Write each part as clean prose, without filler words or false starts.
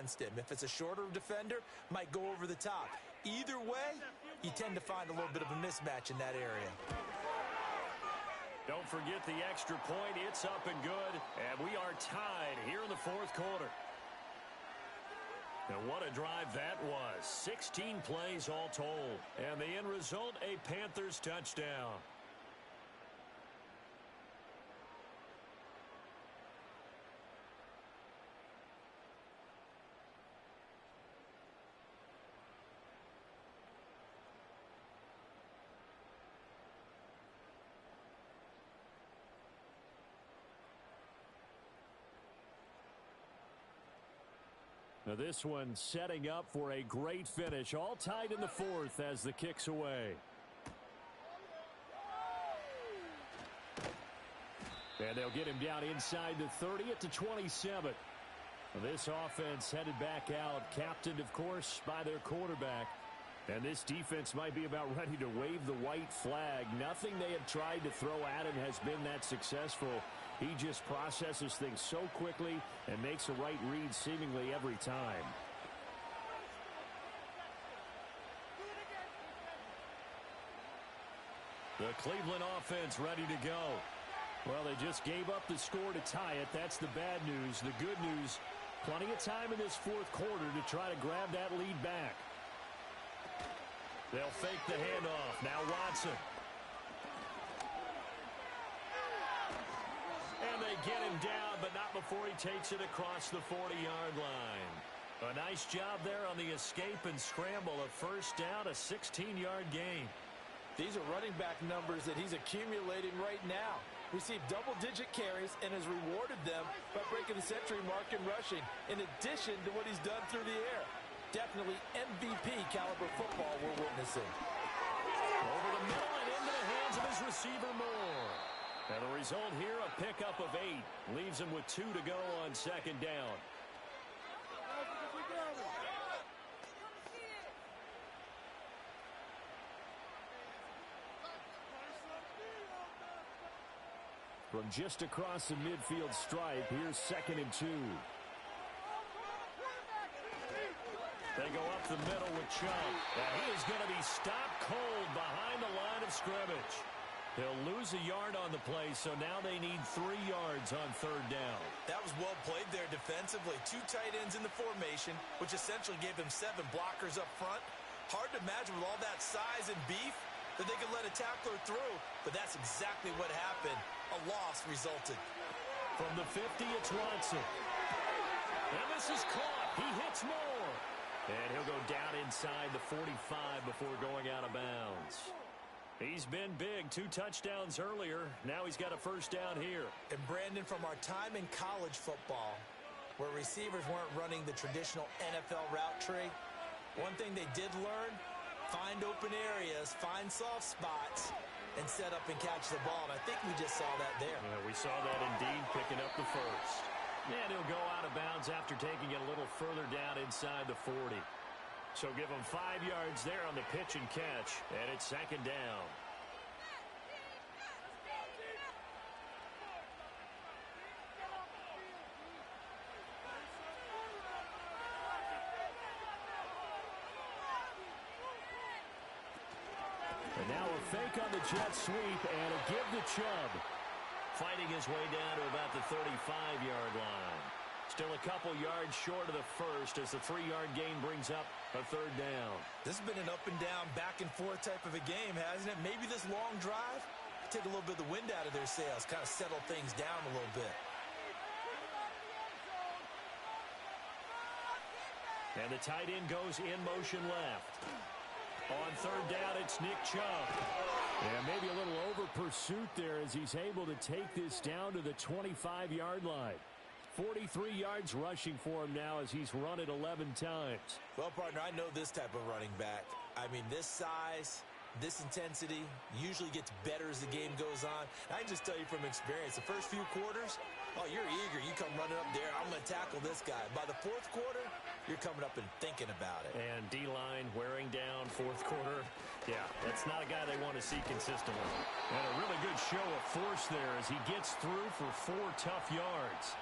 against him. If it's a shorter defender, might go over the top. Either way, you tend to find a little bit of a mismatch in that area. Don't forget the extra point. It's up and good, and we are tied here in the fourth quarter. And what a drive that was. 16 plays all told. And the end result, a Panthers touchdown. Now this one setting up for a great finish. All tied in the fourth as the kick's away. And they'll get him down inside the 30 at the 27. This offense headed back out, captained, of course, by their quarterback. And this defense might be about ready to wave the white flag. Nothing they have tried to throw at him has been that successful. He just processes things so quickly and makes the right read seemingly every time. The Cleveland offense ready to go. Well, they just gave up the score to tie it. That's the bad news. The good news, plenty of time in this fourth quarter to try to grab that lead back. They'll fake the handoff. Now Watson. And they get him down, but not before he takes it across the 40-yard line. A nice job there on the escape and scramble. A first down, a 16-yard gain. These are running back numbers that he's accumulating right now. Received double-digit carries and has rewarded them by breaking the century mark in rushing, in addition to what he's done through the air. Definitely MVP caliber football we're witnessing. Over the middle and into the hands of his receiver Moore. And the result here, a pickup of 8. Leaves him with 2 to go on second down. From just across the midfield stripe, here's 2nd and 2. They go up the middle with Chubb. And he is going to be stopped cold behind the line of scrimmage. They'll lose a yard on the play, so now they need 3 yards on third down. That was well played there defensively. 2 tight ends in the formation, which essentially gave them 7 blockers up front. Hard to imagine with all that size and beef that they could let a tackler through, but that's exactly what happened. A loss resulted. From the 50, it's Watson. And this is caught. He hits Moore. And he'll go down inside the 45 before going out of bounds. He's been big. 2 touchdowns earlier. Now he's got a first down here. And Brandon, from our time in college football, where receivers weren't running the traditional NFL route tree, one thing they did learn, find open areas, find soft spots, and set up and catch the ball. And I think we just saw that there. Yeah, we saw that indeed, picking up the first. And he'll go out of bounds after taking it a little further down inside the 40. So give him 5 yards there on the pitch and catch, and it's 2nd down. And now a fake on the jet sweep and a give to Chubb. Fighting his way down to about the 35-yard line. Still a couple yards short of the first as the 3-yard gain brings up a third down. This has been an up-and-down, back-and-forth type of a game, hasn't it? Maybe this long drive take a little bit of the wind out of their sails, kind of settle things down a little bit. And the tight end goes in motion left. On third down, it's Nick Chubb. And maybe a little over pursuit there as he's able to take this down to the 25-yard line. 43 yards rushing for him now as he's run it 11 times. Well, partner, I know this type of running back. I mean, this size, this intensity usually gets better as the game goes on. And I can just tell you from experience, the first few quarters, oh, you're eager. You come running up there, I'm going to tackle this guy. By the fourth quarter, you're coming up and thinking about it. And D-line wearing down fourth quarter. Yeah, that's not a guy they want to see consistently. And a really good show of force there as he gets through for 4 tough yards.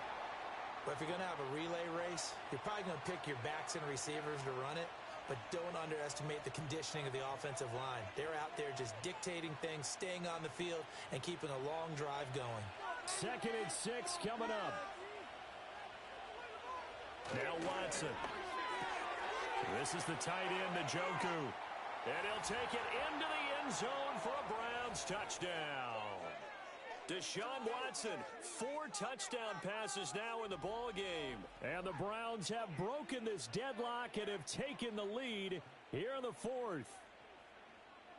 But if you're going to have a relay race, you're probably going to pick your backs and receivers to run it, but don't underestimate the conditioning of the offensive line. They're out there just dictating things, staying on the field, and keeping a long drive going. 2nd and 6 coming up. Now Watson. This is the tight end, Njoku. And he'll take it into the end zone for a Browns touchdown. Deshaun Watson, 4 touchdown passes now in the ball game. And the Browns have broken this deadlock and have taken the lead here in the 4th.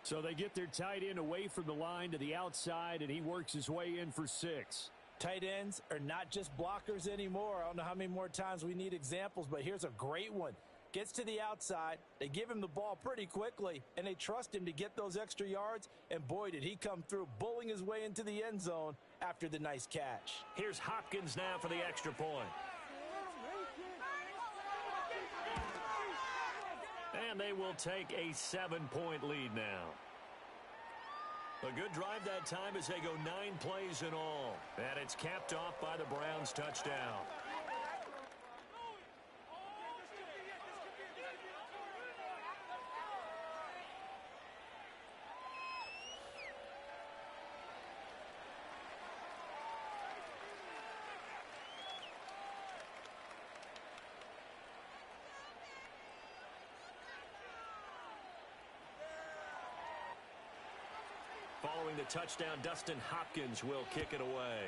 So they get their tight end away from the line to the outside, and he works his way in for 6. Tight ends are not just blockers anymore. I don't know how many more times we need examples, but here's a great one. Gets to the outside, they give him the ball pretty quickly, and they trust him to get those extra yards, and boy, did he come through, bullying his way into the end zone after the nice catch. Here's Hopkins now for the extra point. And they will take a 7-point lead now. A good drive that time as they go 9 plays in all. And it's capped off by the Browns touchdown. Following the touchdown, Dustin Hopkins will kick it away.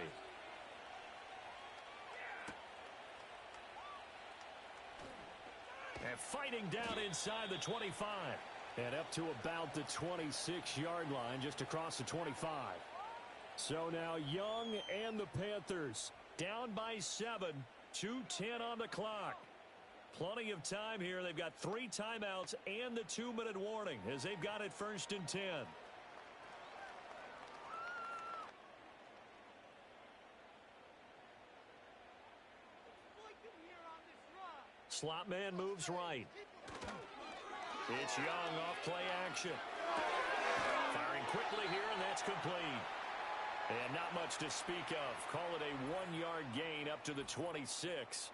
And fighting down inside the 25. And up to about the 26-yard line, just across the 25. So now Young and the Panthers down by 7, 2:10 on the clock. Plenty of time here. They've got 3 timeouts and the 2-minute warning as they've got it 1st and 10. Slot man moves right. It's Young off play action. Firing quickly here, and that's complete. And not much to speak of. Call it a 1-yard gain up to the 26.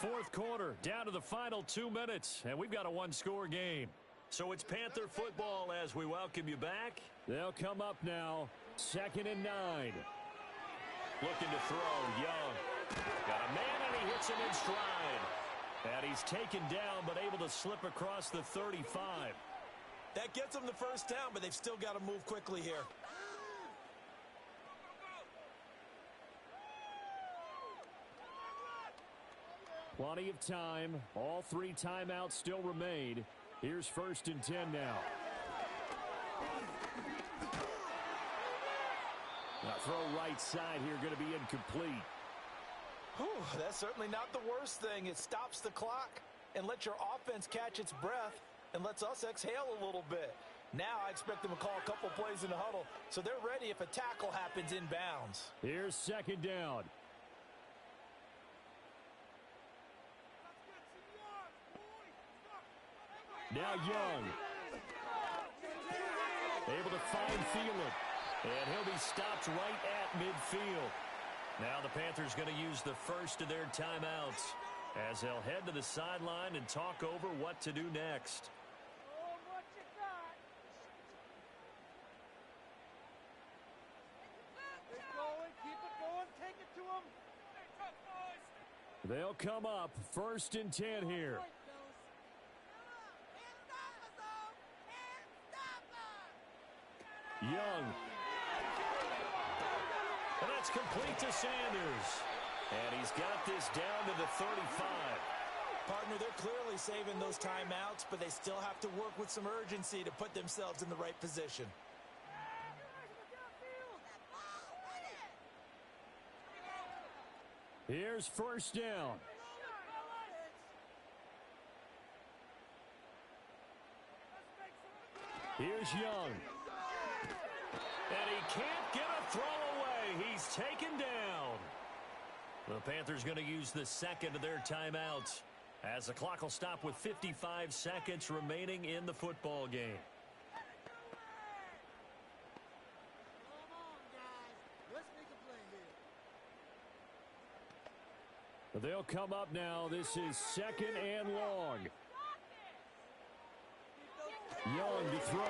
4th quarter, down to the final 2 minutes, and we've got a 1-score game. So it's Panther football as we welcome you back. They'll come up now, 2nd and 9. Looking to throw, Young. Got a man, and he hits him in stride. And he's taken down, but able to slip across the 35. That gets them the 1st down, but they've still got to move quickly here. Plenty of time. All 3 timeouts still remain. Here's 1st and 10 now. Now throw right side here, going to be incomplete. Whew, that's certainly not the worst thing. It stops the clock and lets your offense catch its breath and lets us exhale a little bit. Now I expect them to call a couple plays in the huddle, so they're ready if a tackle happens inbounds. Here's 2nd down. Now Young. Able to find Thielen. And he'll be stopped right at midfield. Now the Panthers going to use the 1st of their timeouts as they'll head to the sideline and talk over what to do next. They'll come up 1st and 10 here. Young. And that's complete to Sanders. And he's got this down to the 35. Partner, they're clearly saving those timeouts, but they still have to work with some urgency to put themselves in the right position. Here's 1st down. Here's Young. And he can't get a throw away. He's taken down. The Panthers going to use the 2nd of their timeouts as the clock will stop with 55 seconds remaining in the football game. They'll come up now. This is 2nd and long. Young to throw.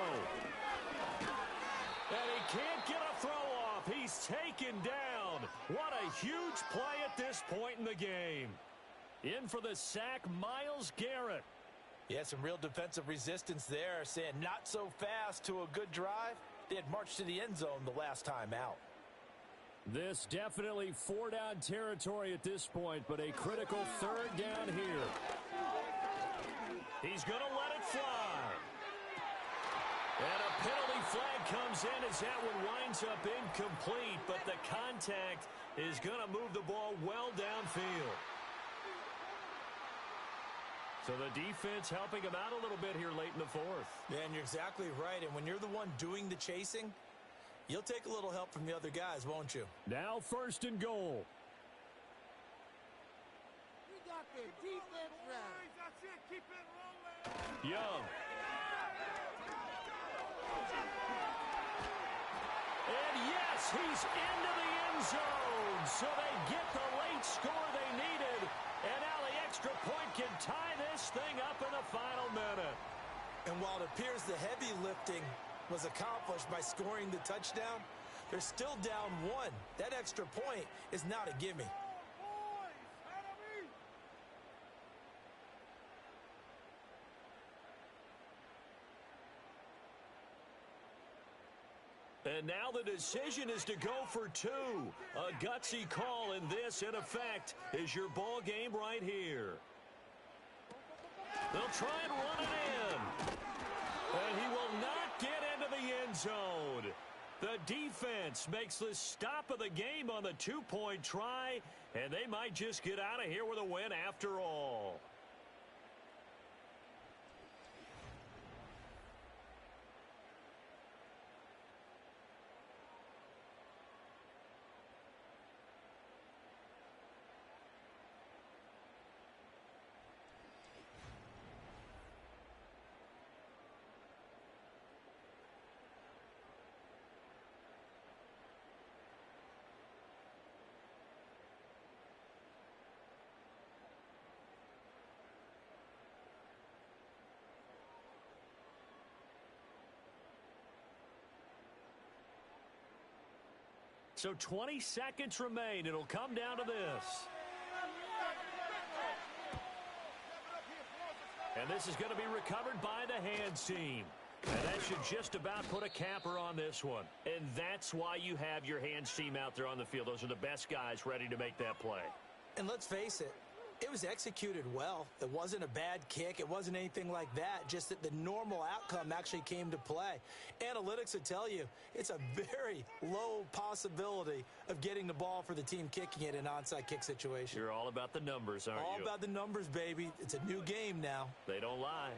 And he can't get a throw off. He's taken down. What a huge play at this point in the game. In for the sack, Myles Garrett. Yeah, some real defensive resistance there, saying not so fast to a good drive. They had marched to the end zone the last time out. This definitely 4-down territory at this point, but a critical 3rd down here. He's going to let it fly. And a penalty flag comes in as that one winds up incomplete, but the contact is going to move the ball well downfield. So the defense helping him out a little bit here late in the 4th. Yeah, and you're exactly right. And when you're the one doing the chasing, you'll take a little help from the other guys, won't you? Now 1st and goal. We got the defense right. That's it. Keep it rolling. Young. And yes, he's into the end zone. So they get the late score they needed. And now the extra point can tie this thing up in the final minute. And while it appears the heavy lifting was accomplished by scoring the touchdown, they're still down 1. That extra point is not a gimme. And now the decision is to go for 2. A gutsy call, and this, in effect, is your ball game right here. They'll try and run it in. And he will not get into the end zone. The defense makes the stop of the game on the 2-point try, and they might just get out of here with a win after all. So 20 seconds remain. It'll come down to this. And this is going to be recovered by the hands team. And that should just about put a capper on this one. And that's why you have your hands team out there on the field. Those are the best guys ready to make that play. And let's face it, it was executed well. It wasn't a bad kick. It wasn't anything like that. Just that the normal outcome actually came to play. Analytics would tell you it's a very low possibility of getting the ball for the team kicking it in an onside kick situation. You're all about the numbers, aren't you? All about the numbers, baby. It's a new game now. They don't lie.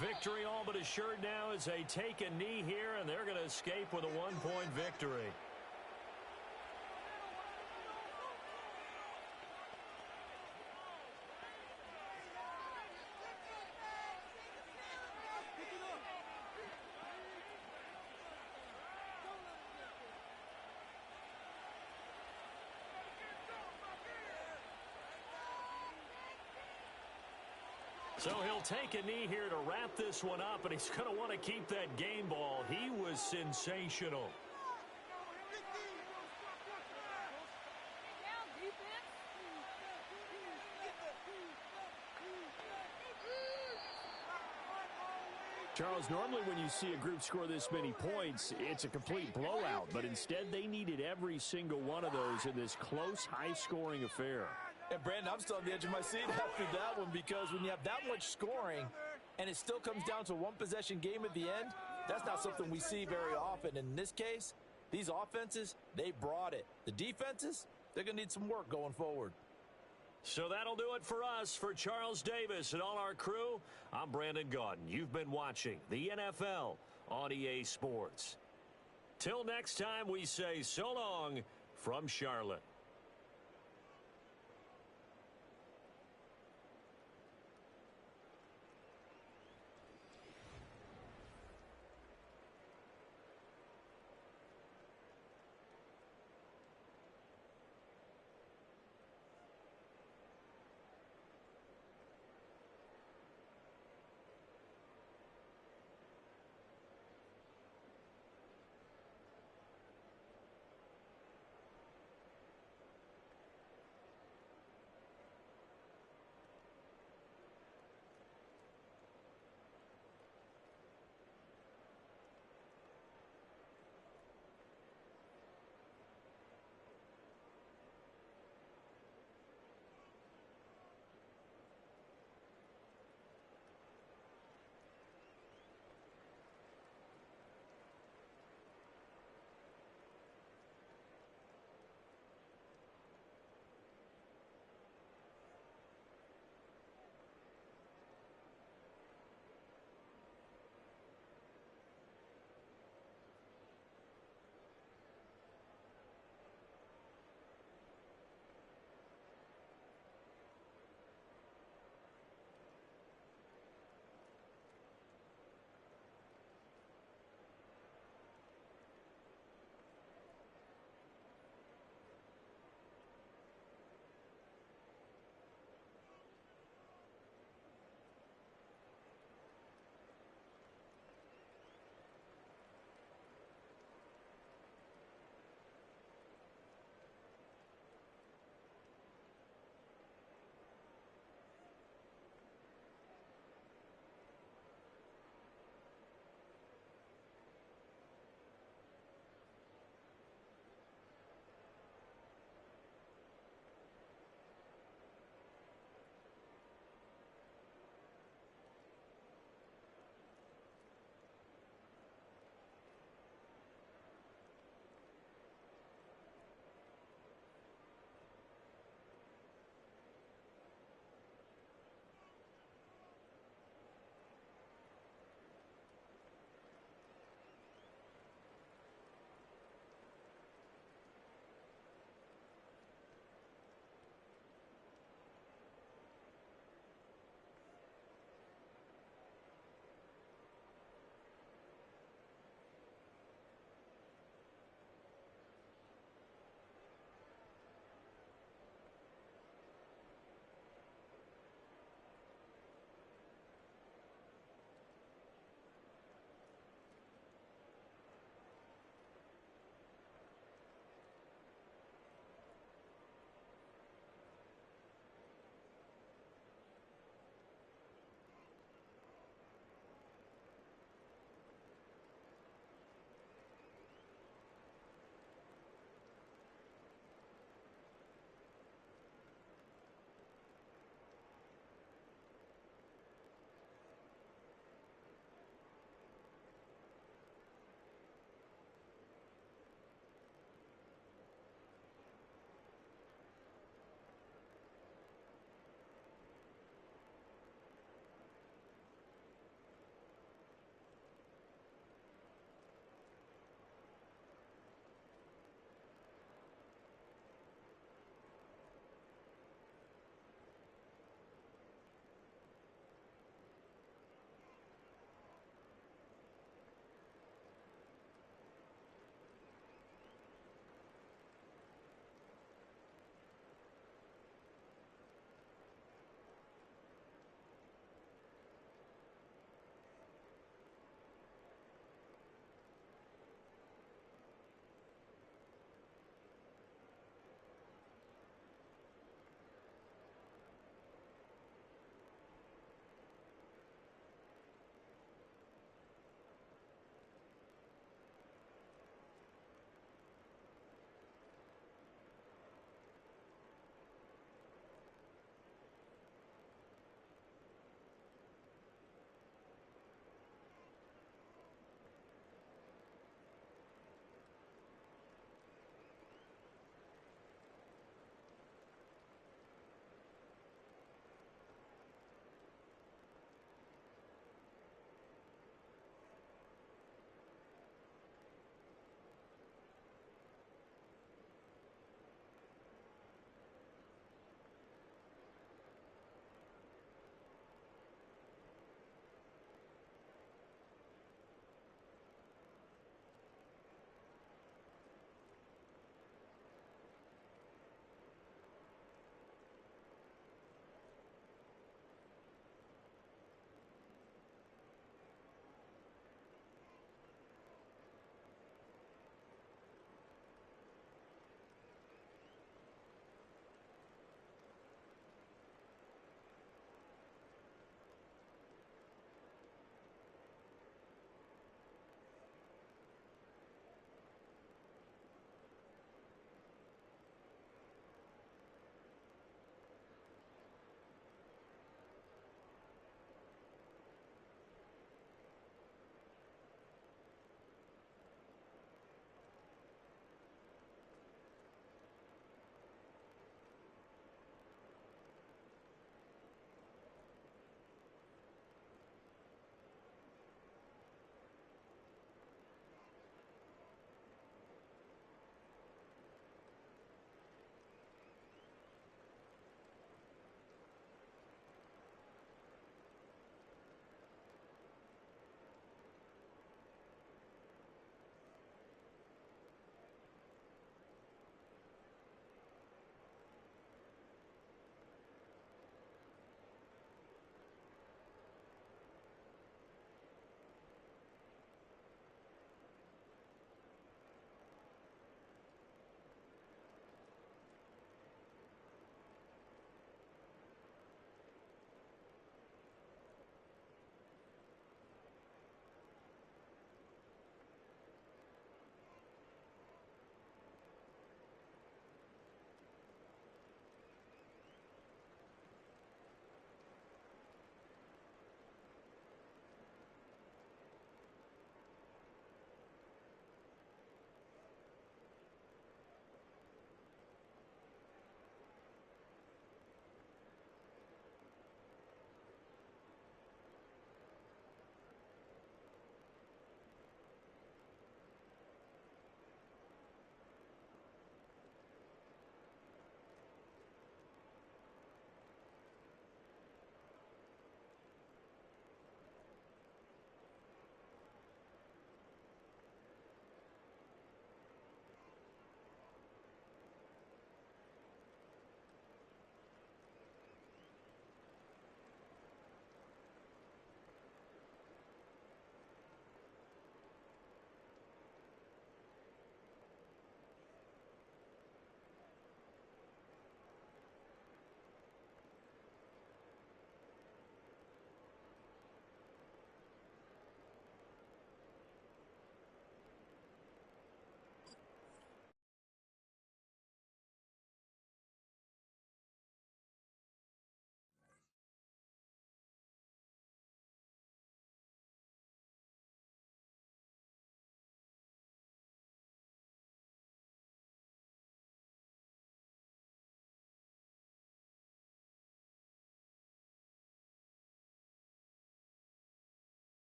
Victory all but assured now as they take a knee here, and they're going to escape with a 1-point victory. So he'll take a knee here to wrap this one up, and he's going to want to keep that game ball. He was sensational. Charles, normally when you see a group score this many points, it's a complete blowout. But instead, they needed every single one of those in this close, high-scoring affair. And, Brandon, I'm still on the edge of my seat after that one, because when you have that much scoring and it still comes down to a one-possession game at the end, that's not something we see very often. In this case, these offenses, they brought it. The defenses, they're going to need some work going forward. So that'll do it for us. For Charles Davis and all our crew, I'm Brandon Gaudin. You've been watching the NFL on EA Sports. Till next time, we say so long from Charlotte.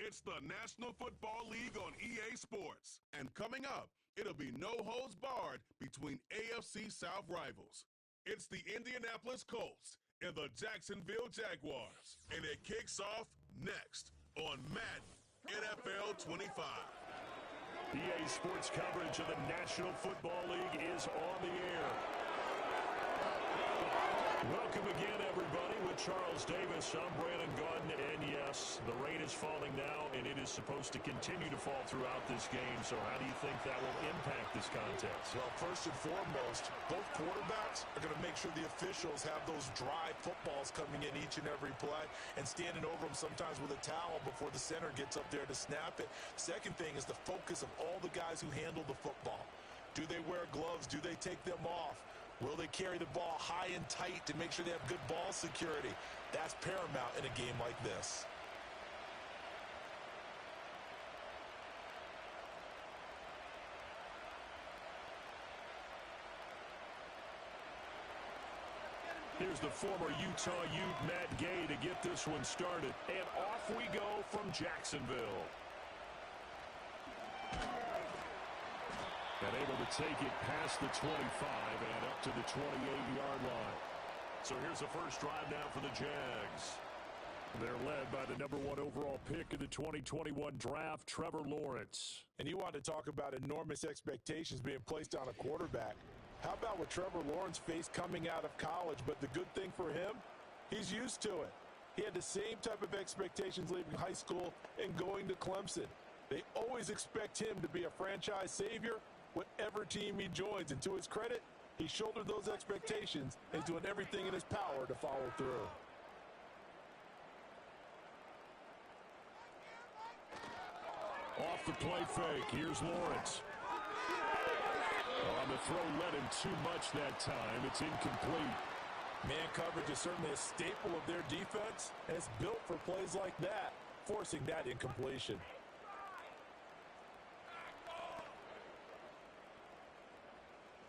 It's the National Football League on EA Sports. And coming up, it'll be no holds barred between AFC South rivals. It's the Indianapolis Colts and the Jacksonville Jaguars. And it kicks off next on Madden NFL 25. EA Sports coverage of the National Football League is on the air. Welcome again, everybody, with Charles Davis. I'm Brandon Gaudin, and yes, the rain is falling now, and it is supposed to continue to fall throughout this game. So how do you think that will impact this contest? Well, first and foremost, both quarterbacks are going to make sure the officials have those dry footballs coming in each and every play and standing over them sometimes with a towel before the center gets up there to snap it. Second thing is the focus of all the guys who handle the football. Do they wear gloves? Do they take them off? Will they carry the ball high and tight to make sure they have good ball security? That's paramount in a game like this. Here's the former Utah Ute, Matt Gay, to get this one started. And off we go from Jacksonville. And able to take it past the 25 and up to the 28-yard line. So here's the first drive now for the Jags. They're led by the number 1 overall pick in the 2021 draft, Trevor Lawrence. And you want to talk about enormous expectations being placed on a quarterback. How about what Trevor Lawrence faced coming out of college? But the good thing for him, he's used to it. He had the same type of expectations leaving high school and going to Clemson. They always expect him to be a franchise savior whatever team he joins, and to his credit, he shouldered those expectations and is doing everything in his power to follow through. Off the play fake, here's Lawrence. On the throw, led him too much that time. It's incomplete. Man coverage is certainly a staple of their defense, and it's built for plays like that, forcing that incompletion.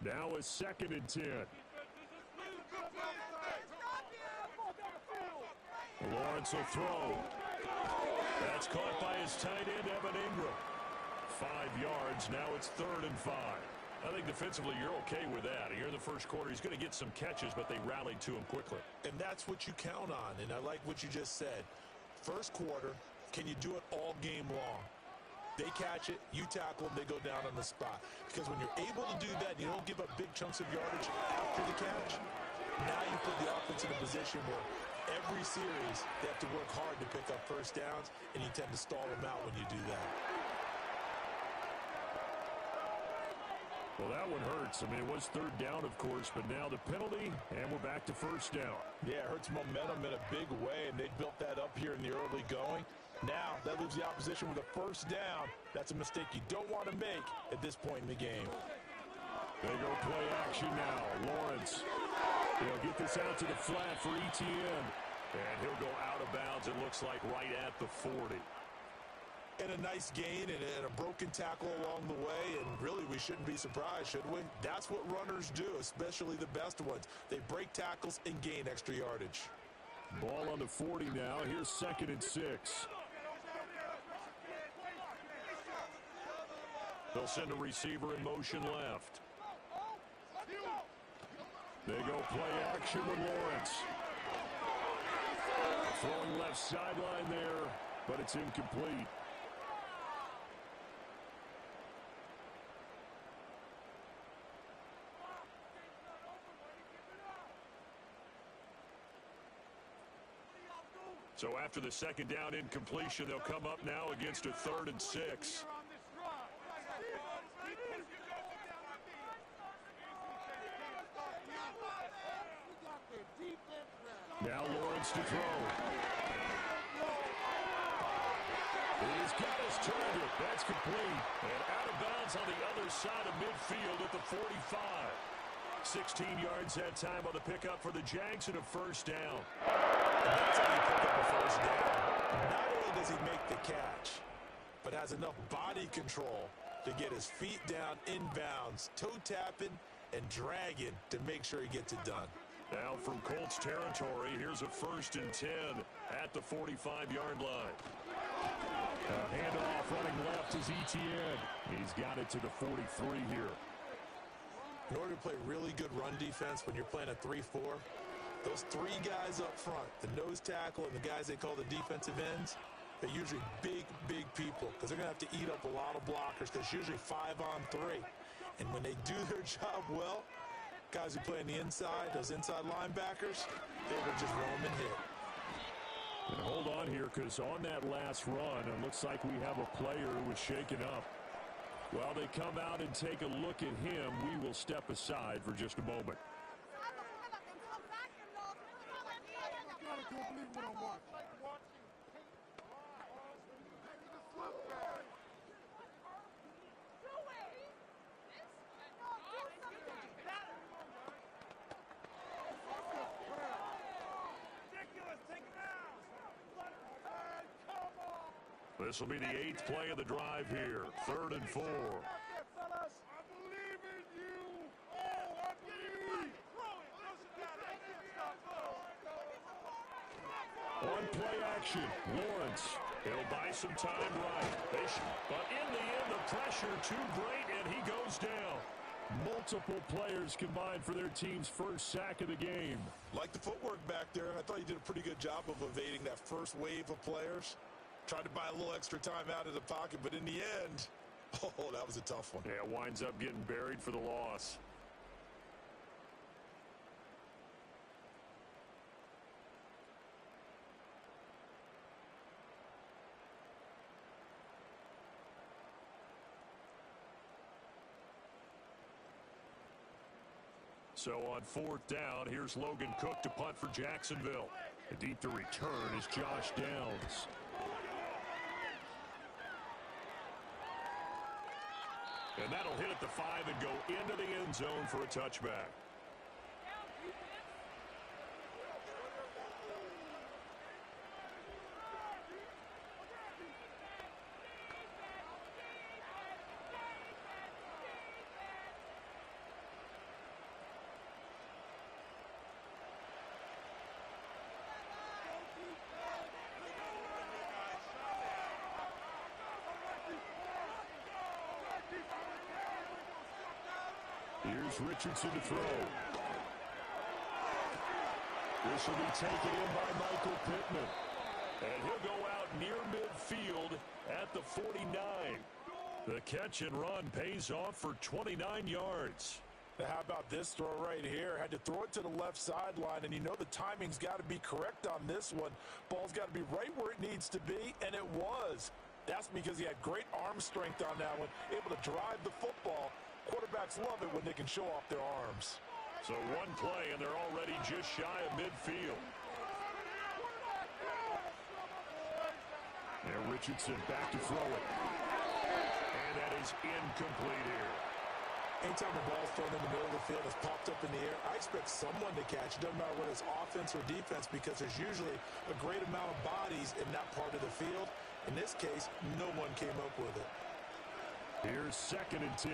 Now a 2nd and 10. Lawrence will throw. That's caught by his tight end, Evan Ingram. 5 yards. Now it's 3rd and 5. I think defensively you're okay with that. Here in the first quarter, he's going to get some catches, but they rallied to him quickly. And that's what you count on, and I like what you just said. First quarter, can you do it all game long? They catch it, you tackle them, they go down on the spot. Because when you're able to do that, you don't give up big chunks of yardage after the catch. Now you put the offense in a position where every series they have to work hard to pick up first downs, and you tend to stall them out when you do that. Well, that one hurts. I mean, it was 3rd down, of course, but now the penalty, and we're back to 1st down. Yeah, it hurts momentum in a big way, and they built that up here in the early going. Now, that leaves the opposition with a 1st down. That's a mistake you don't want to make at this point in the game. They go play action now. Lawrence. He'll get this out to the flat for Etienne. And he'll go out of bounds, it looks like, right at the 40. And a nice gain and a broken tackle along the way, and really we shouldn't be surprised, should we? That's what runners do, especially the best ones. They break tackles and gain extra yardage. Ball on the 40 now. Here's 2nd and 6. They'll send a receiver in motion left. They go play action with Lawrence. Throwing left sideline there, but it's incomplete. So after the 2nd down incompletion, they'll come up now against a 3rd and 6. Now Lawrence to throw. He's got his target. That's complete. And out of bounds on the other side of midfield at the 45. 16 yards that time on the pickup for the Jags and a 1st down. And that's how you pick up a 1st down. Not only does he make the catch, but has enough body control to get his feet down inbounds, toe tapping and dragging to make sure he gets it done. Now from Colts territory, here's a 1st and 10 at the 45-yard line. Handoff running left is Etienne. He's got it to the 43 here. In order to play really good run defense when you're playing a 3-4, those three guys up front, the nose tackle and the guys they call the defensive ends, they're usually big, big people because they're going to have to eat up a lot of blockers because it's usually 5-on-3. And when they do their job well, guys who play on the inside, those inside linebackers, they will just roam and hit. And hold on here because on that last run, it looks like we have a player who was shaken up. While they come out and take a look at him, we will step aside for just a moment. This will be the 8th play of the drive here. 3rd and 4. On play action, Lawrence. He'll buy some time right. But in the end, the pressure too great, and he goes down. Multiple players combined for their team's first sack of the game. Like the footwork back there, I thought he did a pretty good job of evading that first wave of players. Tried to buy a little extra time out of the pocket, but in the end, oh, that was a tough one. Yeah, winds up getting buried for the loss. So on 4th down, here's Logan Cook to punt for Jacksonville. And deep to return is Josh Downs. And that'll hit at the 5 and go into the end zone for a touchback. Here's Richardson to throw. This will be taken in by Michael Pittman. And he'll go out near midfield at the 49. The catch and run pays off for 29 yards. Now, how about this throw right here? Had to throw it to the left sideline, and you know the timing's got to be correct on this one. Ball's got to be right where it needs to be, and it was. That's because he had great arm strength on that one, able to drive the football. Quarterbacks love it when they can show off their arms. So one play, and they're already just shy of midfield. There, Richardson back to throw it. And that is incomplete here. Anytime the ball's thrown in the middle of the field, it's popped up in the air, I expect someone to catch. It doesn't matter whether it's offense or defense because there's usually a great amount of bodies in that part of the field. In this case, no one came up with it. Here's 2nd and 10.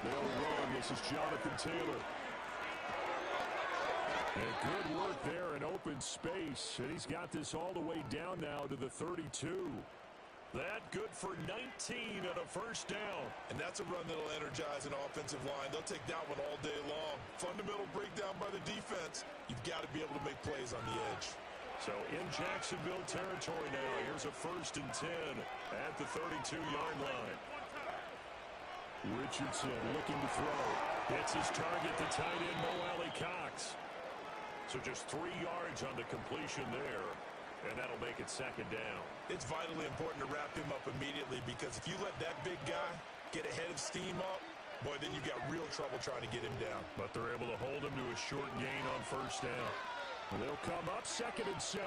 They'll run. This is Jonathan Taylor. And good work there in open space. And he's got this all the way down now to the 32. That good for 19 and a first down. And that's a run that'll energize an offensive line. They'll take that one all day long. Fundamental breakdown by the defense. You've got to be able to make plays on the edge. So in Jacksonville territory now, here's a 1st and 10 at the 32-yard line. Richardson looking to throw. Hits his target, the tight end, Mo Alley Cox. So just 3 yards on the completion there. And that'll make it 2nd down. It's vitally important to wrap him up immediately because if you let that big guy get a head of steam up, boy, then you've got real trouble trying to get him down. But they're able to hold him to a short gain on 1st down. And they'll come up 2nd and 7.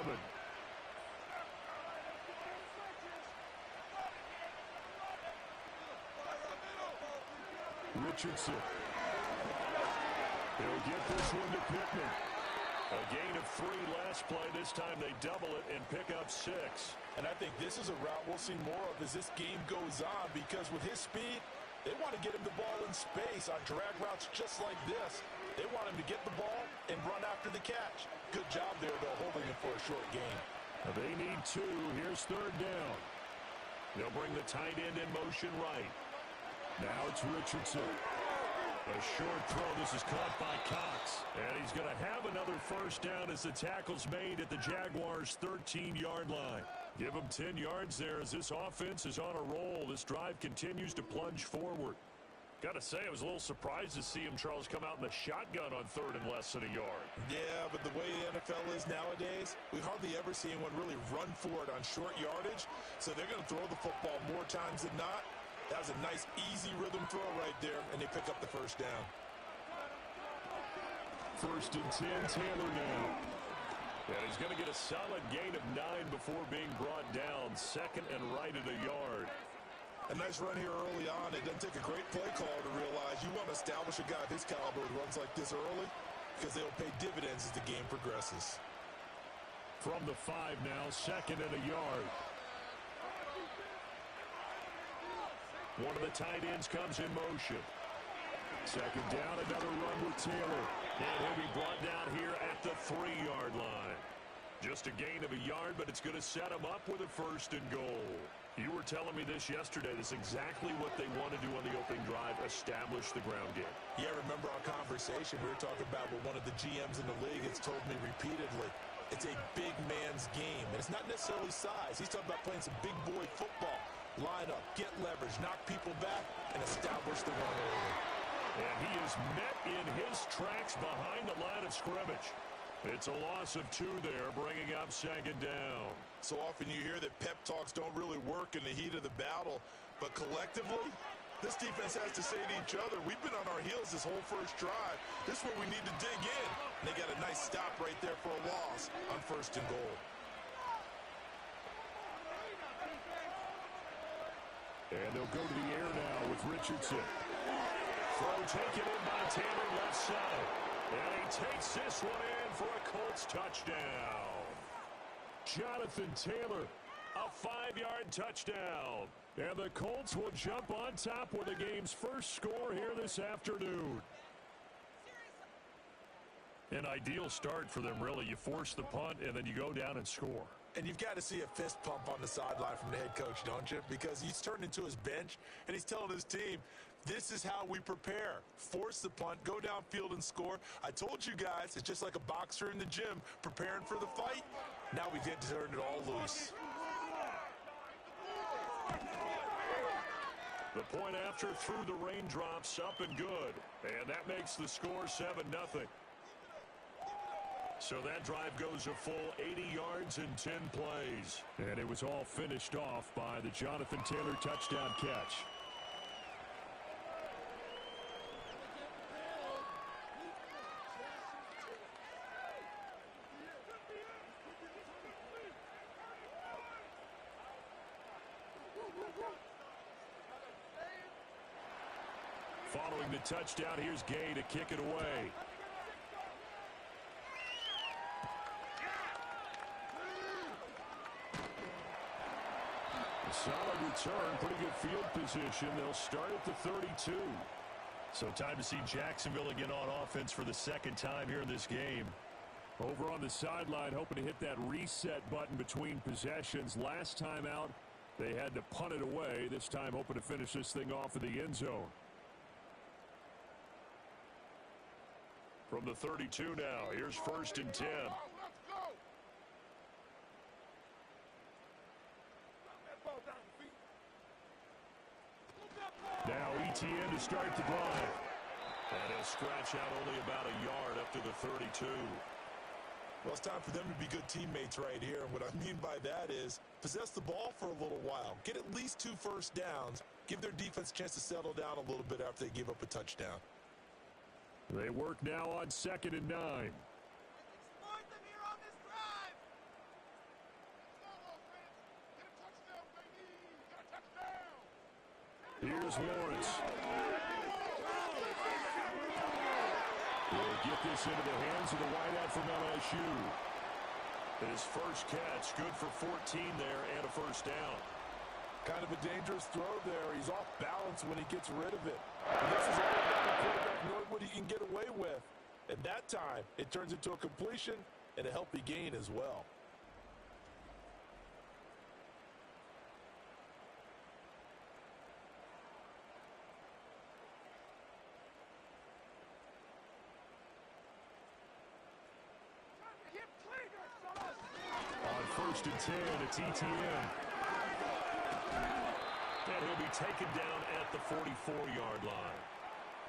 Richardson. He'll get this one to Pittman. A gain of 3 last play. This time they double it and pick up 6. And I think this is a route we'll see more of as this game goes on because with his speed, They want to get him the ball in space on drag routes just like this. They want him to get the ball and run after the catch. Good job there, though, holding him for a short gain. They need 2. Here's 3rd down. They'll bring the tight end in motion right. Now it's Richardson. A short throw. This is caught by Cox. And he's going to have another first down as the tackle's made at the Jaguars' 13-yard line. Give them 10 yards there as this offense is on a roll. This drive continues to plunge forward. Got to say, I was a little surprised to see him, Charles, come out in the shotgun on 3rd and less than a yard. Yeah, but the way the NFL is nowadays, we hardly ever see anyone really run for it on short yardage. So they're going to throw the football more times than not. That was a nice, easy rhythm throw right there, and they pick up the first down. 1st and 10, Taylor now. And he's going to get a solid gain of 9 before being brought down. 2nd and right at a yard. A nice run here early on. It doesn't take a great play call to realize you want to establish a guy of his caliber who runs like this early because they'll pay dividends as the game progresses. From the 5 now, 2nd and a yard. One of the tight ends comes in motion. 2nd down, another run with Taylor. And he'll be brought down here at the 3-yard line. Just a gain of a yard, but it's going to set him up with a 1st and goal. You were telling me this yesterday. This is exactly what they want to do on the opening drive, establish the ground game. Yeah, remember our conversation we were talking about with one of the GMs in the league has told me repeatedly. It's a big man's game, and it's not necessarily size. He's talking about playing some big boy football. Line up, get leverage, knock people back, and establish the run early. And he is met in his tracks behind the line of scrimmage. It's a loss of 2 there, bringing up 2nd down. So often you hear that pep talks don't really work in the heat of the battle, but collectively, this defense has to say to each other, we've been on our heels this whole first drive. This is where we need to dig in. And they got a nice stop right there for a loss on 1st and goal. And they'll go to the air now with Richardson. Throw taken in by Taylor left side. And he takes this one in for a Colts touchdown. Jonathan Taylor, a 5-yard touchdown. And the Colts will jump on top with the game's first score here this afternoon. An ideal start for them, really. You force the punt, and then you go down and score. And you've got to see a fist pump on the sideline from the head coach, don't you? Because he's turned into his bench, and he's telling his team, this is how we prepare. Force the punt, go downfield and score. I told you guys, it's just like a boxer in the gym preparing for the fight. Now we get to turn it all loose. The point after through the raindrops, up and good. And that makes the score 7-0. So that drive goes a full 80 yards in 10 plays. And it was all finished off by the Jonathan Taylor touchdown catch. Following the touchdown, here's Gay to kick it away. Solid return, pretty good field position. They'll start at the 32. So time to see Jacksonville again on offense for the 2nd time here in this game. Over on the sideline, hoping to hit that reset button between possessions. Last time out, they had to punt it away. This time hoping to finish this thing off in the end zone. From the 32 now, here's 1st and 10. Now ETN to start the drive. And he'll scratch out only about a yard up to the 32. Well, it's time for them to be good teammates right here. And what I mean by that is possess the ball for a little while. Get at least 2 first downs. Give their defense a chance to settle down a little bit after they give up a touchdown. They work now on 2nd and 9. Exploit them here on this drive. Here's Lawrence. He'll get this into the hands of the wideout from LSU. His first catch, good for 14 there and a first down. Kind of a dangerous throw there. He's off balance when he gets rid of it. And this is all about the quarterback knowing what he can get away with. And that time, it turns into a completion and a healthy gain as well. On 1st and 10, it's ETN. And he'll be taken down at the 44-yard line.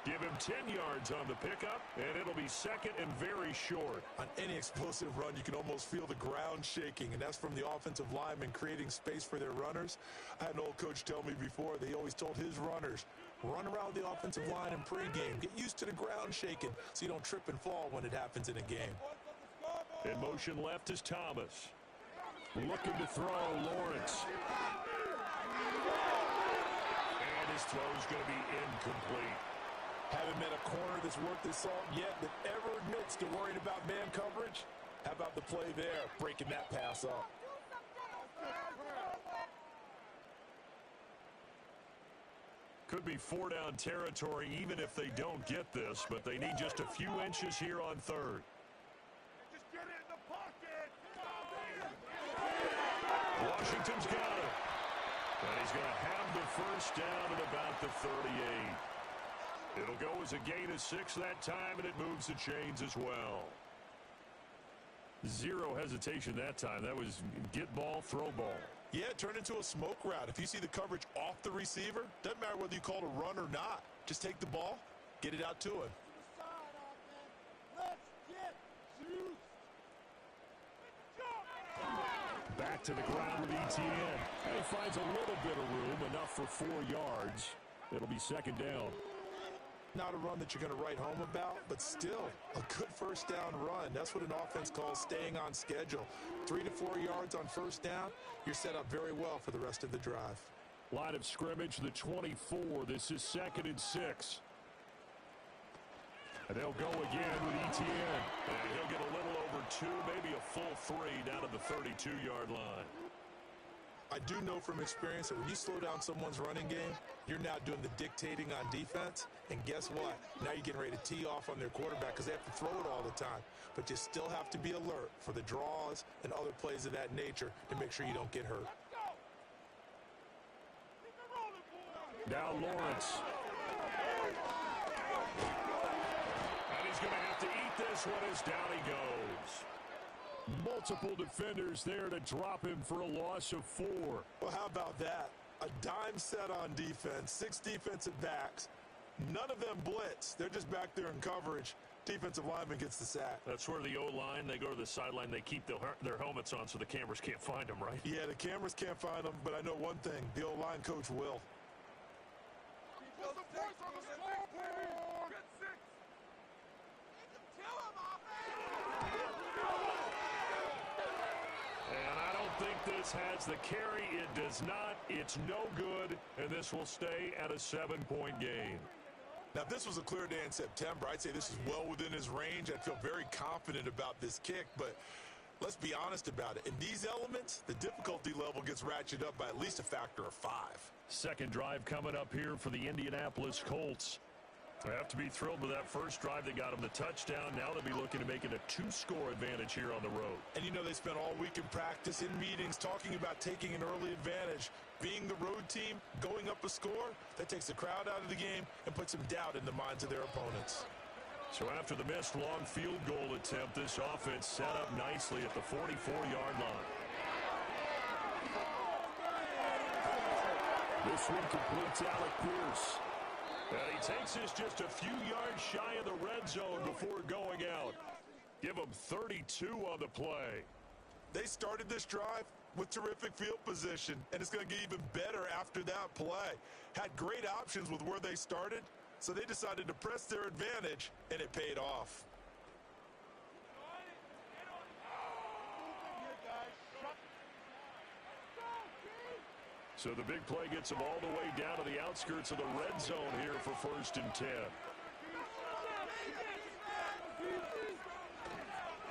Give him 10 yards on the pickup, and it'll be second and very short. On any explosive run, you can almost feel the ground shaking, and that's from the offensive linemen creating space for their runners. I had an old coach tell me before, they always told his runners, run around the offensive line in pregame. Get used to the ground shaking so you don't trip and fall when it happens in a game. In motion left is Thomas. Looking to throw, Lawrence. And his throw's going to be incomplete. Haven't met a corner that's worth his salt yet that ever admits to worrying about man coverage. How about the play there, breaking that pass up? Could be 4-down territory even if they don't get this, but they need just a few inches here on 3rd. Just get it in the pocket. Washington's got it. And he's going to have the first down at about the 38. It'll go as a gain of 6 that time, and it moves the chains as well. Zero hesitation that time. That was get ball, throw ball. Yeah, it turned into a smoke route. If you see the coverage off the receiver, doesn't matter whether you call it a run or not. Just take the ball, get it out to him. Let's get juiced. Back to the ground with ETN. And he finds a little bit of room, enough for 4 yards. It'll be second down. Not a run that you're going to write home about, but still a good first down run. That's what an offense calls staying on schedule. 3 to 4 yards on first down, you're set up very well for the rest of the drive. Line of scrimmage, the 24. This is 2nd and 6. And they'll go again with ETN. And he'll get a little over 2, maybe a full 3 down to the 32-yard line. I do know from experience that when you slow down someone's running game, you're now doing the dictating on defense. And guess what? Now you're getting ready to tee off on their quarterback because they have to throw it all the time. But you still have to be alert for the draws and other plays of that nature to make sure you don't get hurt. Now Lawrence. And he's going to have to eat this one as down he goes. Multiple defenders there to drop him for a loss of 4. Well, how about that? A dime set on defense, 6 defensive backs. None of them blitz. They're just back there in coverage. Defensive lineman gets the sack. That's where the O-line, they go to the sideline, they keep their helmets on so the cameras can't find them, right? Yeah, the cameras can't find them, but I know one thing. The O-line coach will. Put the points on the scoreboard. Get 6. Kill him, And I don't think this has the carry. It does not. It's no good, and this will stay at a 7-point game. Now, if this was a clear day in September, I'd say this is well within his range. I'd feel very confident about this kick, but let's be honest about it. In these elements, the difficulty level gets ratcheted up by at least a factor of 5. Second drive coming up here for the Indianapolis Colts. They have to be thrilled with that first drive. They got them the touchdown. Now they'll be looking to make it a 2-score advantage here on the road. And you know they spent all week in practice, in meetings, talking about taking an early advantage. Being the road team, going up a score, that takes the crowd out of the game and puts some doubt in the minds of their opponents. So after the missed long field goal attempt, this offense set up nicely at the 44-yard line. This one completes Alec Pierce. And he takes this just a few yards shy of the red zone before going out. Give him 32 on the play. They started this drive with terrific field position, and it's going to get even better after that play. Had great options with where they started, so they decided to press their advantage, and it paid off. So the big play gets him all the way down to the outskirts of the red zone here for 1st and 10.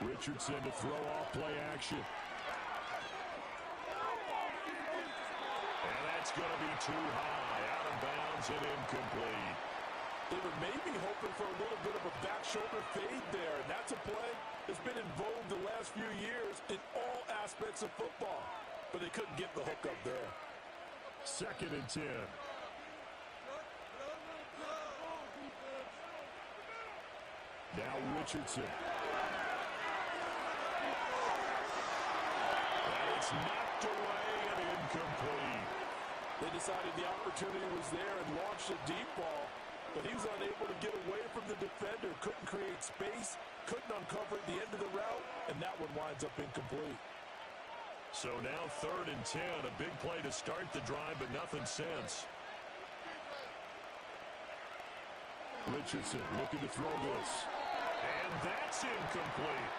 Richardson to throw off play action. And that's too high, out of bounds and incomplete. They were maybe hoping for a little bit of a back shoulder fade there, and that's a play that's been in vogue the last few years in all aspects of football. But they couldn't get the hook up there. 2nd and 10. Now Richardson. And it's knocked away and incomplete. They decided the opportunity was there and launched a deep ball, but he was unable to get away from the defender, couldn't create space, couldn't uncover at the end of the route, and that one winds up incomplete. So now 3rd and 10, a big play to start the drive, but nothing since. Richardson looking to throw this. And that's incomplete.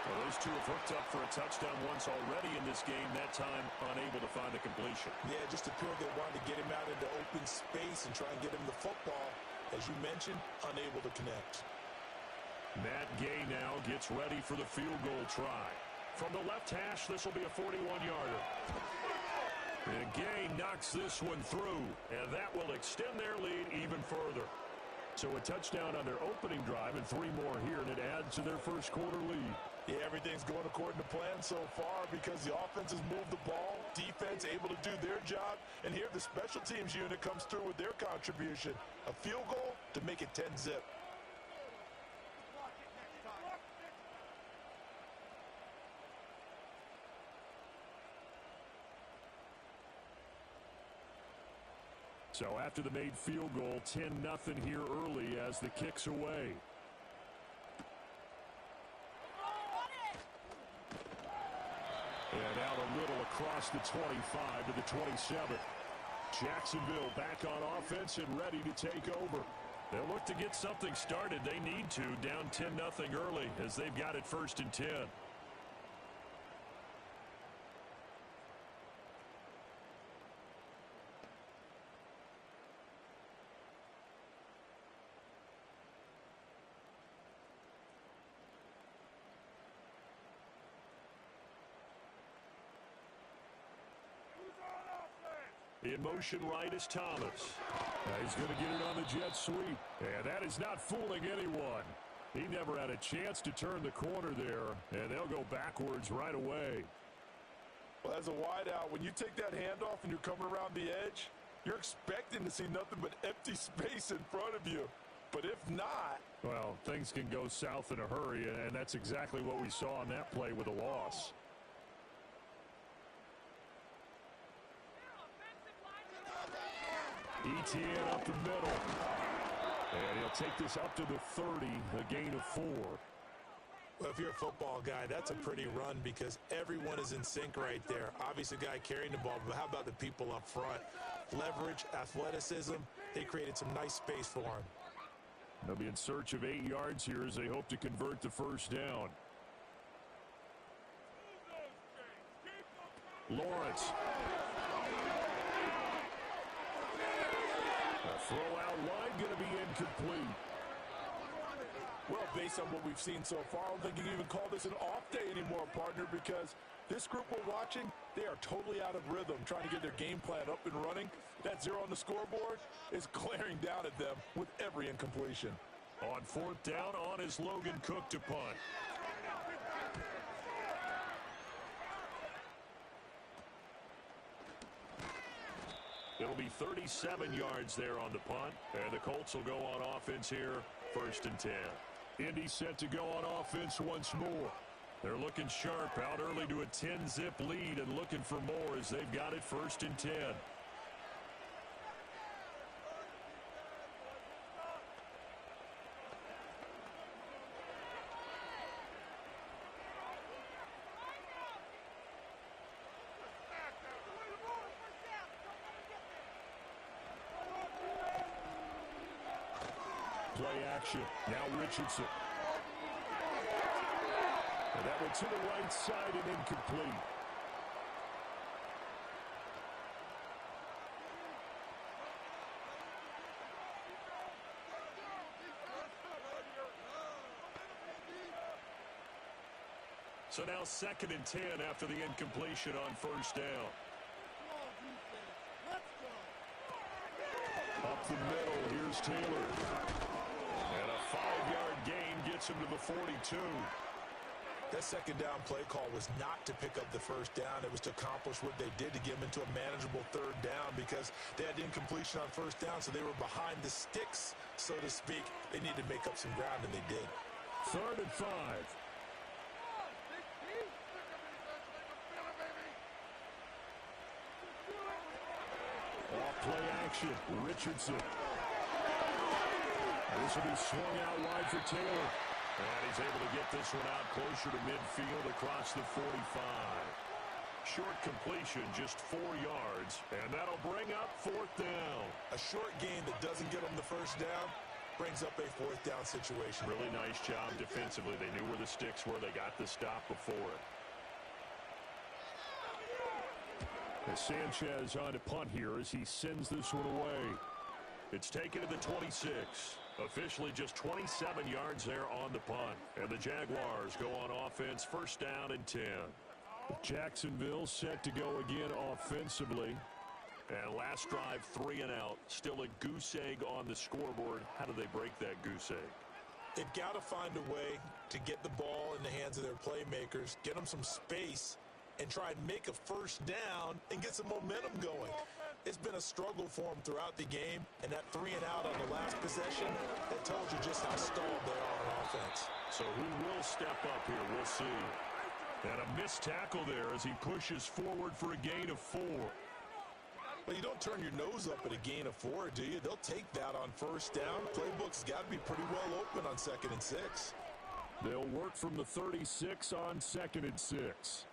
Well, those two have hooked up for a touchdown once already in this game, that time unable to find the completion. Yeah, just appeared they wanted to get him out into open space and try and get him the football. As you mentioned, unable to connect. Matt Gay now gets ready for the field goal try. From the left hash, this will be a 41-yarder. And Gay knocks this one through, and that will extend their lead even further. So a touchdown on their opening drive and 3 more here, and it adds to their first quarter lead. Yeah, everything's going according to plan so far because the offense has moved the ball, defense able to do their job, and here the special teams unit comes through with their contribution. A field goal to make it 10-zip. So after the made field goal, 10-0 here early as the kick's away. And out a little across the 25 to the 27. Jacksonville back on offense and ready to take over. They'll look to get something started. They need to, down 10-0 early as they've got it 1st and 10. In motion right is Thomas. He's going to get it on the jet sweep. And that is not fooling anyone. He never had a chance to turn the corner there, and they'll go backwards right away. Well, as a wideout, when you take that handoff and you're coming around the edge, you're expecting to see nothing but empty space in front of you. But if not... Well, things can go south in a hurry, and that's exactly what we saw on that play with a loss. ETN up the middle. And he'll take this up to the 30, a gain of 4. Well, if you're a football guy, that's a pretty run because everyone is in sync right there. Obviously, the guy carrying the ball, but how about the people up front? Leverage, athleticism, they created some nice space for him. They'll be in search of 8 yards here as they hope to convert the first down. Lawrence. Throw out line going to be incomplete. Well, based on what we've seen so far, I don't think you can even call this an off day anymore, partner, because this group we're watching, they are totally out of rhythm, trying to get their game plan up and running. That 0 on the scoreboard is glaring down at them with every incompletion. On 4th down, on is Logan Cook to punt. It'll be 37 yards there on the punt, and the Colts will go on offense here, 1st and 10. Indy set to go on offense once more. They're looking sharp, out early to a 10-zip lead and looking for more as they've got it 1st and 10. Play action. Now Richardson. And that one to the right side and incomplete. So now 2nd and 10 after the incompletion on 1st down. up the middle. Here's Taylor. And a 5-yard gain gets him to the 42. That second down play call was not to pick up the first down. It was to accomplish what they did to get them into a manageable third down because they had incompletion on first down, so they were behind the sticks, so to speak. They needed to make up some ground, and they did. 3rd and 5. Off play action. Richardson. This will be swung out wide for Taylor. And he's able to get this one out closer to midfield across the 45. Short completion, just 4 yards, and that'll bring up 4th down. A short gain that doesn't get them the first down brings up a 4th down situation. Really nice job defensively. They knew where the sticks were. They got the stop before it. As Sanchez on to punt here as he sends this one away. It's taken to the 26. Officially just 27 yards there on the punt. And the Jaguars go on offense, 1st down and 10. Jacksonville set to go again offensively. And last drive, 3 and out. Still a goose egg on the scoreboard. How do they break that goose egg? They've got to find a way to get the ball in the hands of their playmakers, get them some space, and try and make a first down and get some momentum going. It's been a struggle for them throughout the game, and that 3 and out on the last possession, that tells you just how stalled they are on offense. So who will step up here? We'll see. And a missed tackle there as he pushes forward for a gain of 4. Well, you don't turn your nose up at a gain of 4, do you? They'll take that on first down. Playbook's got to be pretty well open on 2nd and 6. They'll work from the 36 on 2nd and 6.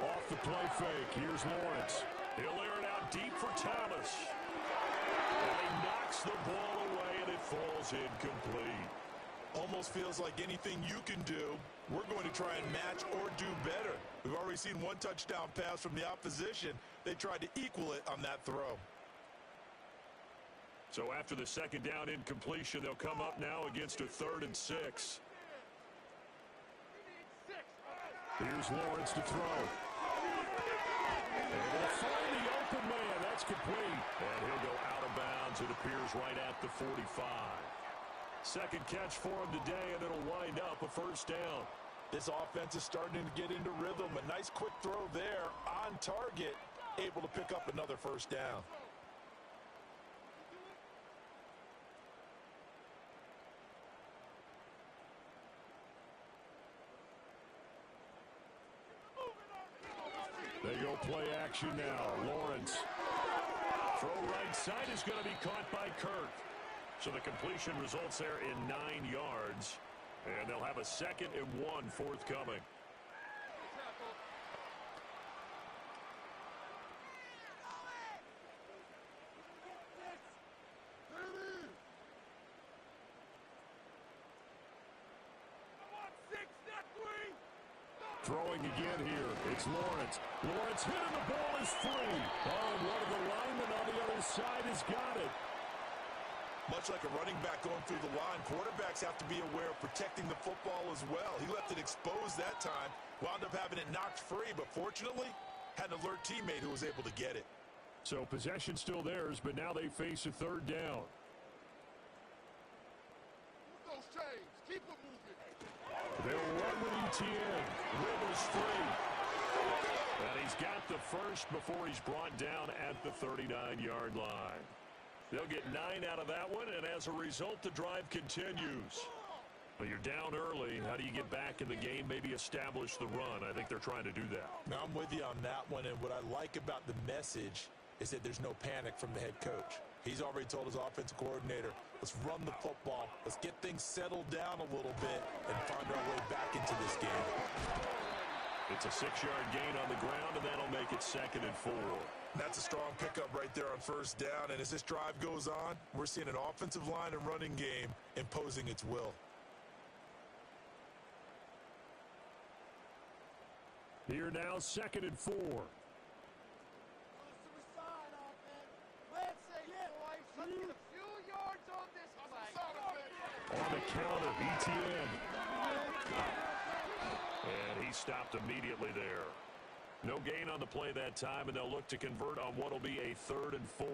Off the play fake, here's Lawrence. He'll air it out deep for Thomas. And he knocks the ball away, and it falls incomplete. Almost feels like anything you can do, we're going to try and match or do better. We've already seen 1 touchdown pass from the opposition. They tried to equal it on that throw. So after the 2nd down incompletion, they'll come up now against a 3rd and 6. Here's Lawrence to throw. And they'll find the open man. That's complete. And he'll go out of bounds. It appears right at the 45. Second catch for him today, and it'll wind up a 1st down. This offense is starting to get into rhythm. A nice quick throw there on target. Able to pick up another 1st down. They go play action now. Lawrence. Throw right side is going to be caught by Kirk. So the completion results there in 9 yards. And they'll have a 2nd and 1 forthcoming. Throwing again here. It's Lawrence. Lawrence hit and the ball is free. Oh, and one of the linemen on the other side has got it. Much like a running back going through the line, quarterbacks have to be aware of protecting the football as well. He left it exposed that time, wound up having it knocked free, but fortunately, had an alert teammate who was able to get it. So possession still theirs, but now they face a 3rd down. Those chains, keep it moving. They'll run with ETN. Rivers free. And he's got the first before he's brought down at the 39-yard line. They'll get 9 out of that one, and as a result, the drive continues. But you're down early. How do you get back in the game, maybe establish the run? I think they're trying to do that. Now, I'm with you on that one, and what I like about the message is that there's no panic from the head coach. He's already told his offensive coordinator, let's run the football, let's get things settled down a little bit, and find our way back into this game. It's a 6-yard gain on the ground, and that'll make it 2nd and 4. That's a strong pickup right there on 1st down, and as this drive goes on, we're seeing an offensive line and running game imposing its will. Here now, 2nd and 4. On the counter, ETN. And he stopped immediately there. No gain on the play that time, and they'll look to convert on what will be a 3rd and 4.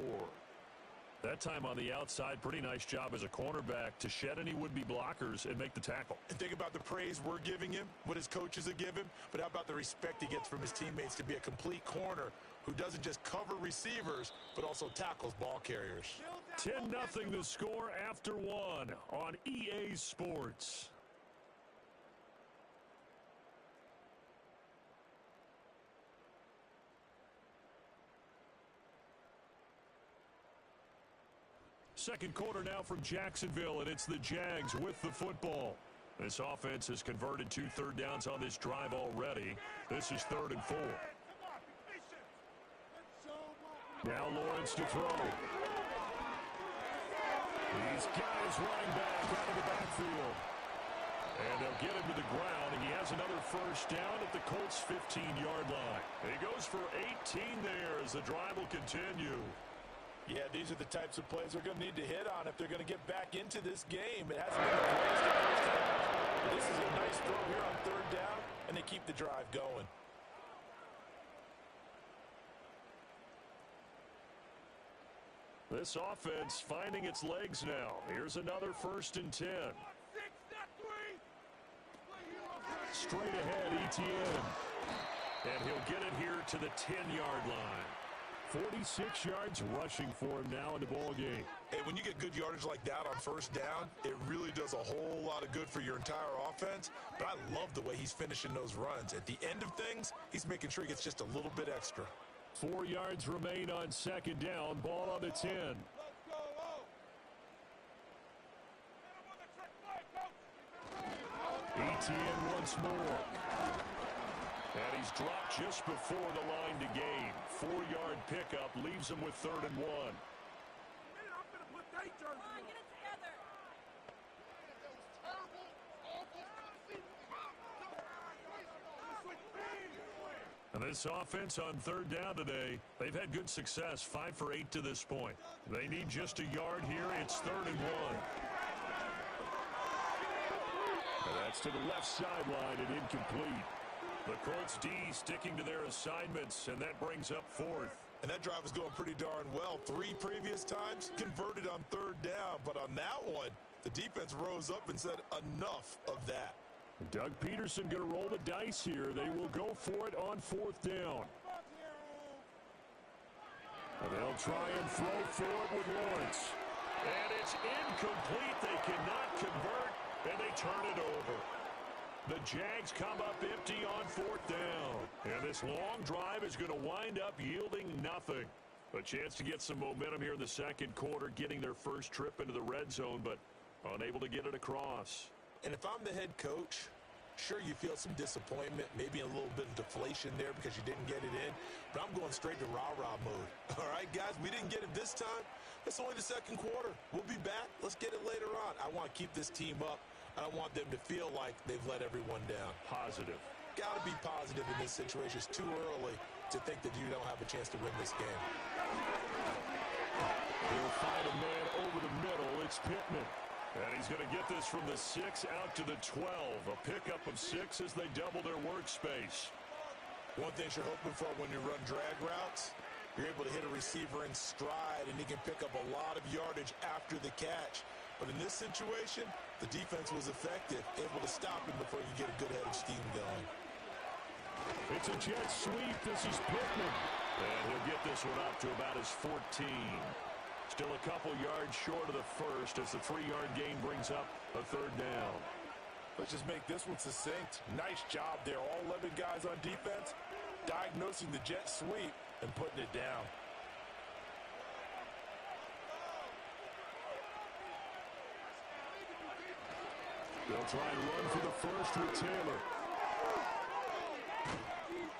That time on the outside, pretty nice job as a cornerback to shed any would-be blockers and make the tackle. And think about the praise we're giving him, what his coaches are giving, but how about the respect he gets from his teammates to be a complete corner who doesn't just cover receivers, but also tackles ball carriers. 10-0 the score after 1 on EA Sports. Second quarter now from Jacksonville, and it's the Jags with the football. This offense has converted 2 third downs on this drive already. This is 3rd and 4. Now Lawrence to throw. He's got his running back out of the backfield. And they'll get him to the ground, and he has another first down at the Colts' 15-yard line. And he goes for 18 there as the drive will continue. Yeah, these are the types of plays they're going to need to hit on if they're going to get back into this game. It hasn't been the greatest of first half, but this is a nice throw here on 3rd down, and they keep the drive going. This offense finding its legs now. Here's another 1st and 10. Straight ahead, Etienne. And he'll get it here to the 10-yard line. 46 yards rushing for him now in the ballgame. Hey, when you get good yardage like that on 1st down, it really does a whole lot of good for your entire offense. But I love the way he's finishing those runs. At the end of things, he's making sure he gets just a little bit extra. 4 yards remain on 2nd down. Ball on the 10. Etienne once more. And he's dropped just before the line to gain. 4-yard pickup leaves him with 3rd and 1. And this offense on 3rd down today, they've had good success, 5 for 8 to this point. They need just a yard here. It's 3rd and 1. And that's to the left sideline and incomplete. The Colts D sticking to their assignments, and that brings up 4th. And that drive is going pretty darn well. 3 previous times converted on 3rd down, but on that one, the defense rose up and said enough of that. Doug Peterson going to roll the dice here. They will go for it on 4th down. And they'll try and throw for it with Lawrence. And it's incomplete. They cannot convert, and they turn it over. The Jags come up empty on 4th down. And this long drive is going to wind up yielding nothing. A chance to get some momentum here in the second quarter, getting their first trip into the red zone, but unable to get it across. And if I'm the head coach, sure, you feel some disappointment, maybe a little bit of deflation there because you didn't get it in, but I'm going straight to rah-rah mode. All right, guys, we didn't get it this time. It's only the second quarter. We'll be back. Let's get it later on. I want to keep this team up. I don't want them to feel like they've let everyone down. Positive. Got to be positive in this situation. It's too early to think that you don't have a chance to win this game. He'll find a man over the middle. It's Pittman. And he's going to get this from the 6 out to the 12. A pickup of 6 as they double their workspace. One thing you're hoping for when you run drag routes, you're able to hit a receiver in stride, and he can pick up a lot of yardage after the catch. But in this situation, the defense was effective, able to stop him before you get a good head of steam going. It's a jet sweep. This is Pittman. And he'll get this one up to about his 14. Still a couple yards short of the first as the 3-yard gain brings up a 3rd down. Let's just make this one succinct. Nice job there. All 11 guys on defense diagnosing the jet sweep and putting it down. They'll try and run for the first with Taylor.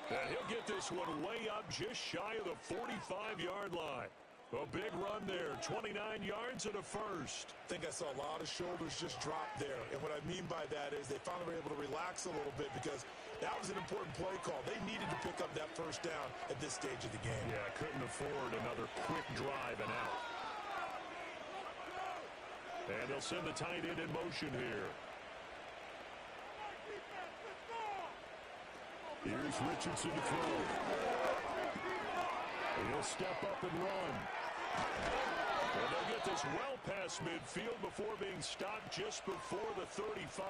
And he'll get this one way up just shy of the 45-yard line. A big run there, 29 yards and a first. I think I saw a lot of shoulders just drop there. And what I mean by that is they finally were able to relax a little bit because that was an important play call. They needed to pick up that first down at this stage of the game. Yeah, couldn't afford another quick drive and out. And they'll send the tight end in motion here. Here's Richardson to throw. He'll step up and run. And they'll get this well past midfield before being stopped just before the 35.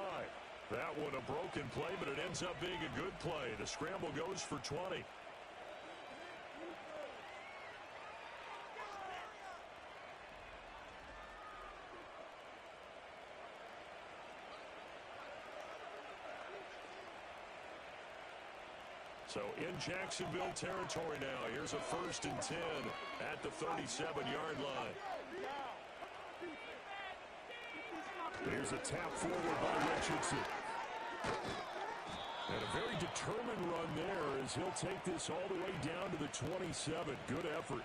That one a broken play, but it ends up being a good play. The scramble goes for 20. So in Jacksonville territory now. Here's a 1st and 10 at the 37-yard line. Here's a tap forward by Richardson. And a very determined run there as he'll take this all the way down to the 27. Good effort.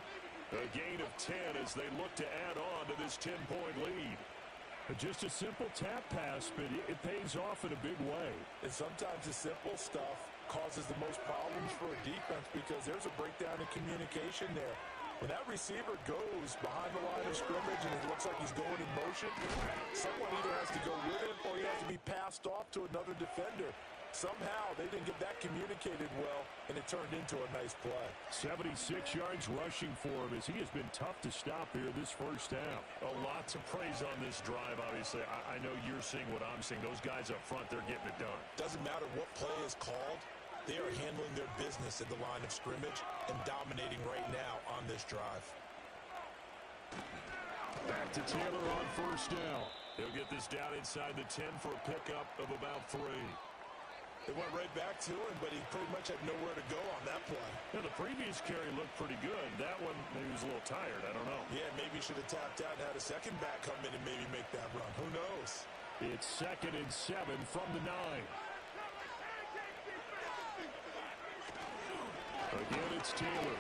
A gain of 10 as they look to add on to this 10-point lead. Just a simple tap pass, but it pays off in a big way. And sometimes the simple stuff causes the most problems for a defense because there's a breakdown in communication there. When that receiver goes behind the line of scrimmage and it looks like he's going in motion, someone either has to go with him or he has to be passed off to another defender. Somehow they didn't get that communicated well, and it turned into a nice play. 76 yards rushing for him as he has been tough to stop here this first half. A lot to praise on this drive, obviously. I know you're seeing what I'm seeing. Those guys up front, they're getting it done. Doesn't matter what play is called. They are handling their business at the line of scrimmage and dominating right now on this drive. Back to Taylor on 1st down. He'll get this down inside the 10 for a pickup of about 3. It went right back to him, but he pretty much had nowhere to go on that play. Yeah, the previous carry looked pretty good. That one, maybe he was a little tired. I don't know. Yeah, maybe he should have tapped out and had a second back come in and maybe make that run. Who knows? It's 2nd and 7 from the 9. Again, it's Taylor.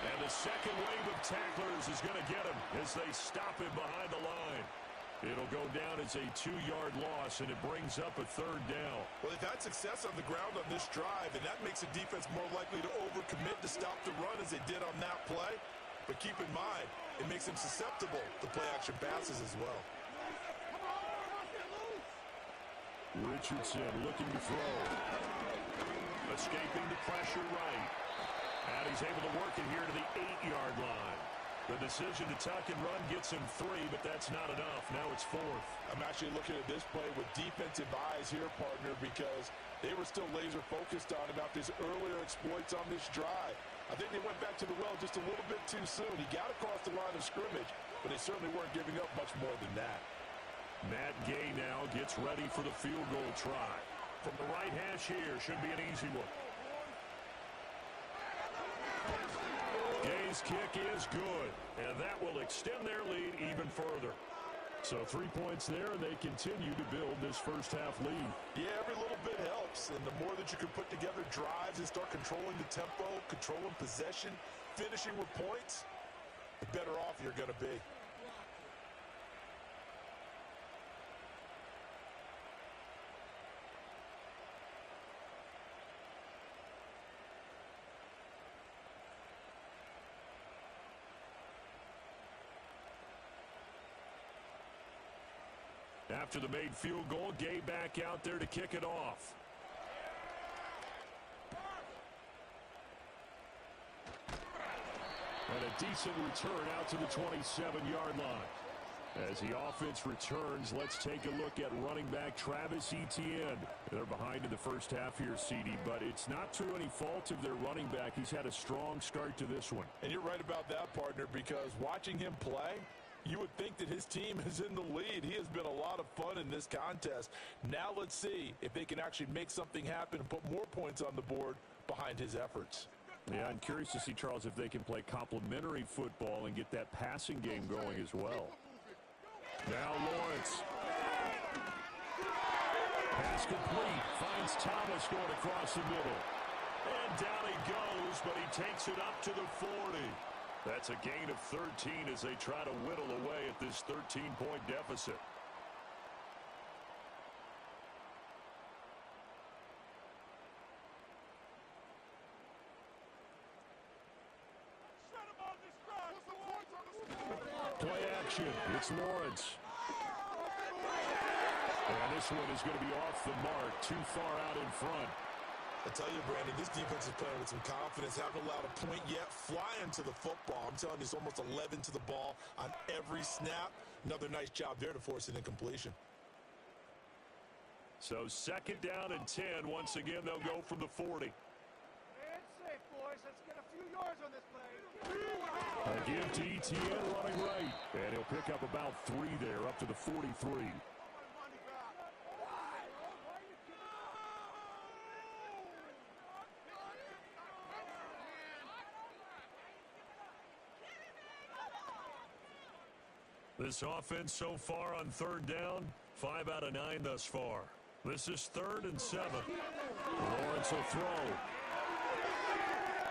And the second wave of tacklers is going to get him as they stop him behind the line. It'll go down as a 2-yard loss, and it brings up a 3rd down. Well, they've had success on the ground on this drive, and that makes the defense more likely to overcommit to stop the run as they did on that play. But keep in mind, it makes them susceptible to play-action passes as well. Richardson looking to throw. Escaping the pressure right. And he's able to work it here to the 8-yard line. The decision to tuck and run gets him 3, but that's not enough. Now it's 4th. I'm actually looking at this play with defensive eyes here, partner, because they were still laser focused on about these earlier exploits on this drive. I think they went back to the well just a little bit too soon. He got across the line of scrimmage, but they certainly weren't giving up much more than that. Matt Gay now gets ready for the field goal try. From the right hash here, should be an easy one. Gay's kick is good, and that will extend their lead even further. So 3 points there, and they continue to build this first half lead. Yeah, every little bit helps, and the more that you can put together drives and start controlling the tempo, controlling possession, finishing with points, the better off you're going to be. After the made field goal, Gay back out there to kick it off. And a decent return out to the 27-yard line. As the offense returns, let's take a look at running back Travis Etienne. They're behind in the first half here, CD, but it's not through any fault of their running back. He's had a strong start to this one. And you're right about that, partner, because watching him play, you would think that his team is in the lead. He has been a lot of fun in this contest. Now let's see if they can actually make something happen and put more points on the board behind his efforts. Yeah, I'm curious to see, Charles, if they can play complementary football and get that passing game going as well. Now Lawrence. Pass complete. Finds Thomas going across the middle. And down he goes, but he takes it up to the 40. That's a gain of 13 as they try to whittle away at this 13-point deficit. Play action. It's Lawrence. And this one is going to be off the mark, too far out in front. I tell you, Brandon, this defense is playing with some confidence. Haven't allowed a point yet. Flying to the football. I'm telling you, it's almost 11 to the ball on every snap. Another nice job there to force an incompletion. So second down and 10. Once again, they'll go from the 40. It's safe, boys. Let's get a few yards on this play. Again to ETN running right. And he'll pick up about 3 there, up to the 43. This offense so far on third down, 5 out of 9 thus far. This is 3rd and 7. Lawrence will throw.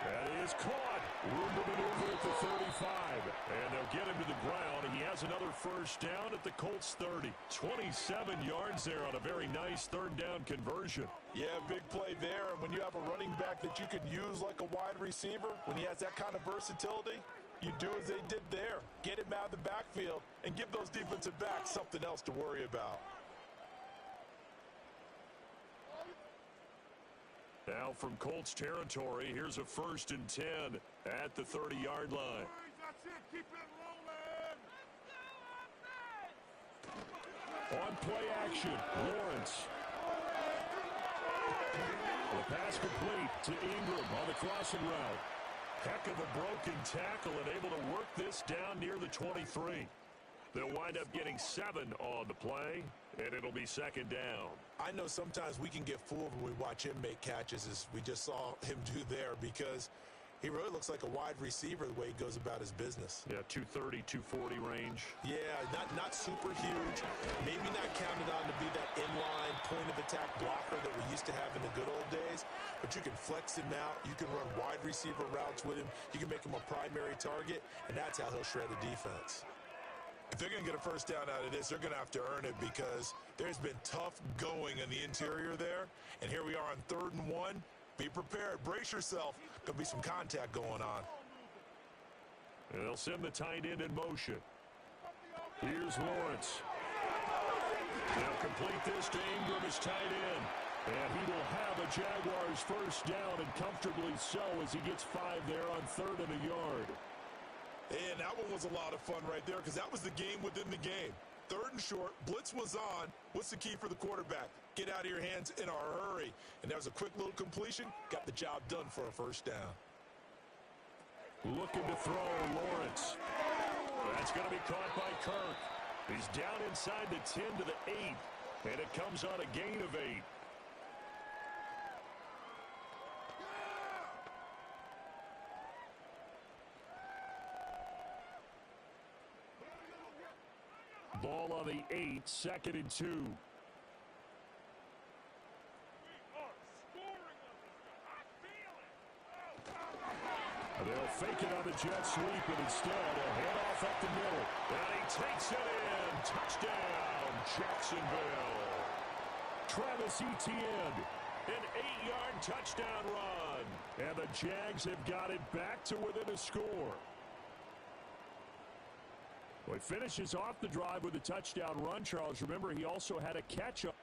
That is caught. Room to maneuver at the 35. And they'll get him to the ground. He has another first down at the Colts 30. 27 yards there on a very nice third down conversion. Yeah, big play there. And when you have a running back that you can use like a wide receiver, when he has that kind of versatility, you do as they did there. Get him out of the backfield and give those defensive backs something else to worry about. Now from Colts territory, here's a 1st and 10 at the 30-yard line. That's it. Keep it rolling. On play action, Lawrence. The pass complete to Ingram on the crossing route. Heck of a broken tackle and able to work this down near the 23. They'll wind up getting 7 on the play, and it'll be 2nd down. I know sometimes we can get fooled when we watch him make catches, as we just saw him do there, because he really looks like a wide receiver the way he goes about his business. Yeah, 230, 240 range. Yeah, not super huge. Maybe not counted on to be that inline point-of-attack blocker that we used to have in the good old days, but you can flex him out. You can run wide receiver routes with him. You can make him a primary target, and that's how he'll shred a defense. If they're going to get a first down out of this, they're going to have to earn it, because there's been tough going in the interior there. And here we are on 3rd and 1. Be prepared. Brace yourself. Going to be some contact going on. And they'll send the tight end in motion. Here's Lawrence. They'll complete this to Ingram as tight end. And he will have a Jaguars first down, and comfortably so, as he gets 5 there on 3rd and a yard. And that one was a lot of fun right there, because that was the game within the game. 3rd and short, blitz was on. What's the key for the quarterback? Get out of your hands in a hurry. And that was a quick little completion. Got the job done for a first down. Looking to throw, Lawrence. That's going to be caught by Kirk. He's down inside the 10 to the 8. And it comes on a gain of 8. Ball on the 8, 2nd and 2. They'll fake it on the jet sweep, and instead a handoff up the middle. And he takes it in. Touchdown, Jacksonville. Travis Etienne, an 8-yard touchdown run. And the Jags have got it back to within a score. Well, he finishes off the drive with a touchdown run, Charles. Remember, he also had a catch-up.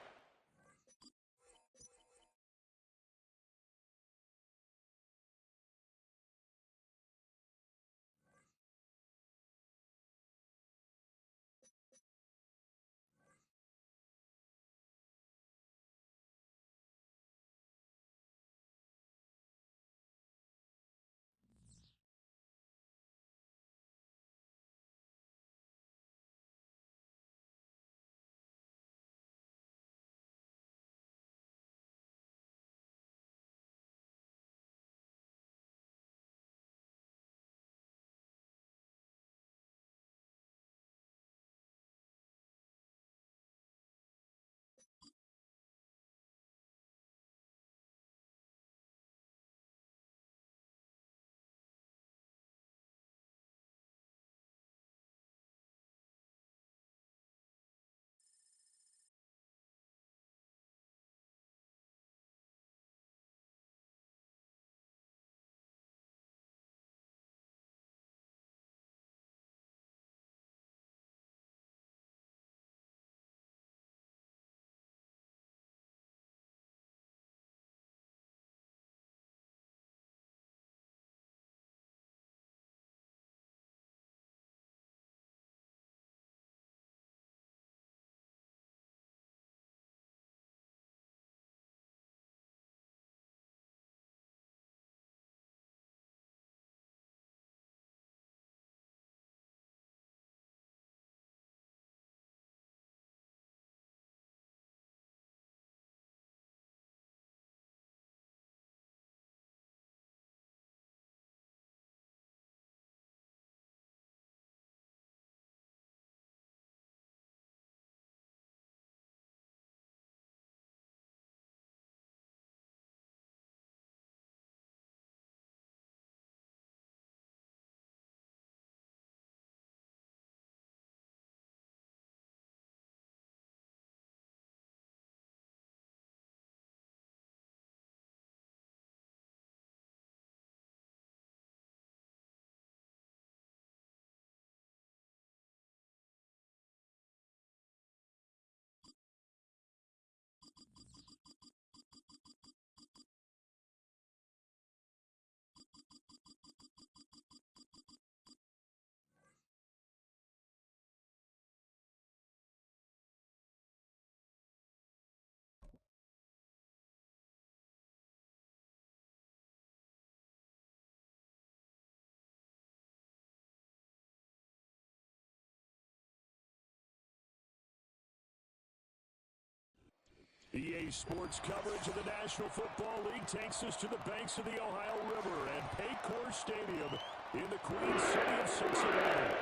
EA Sports coverage of the National Football League takes us to the banks of the Ohio River and Paycor Stadium in the Queen City of Cincinnati.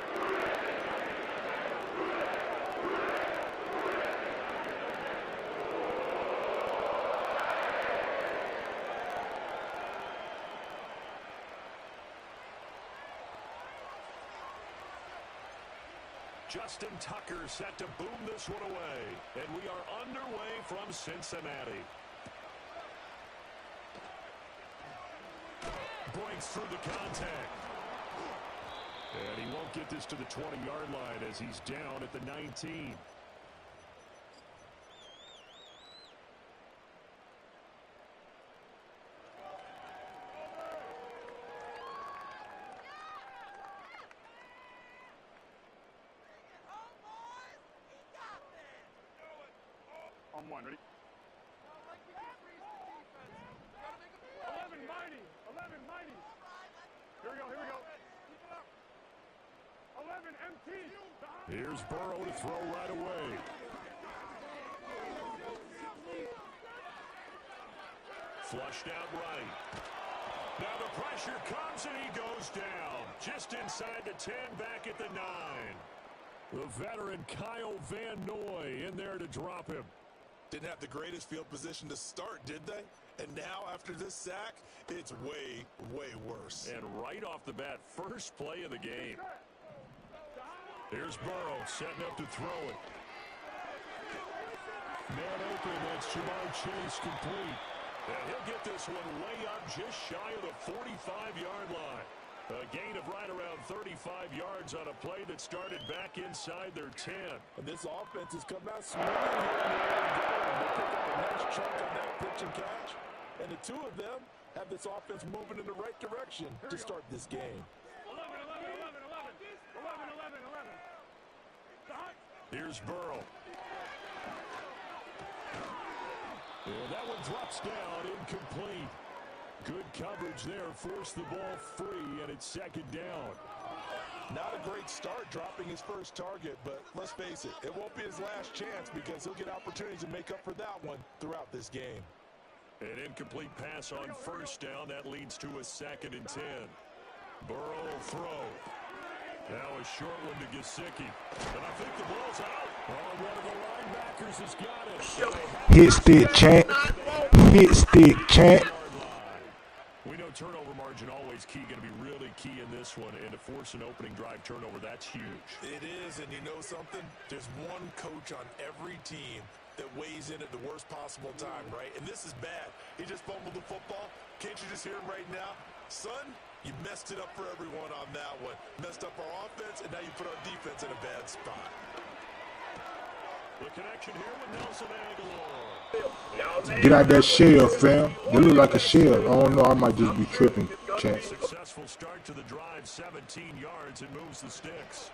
Justin Tucker set to boom this one away. And we are underway from Cincinnati. Breaks through the contact. And he won't get this to the 20-yard line as he's down at the 19. On one, ready? 11 mighty. 11 mighty. Here we go. 11 MT. Here's Burrow to throw right away. Flushed out right. Now the pressure comes and he goes down. Just inside the 10, back at the 9. The veteran Kyle Van Noy in there to drop him. Didn't have the greatest field position to start, did they? And now, after this sack, it's way, way worse. And right off the bat, first play of the game. Here's Burrow setting up to throw it. Man open, that's Jamar Chase complete. And he'll get this one way up just shy of the 45-yard line. A gain of right around 35 yards on a play that started back inside their 10. And this offense has come out swinging here and they pick up a nice chunk on that pitch and catch. And the two of them have this offense moving in the right direction to start this game. 11. Here's Burrow. And that one drops down, incomplete. Good coverage there, forced the ball free, and it's second down. Not a great start dropping his first target, but let's face it, it won't be his last chance because he'll get opportunities to make up for that one throughout this game. An incomplete pass on first down. That leads to a 2nd and 10. Burrow will throw. Now a short one to Gesicki. And I think the ball's out. Oh, one of the linebackers has got it. Hit stick, champ. Hit stick, champ. We know turnover margin always key, going to be really key in this one. And to force an opening drive turnover, that's huge. It is, and you know something? There's one coach on every team that weighs in at the worst possible time, right? And this is bad. He just fumbled the football. Can't you just hear him right now? Son, you messed it up for everyone on that one. Messed up our offense, and now you put our defense in a bad spot. The connection here with Nelson Aguilar. Get out that shell, fam. You look like a shell. I don't know. I might just be tripping, champ. Successful start to the drive, 17 yards, and moves the sticks.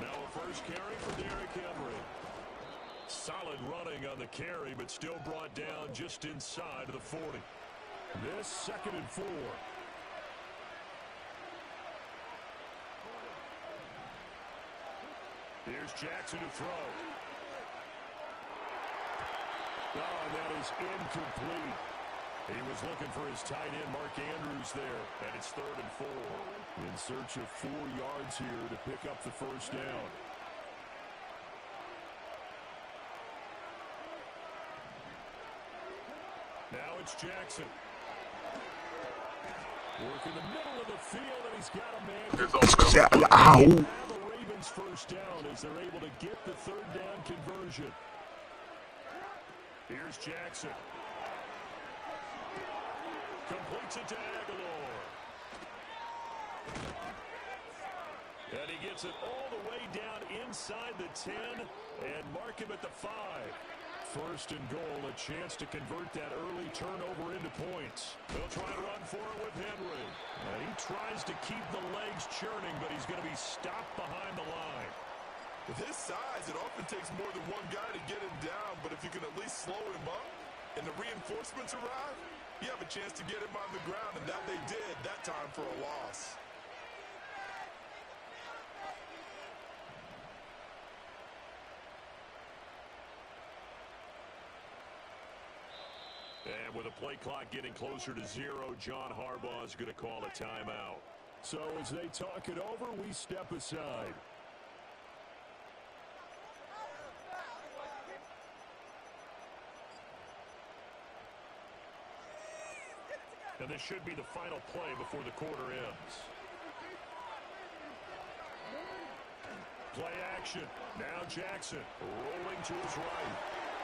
Now a first carry for Derrick Henry. Solid running on the carry, but still brought down just inside of the 40. This 2nd and 4. Here's Jackson to throw. Oh, that is incomplete. He was looking for his tight end, Mark Andrews, there. And it's 3rd and 4. In search of 4 yards here to pick up the first down. Now it's Jackson. Work in the middle of the field, and he's got a man. Ow. First down as they're able to get the 3rd down conversion. Here's Jackson. Completes it to Aguilar. And he gets it all the way down inside the 10 and mark him at the 5. 1st and goal, a chance to convert that early turnover into points. They'll try to run for it with Henry. He tries to keep the legs churning, but he's going to be stopped behind the line. With his size, it often takes more than one guy to get him down, but if you can at least slow him up and the reinforcements arrive, you have a chance to get him on the ground, and that they did that time for a loss. And with a play clock getting closer to 0, John Harbaugh is going to call a timeout. So as they talk it over, we step aside. And this should be the final play before the quarter ends. Play action. Now Jackson rolling to his right.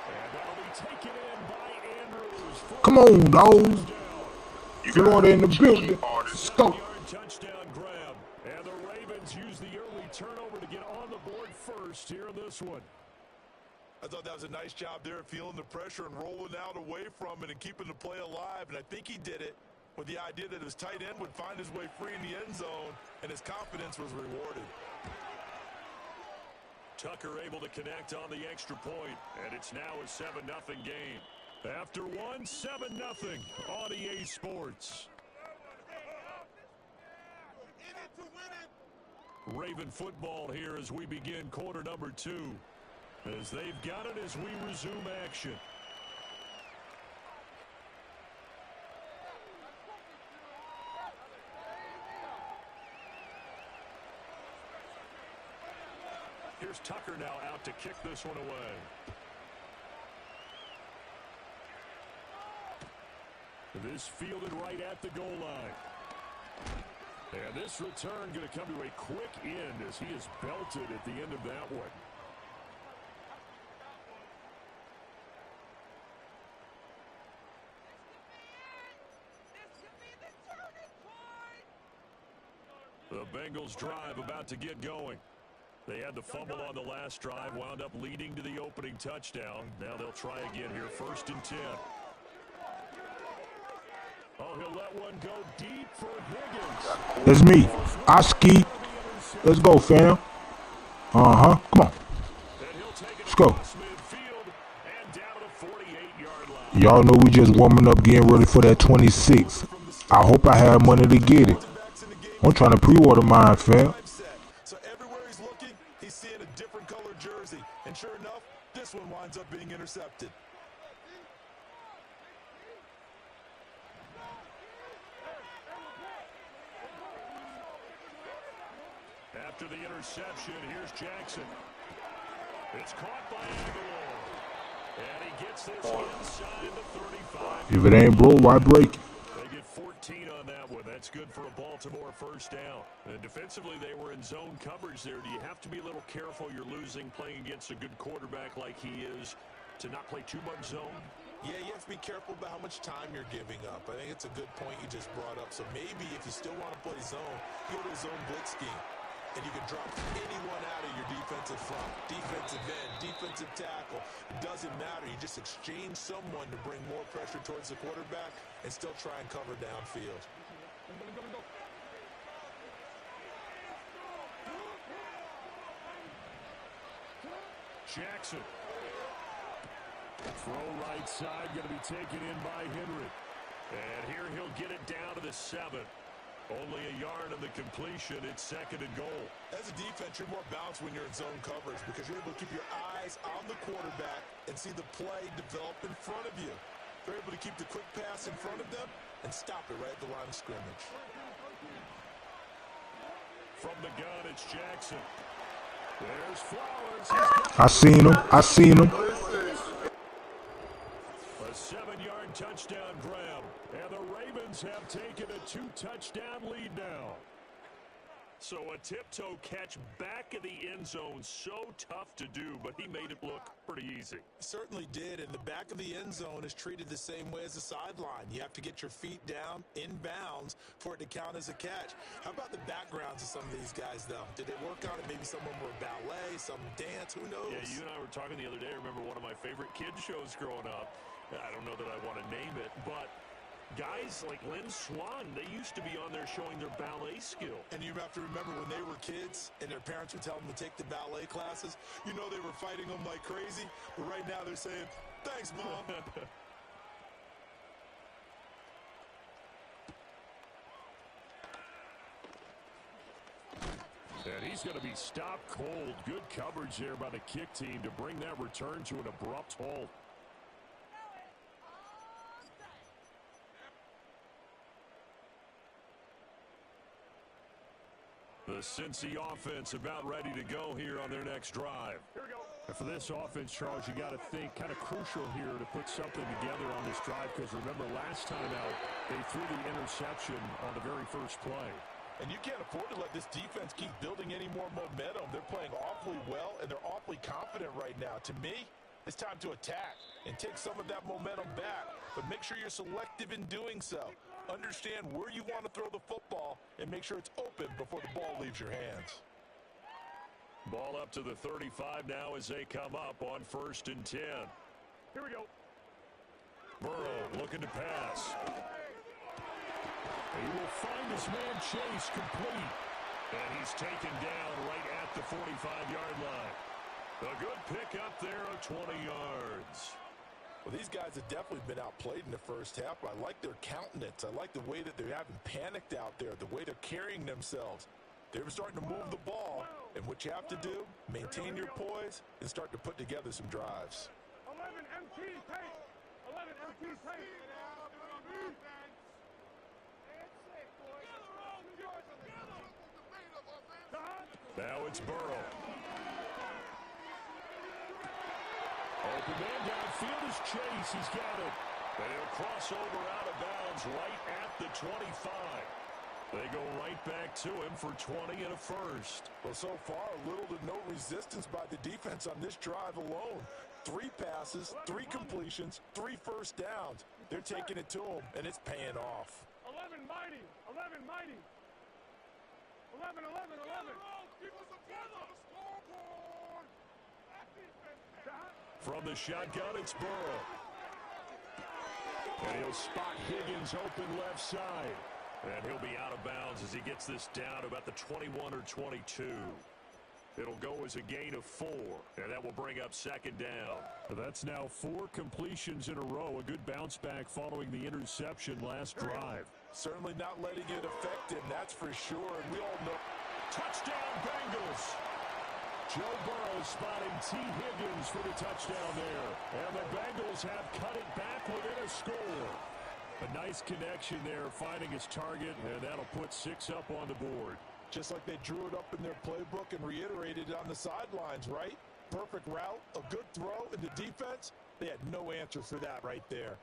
And that'll be taken in by Andrews. Come on, dog. Florida in the building. Let's go. Touchdown grab. And the Ravens use the early turnover to get on the board first here in this one. I thought that was a nice job there, feeling the pressure and rolling out away from it and keeping the play alive. And I think he did it with the idea that his tight end would find his way free in the end zone, and his confidence was rewarded. Tucker able to connect on the extra point, and it's now a 7-0 game. After one, 7-0 on EA Sports. Raven football here as we begin quarter number 2. As they've got it as we resume action. Here's Tucker now out to kick this one away. This fielded right at the goal line. And this return going to come to a quick end as he is belted at the end of that one. The Bengals drive about to get going. They had the fumble on the last drive, wound up leading to the opening touchdown. Now they'll try again here, 1st and 10. Oh, he'll let one go deep for Higgins. That's me. I ski. Let's go, fam. Come on. Let's go. Y'all know we just warming up, getting ready for that 26. I hope I have money to get it. I'm trying to pre-order mine, fam. So everywhere he's looking, he's seeing a different colored jersey. And sure enough, this one winds up being intercepted. After the interception, here's Jackson. It's caught by Aguilar. And he gets this inside the 35. If it ain't broke, why break it? They get 14 on that one. That's good for a Baltimore first down. And defensively, they were in zone coverage there. Do you have to be a little careful? You're losing playing against a good quarterback like he is to not play too much zone? Yeah, you have to be careful about how much time you're giving up. I think it's a good point you just brought up. So maybe if you still want to play zone, go to a zone blitz scheme. And you can drop anyone out of your defensive front, defensive end, defensive tackle. It doesn't matter. You just exchange someone to bring more pressure towards the quarterback and still try and cover downfield. Jackson. Throw right side, going to be taken in by Henry. And here he'll get it down to the 7. Only a yard of the completion. It's 2nd and goal. As a defense, you're more balanced when you're in zone coverage because you're able to keep your eyes on the quarterback and see the play develop in front of you. They're able to keep the quick pass in front of them and stop it right at the line of scrimmage. From the gun, it's Jackson. There's Flowers. I seen him. A 7-yard touchdown grab. And the Ravens have taken a 2-touchdown lead now. So a tiptoe catch back in the end zone, so tough to do, but he made it look pretty easy. Certainly did, and the back of the end zone is treated the same way as the sideline. You have to get your feet down in bounds for it to count as a catch. How about the backgrounds of some of these guys, though? Did they work on it? Maybe some of them were ballet, some dance, who knows? Yeah, you and I were talking the other day. I remember one of my favorite kids shows growing up. I don't know that I want to name it, but guys like Lynn Swan, they used to be on there showing their ballet skill. And you have to remember when they were kids and their parents would tell them to take the ballet classes, you know they were fighting them like crazy, but right now they're saying, thanks, Mom. And he's going to be stopped cold. Good coverage there by the kick team to bring that return to an abrupt halt. The Cincy offense about ready to go here on their next drive. Here we go. And for this offense, Charles, you got to think kind of crucial here to put something together on this drive, because remember last time out, they threw the interception on the very first play. And you can't afford to let this defense keep building any more momentum. They're playing awfully well, and they're awfully confident right now. To me, it's time to attack and take some of that momentum back, but make sure you're selective in doing so. Understand where you want to throw the football and make sure it's open before the ball leaves your hands. Ball up to the 35 now as they come up on 1st and 10. Here we go. Burrow looking to pass. He will find his man Chase complete. And he's taken down right at the 45-yard line. A good pick up there of 20 yards. Well, these guys have definitely been outplayed in the first half, but I like their countenance. I like the way that they haven't panicked out there, the way they're carrying themselves. They're starting to move the ball, and what you have to do, maintain your poise and start to put together some drives. 11 MT tape. 11 MT tape. Now it's Burrow. Open man downfield is Chase. He's got it. And he'll cross over out of bounds right at the 25. They go right back to him for 20 and a first. Well, so far, little to no resistance by the defense on this drive alone. 3 passes, 3 completions, 3 first downs. They're taking it to him, and it's paying off. 11 mighty. 11 mighty. 11, 11, 11. From the shotgun, it's Burrow. And he'll spot Higgins open left side. And he'll be out of bounds as he gets this down about the 21 or 22. It'll go as a gain of 4, and that will bring up 2nd down. That's now 4 completions in a row. A good bounce back following the interception last drive. Certainly not letting it affect him, that's for sure. And we all know. Touchdown, Bengals! Joe Burrow spotting T. Higgins for the touchdown there. And the Bengals have cut it back within a score. A nice connection there, finding his target, and that'll put 6 up on the board. Just like they drew it up in their playbook and reiterated it on the sidelines, right? Perfect route, a good throw, and the defense, they had no answer for that right there.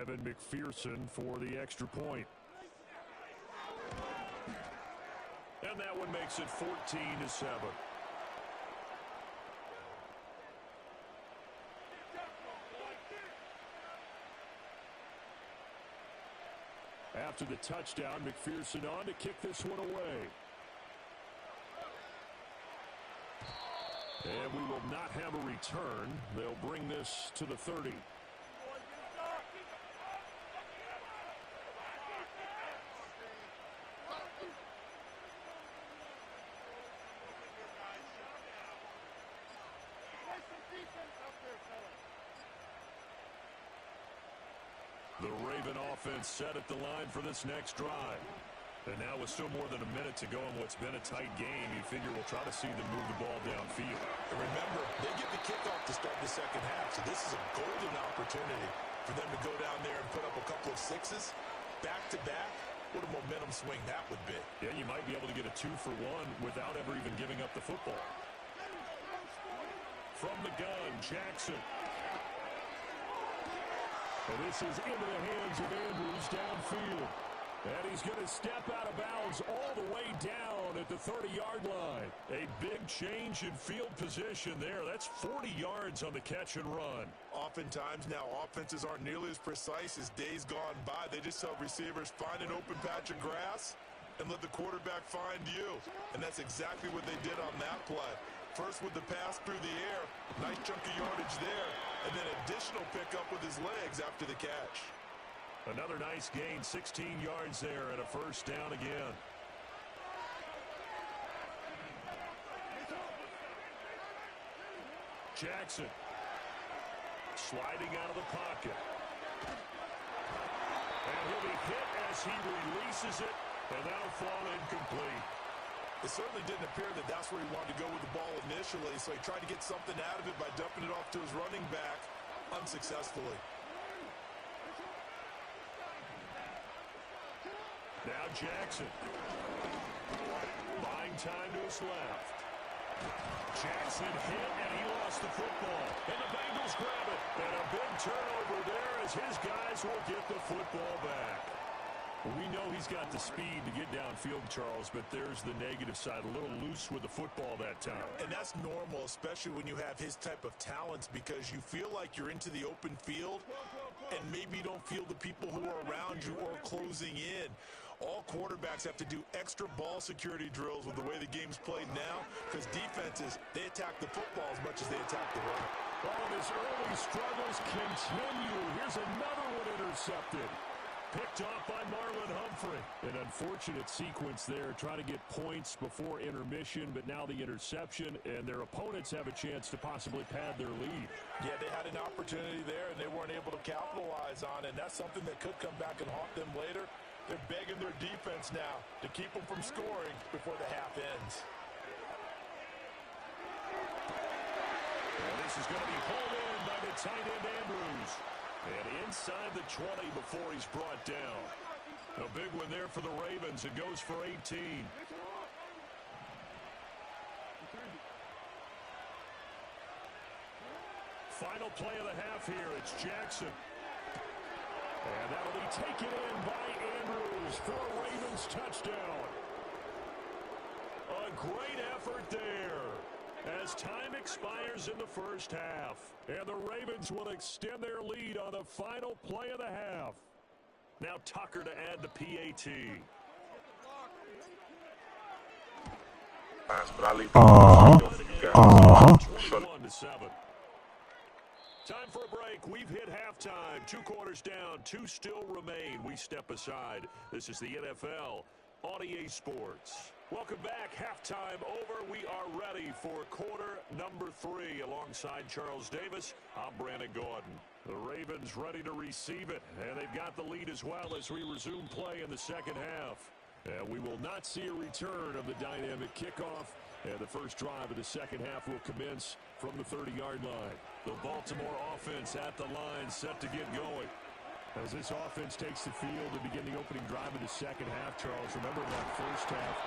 Evan McPherson for the extra point. And that one makes it 14-7. After the touchdown, McPherson on to kick this one away. And we will not have a return. They'll bring this to the 30. The Raven offense set at the line for this next drive. And now with still more than a minute to go in what's been a tight game, you figure we'll try to see them move the ball downfield. And remember, they get the kickoff to start the second half, so this is a golden opportunity for them to go down there and put up a couple of 6s back-to-back. What a momentum swing that would be. Yeah, you might be able to get a 2-for-1 without ever even giving up the football. From the gun, Jackson. And this is into the hands of Andrews downfield. And he's going to step out of bounds all the way down at the 30-yard line. A big change in field position there. That's 40 yards on the catch and run. Oftentimes now offenses aren't nearly as precise as days gone by. They just tell receivers, find an open patch of grass and let the quarterback find you. And that's exactly what they did on that play. First with the pass through the air, nice chunk of yardage there, and then additional pickup with his legs after the catch. Another nice gain, 16 yards there, and a first down again. Jackson sliding out of the pocket. And he'll be hit as he releases it, and that'll fall incomplete. It certainly didn't appear that that's where he wanted to go with the ball initially, so he tried to get something out of it by dumping it off to his running back. unsuccessfully. Now Jackson. Buying time to his left. Jackson hit, and he lost the football. And the Bengals grab it. And a big turnover there as his guys will get the football back. We know he's got the speed to get downfield, Charles, but there's the negative side. A little loose with the football that time. And that's normal, especially when you have his type of talents, because you feel like you're into the open field and maybe you don't feel the people who are around you or closing in. All quarterbacks have to do extra ball security drills with the way the game's played now, because defenses, they attack the football as much as they attack the run. All of his early struggles continue. Here's another one intercepted. Picked off by Marlon Humphrey. An unfortunate sequence there, trying to get points before intermission, but now the interception, and their opponents have a chance to possibly pad their lead. Yeah, they had an opportunity there, and they weren't able to capitalize on it, and that's something that could come back and haunt them later. They're begging their defense now to keep them from scoring before the half ends. And this is going to be pulled in by the tight end Andrews. And inside the 20 before he's brought down. A big one there for the Ravens. It goes for 18. Final play of the half here. It's Jackson. And that'll be taken in by Andrews for a Ravens touchdown. A great effort there as time expires in the first half. And the Ravens will extend their lead on the final play of the half. Now Tucker to add the PAT. Time for a break. We've hit halftime. 2 quarters down. 2 still remain. We step aside. This is the NFL on EA Sports. Welcome back. Halftime over. We are ready for quarter number 3. Alongside Charles Davis, I'm Brandon Gordon. The Ravens ready to receive it, and they've got the lead as well as we resume play in the second half. And we will not see a return of the dynamic kickoff, and the first drive of the second half will commence from the 30-yard line. The Baltimore offense at the line, set to get going. As this offense takes the field to begin the opening drive of the second half, Charles, remember that first half,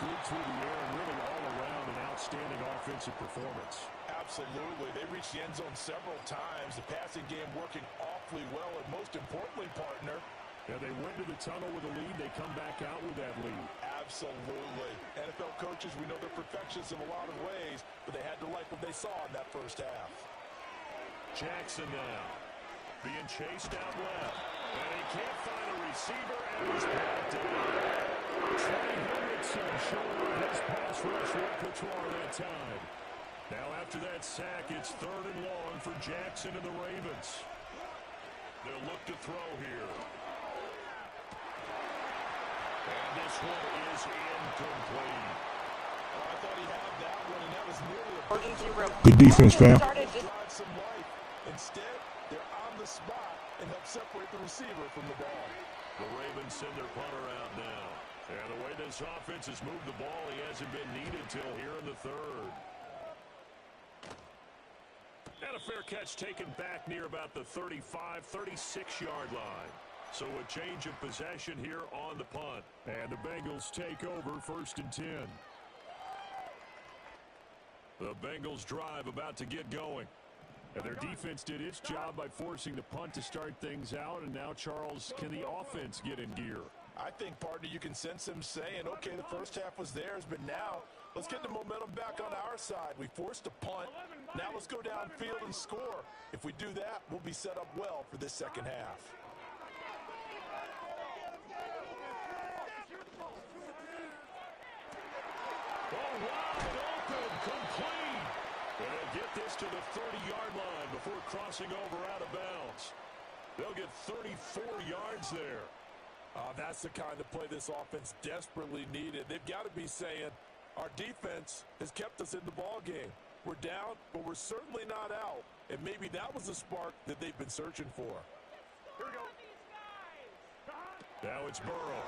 good through the air and really all around an outstanding offensive performance. Absolutely. They reached the end zone several times. The passing game working awfully well, and most importantly, partner, yeah, they went to the tunnel with a lead. They come back out with that lead. Absolutely. NFL coaches, we know they're perfectionists in a lot of ways, but they had to like what they saw in that first half. Jackson now being chased out left, and he can't find a receiver, and he's brought down. Trey Hendrickson showing his pass rush repertoire that time. Now after that sack, it's 3rd and long for Jackson and the Ravens. They'll look to throw here. And this one is incomplete. Oh, I thought he had that one, and that was nearly a Good defense, fam. drive some life. Instead, they're on the spot and help separate the receiver from the ball. The Ravens send their punter out now. And the way this offense has moved the ball, he hasn't been needed till here in the 3rd. And a fair catch taken back near about the 35, 36-yard line. So a change of possession here on the punt. And the Bengals take over 1st and 10. The Bengals drive about to get going. And their defense did its job by forcing the punt to start things out. And now, Charles, can the offense get in gear? I think, partner, you can sense him saying, okay, the first half was theirs, but now let's get the momentum back on our side. We forced a punt. Now let's go downfield and score. If we do that, we'll be set up well for this second half. Oh, wide open, complete. And they'll get this to the 30-yard line before crossing over out of bounds. They'll get 34 yards there. That's the kind of play this offense desperately needed. They've got to be saying, our defense has kept us in the ball game. We're down, but we're certainly not out. And maybe that was the spark that they've been searching for. Here we go. Now it's Burrow.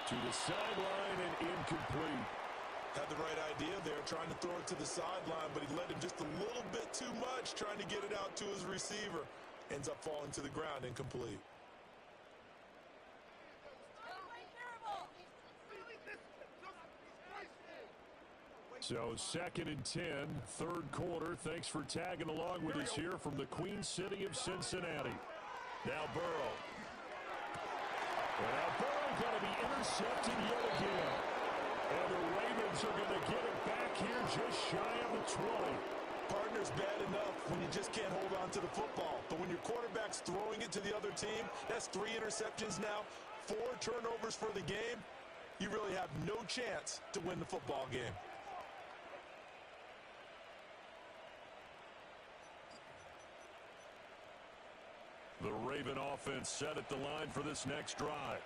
To the sideline and incomplete. Had the right idea there, trying to throw it to the sideline, but he led him just a little bit too much, trying to get it out to his receiver. Ends up falling to the ground, incomplete. So 2nd and 10, third quarter. Thanks for tagging along with us here from the Queen City of Cincinnati. Now Burrow. Now Burrow going to be intercepted yet again. And the Ravens are going to get it back here just shy of the 20. Partner's bad enough when you just can't hold on to the football. But when your quarterback's throwing it to the other team, that's 3 interceptions now, 4 turnovers for the game. You really have no chance to win the football game. The Raven offense set at the line for this next drive.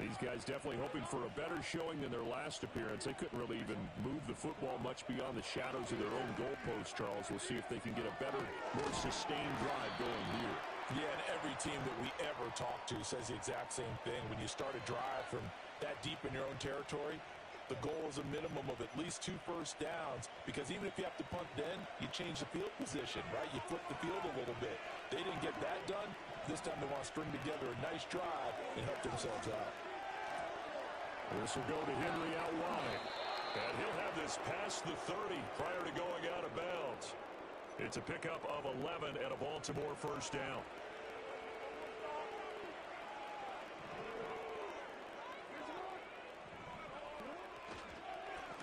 These guys definitely hoping for a better showing than their last appearance. They couldn't really even move the football much beyond the shadows of their own goalpost, Charles. We'll see if they can get a better, more sustained drive going here. Yeah, and every team that we ever talk to says the exact same thing. When you start a drive from that deep in your own territory, the goal is a minimum of at least 2 first downs, because even if you have to punt then, you change the field position, right? You flip the field a little bit. They didn't get that done. This time they want to string together a nice drive and help themselves out. This will go to Henry out wide. And he'll have this past the 30 prior to going out of bounds. It's a pickup of 11 and a Baltimore first down.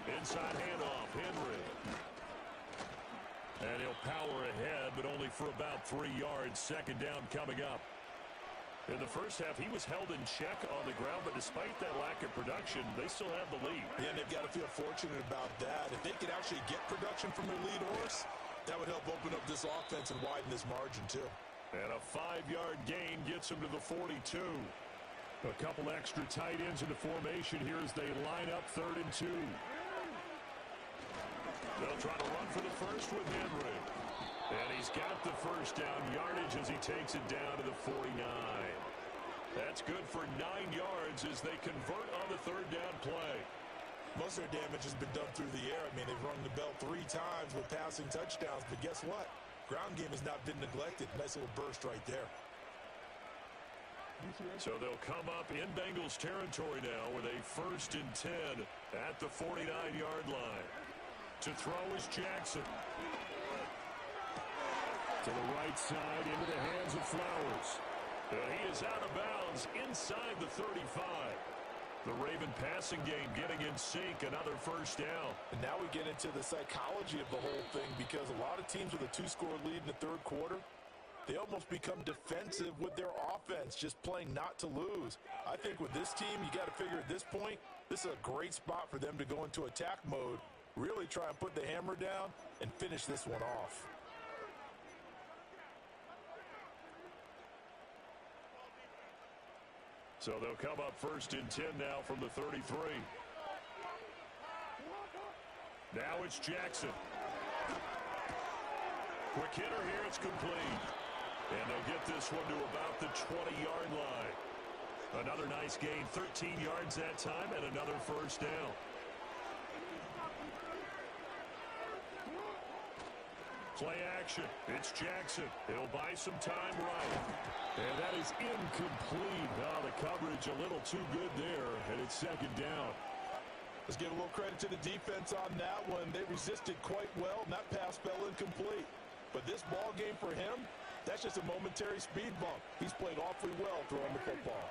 Inside handoff, Henry. And he'll power ahead, but only for about 3 yards. Second down coming up. In the first half, he was held in check on the ground, but despite that lack of production, they still have the lead. Yeah, and they've got to feel fortunate about that. If they could actually get production from their lead horse, that would help open up this offense and widen this margin, too. And a 5-yard gain gets him to the 42. A couple extra tight ends in the formation here as they line up 3rd and 2. They'll try to run for the first with Henry. And he's got the first down yardage as he takes it down to the 49. That's good for 9 yards as they convert on the 3rd down play. Most of their damage has been done through the air. I mean, they've rung the bell 3 times with passing touchdowns. But guess what? Ground game has not been neglected. Nice little burst right there. So they'll come up in Bengals territory now with a 1st and 10 at the 49-yard line. To throw is Jackson. To the right side, into the hands of Flowers. He is out of bounds inside the 35. The Raven passing game getting in sync, another first down. And now we get into the psychology of the whole thing, because a lot of teams with a 2-score lead in the 3rd quarter, they almost become defensive with their offense, just playing not to lose. I think with this team, you got to figure at this point, this is a great spot for them to go into attack mode, really try and put the hammer down and finish this one off. So they'll come up 1st and 10 now from the 33. Now it's Jackson. Quick hitter here, it's complete. And they'll get this one to about the 20-yard line. Another nice gain, 13 yards that time, and another first down. Play action. It's Jackson. He'll buy some time right. And that is incomplete. Oh, the coverage a little too good there, and it's 2nd down. Let's give a little credit to the defense on that one. They resisted quite well, and that pass fell incomplete. But this ball game for him, that's just a momentary speed bump. He's played awfully well throwing the football.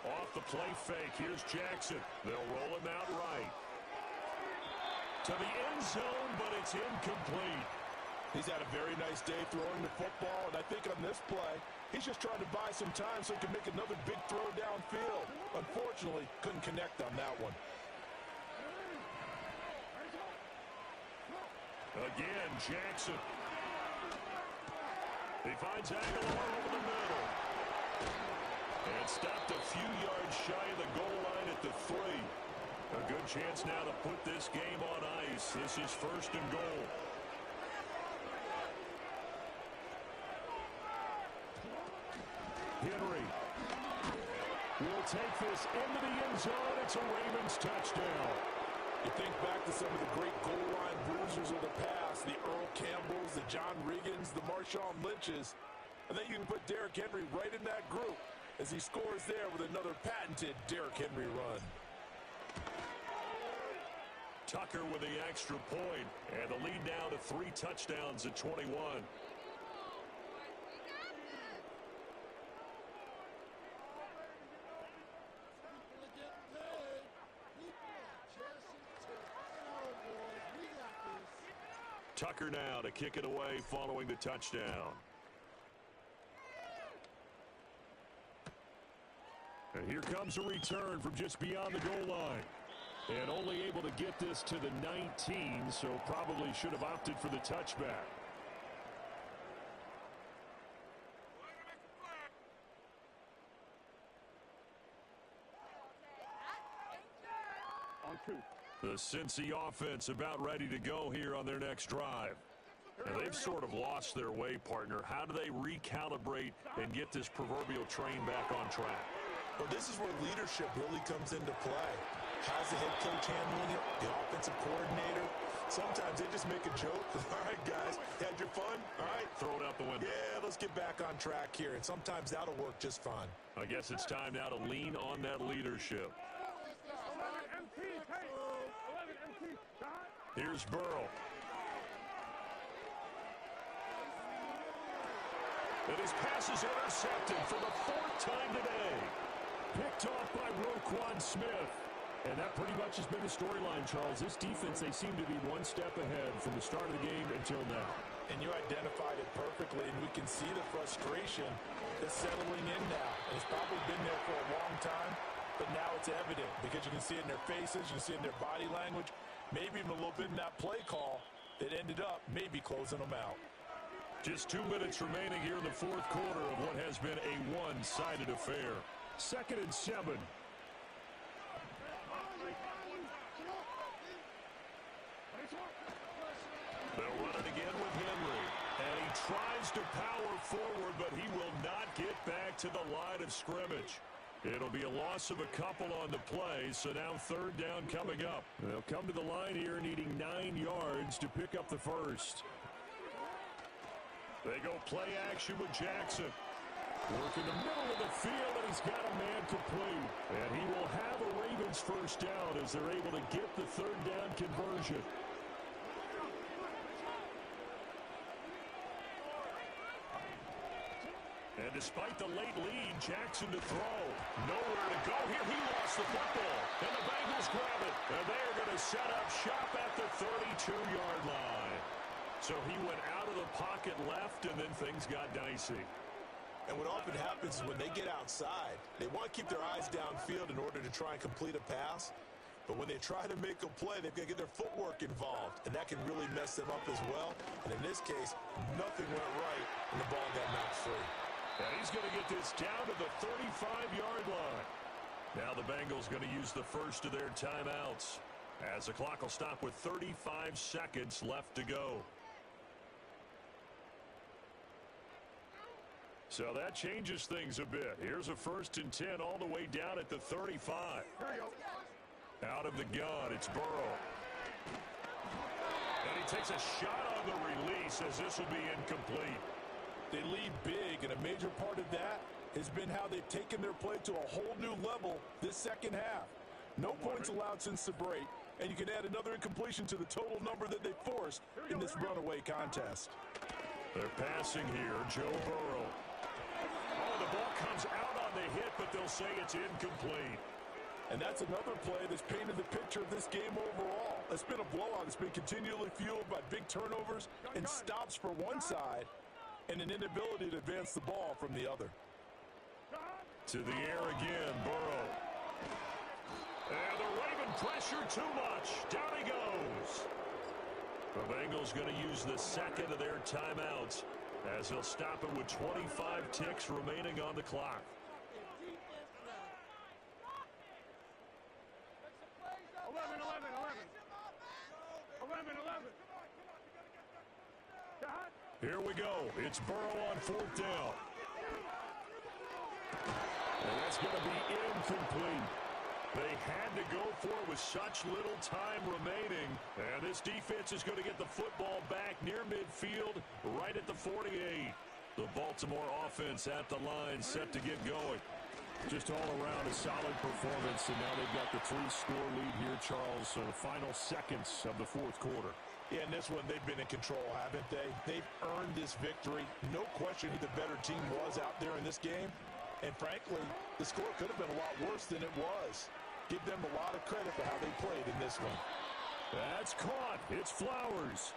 Off the play fake, here's Jackson. They'll roll him out right. To the end zone, but it's incomplete. He's had a very nice day throwing the football, and I think on this play, he's just trying to buy some time so he can make another big throw downfield. Unfortunately, couldn't connect on that one. Again, Jackson. He finds Aguilar over the middle. And stopped a few yards shy of the goal line at the 3. A good chance now to put this game on ice. This is 1st and goal. Henry will take this into the end zone. It's a Ravens touchdown. You think back to some of the great goal line bruisers of the past, the Earl Campbells, the John Riggins, the Marshawn Lynches. I think you can put Derrick Henry right in that group as he scores there with another patented Derrick Henry run. Tucker with the extra point, and the lead now to 3 touchdowns at 21. Tucker now to kick it away following the touchdown. And here comes a return from just beyond the goal line. And only able to get this to the 19, so probably should have opted for the touchback. On 2. The Cincy offense about ready to go here on their next drive. And they've sort of lost their way, partner. How do they recalibrate and get this proverbial train back on track? Well, this is where leadership really comes into play. How's the head coach handling it? The offensive coordinator? Sometimes they just make a joke. All right, guys, had your fun? All right. Throw it out the window. Yeah, let's get back on track here. And sometimes that'll work just fine. I guess it's time now to lean on that leadership. 11 MT, hey! 11 MT, Scott! Here's Burrow. And his pass is intercepted for the 4th time today. Picked off by Roquan Smith. And that pretty much has been the storyline, Charles. This defense, they seem to be one step ahead from the start of the game until now. And you identified it perfectly, and we can see the frustration that's settling in now. And it's probably been there for a long time, but now it's evident because you can see it in their faces, you can see it in their body language, maybe even a little bit in that play call that ended up maybe closing them out. Just 2 minutes remaining here in the 4th quarter of what has been a one-sided affair. 2nd and 7. They'll run it again with Henry. And he tries to power forward, but he will not get back to the line of scrimmage. It'll be a loss of a couple on the play, so now 3rd down coming up. They'll come to the line here needing 9 yards to pick up the first. They go play action with Jackson. Work in the middle of the field, and he's got a man complete. And he will have a Ravens first down as they're able to get the 3rd down conversion. And despite the late lead, Jackson to throw. Nowhere to go here. He lost the football. And the Bengals grab it. And they are going to set up shop at the 32-yard line. So he went out of the pocket left, and then things got dicey. And what often happens is when they get outside, they want to keep their eyes downfield in order to try and complete a pass. But when they try to make a play, they've got to get their footwork involved, and that can really mess them up as well. And in this case, nothing went right, and the ball got knocked free. And he's going to get this down to the 35-yard line. Now the Bengals going to use the first of their timeouts as the clock will stop with 35 seconds left to go. So that changes things a bit. Here's a 1st and 10 all the way down at the 35. Out of the gun, it's Burrow. And he takes a shot on the release as this will be incomplete. They lead big, and a major part of that has been how they've taken their play to a whole new level this second half. No points allowed since the break, and you can add another incompletion to the total number that they forced in this runaway contest. They're passing here, Joe Burrow. Oh, the ball comes out on the hit, but they'll say it's incomplete. And that's another play that's painted the picture of this game overall. It's been a blowout. It's been continually fueled by big turnovers and stops for one side and an inability to advance the ball from the other. To the air again, Burrow. And the Raven pressure too much. Down he goes. The Bengals going to use the 2nd of their timeouts as they'll stop it with 25 ticks remaining on the clock. 11. Here we go. It's Burrow on 4th down. And that's going to be incomplete. They had to go for it with such little time remaining. And this defense is going to get the football back near midfield, right at the 48. The Baltimore offense at the line, set to get going. Just all around a solid performance, and now they've got the 3-score lead here, Charles. So the final seconds of the fourth quarter. Yeah, in this one, they've been in control, haven't they? They've earned this victory. No question who the better team was out there in this game. And frankly, the score could have been a lot worse than it was. Give them a lot of credit for how they played in this one. That's caught. It's Flowers.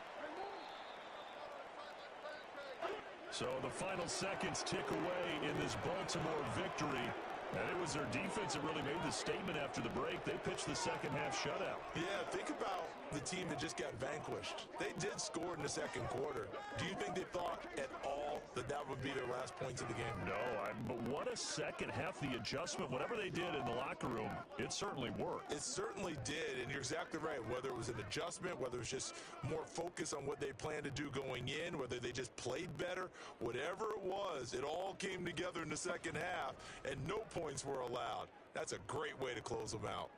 So the final seconds tick away in this Baltimore victory. And it was their defense that really made the statement after the break. They pitched the second half shutout. Yeah, think about the team that just got vanquished. They did score in the second quarter. Do you think they thought at all that that would be their last points of the game? No, but what a second half. The adjustment, whatever they did in the locker room, it certainly worked. It certainly did, and you're exactly right. Whether it was an adjustment, whether it was just more focus on what they planned to do going in, whether they just played better, whatever it was, it all came together in the second half, and no points were allowed. That's a great way to close them out.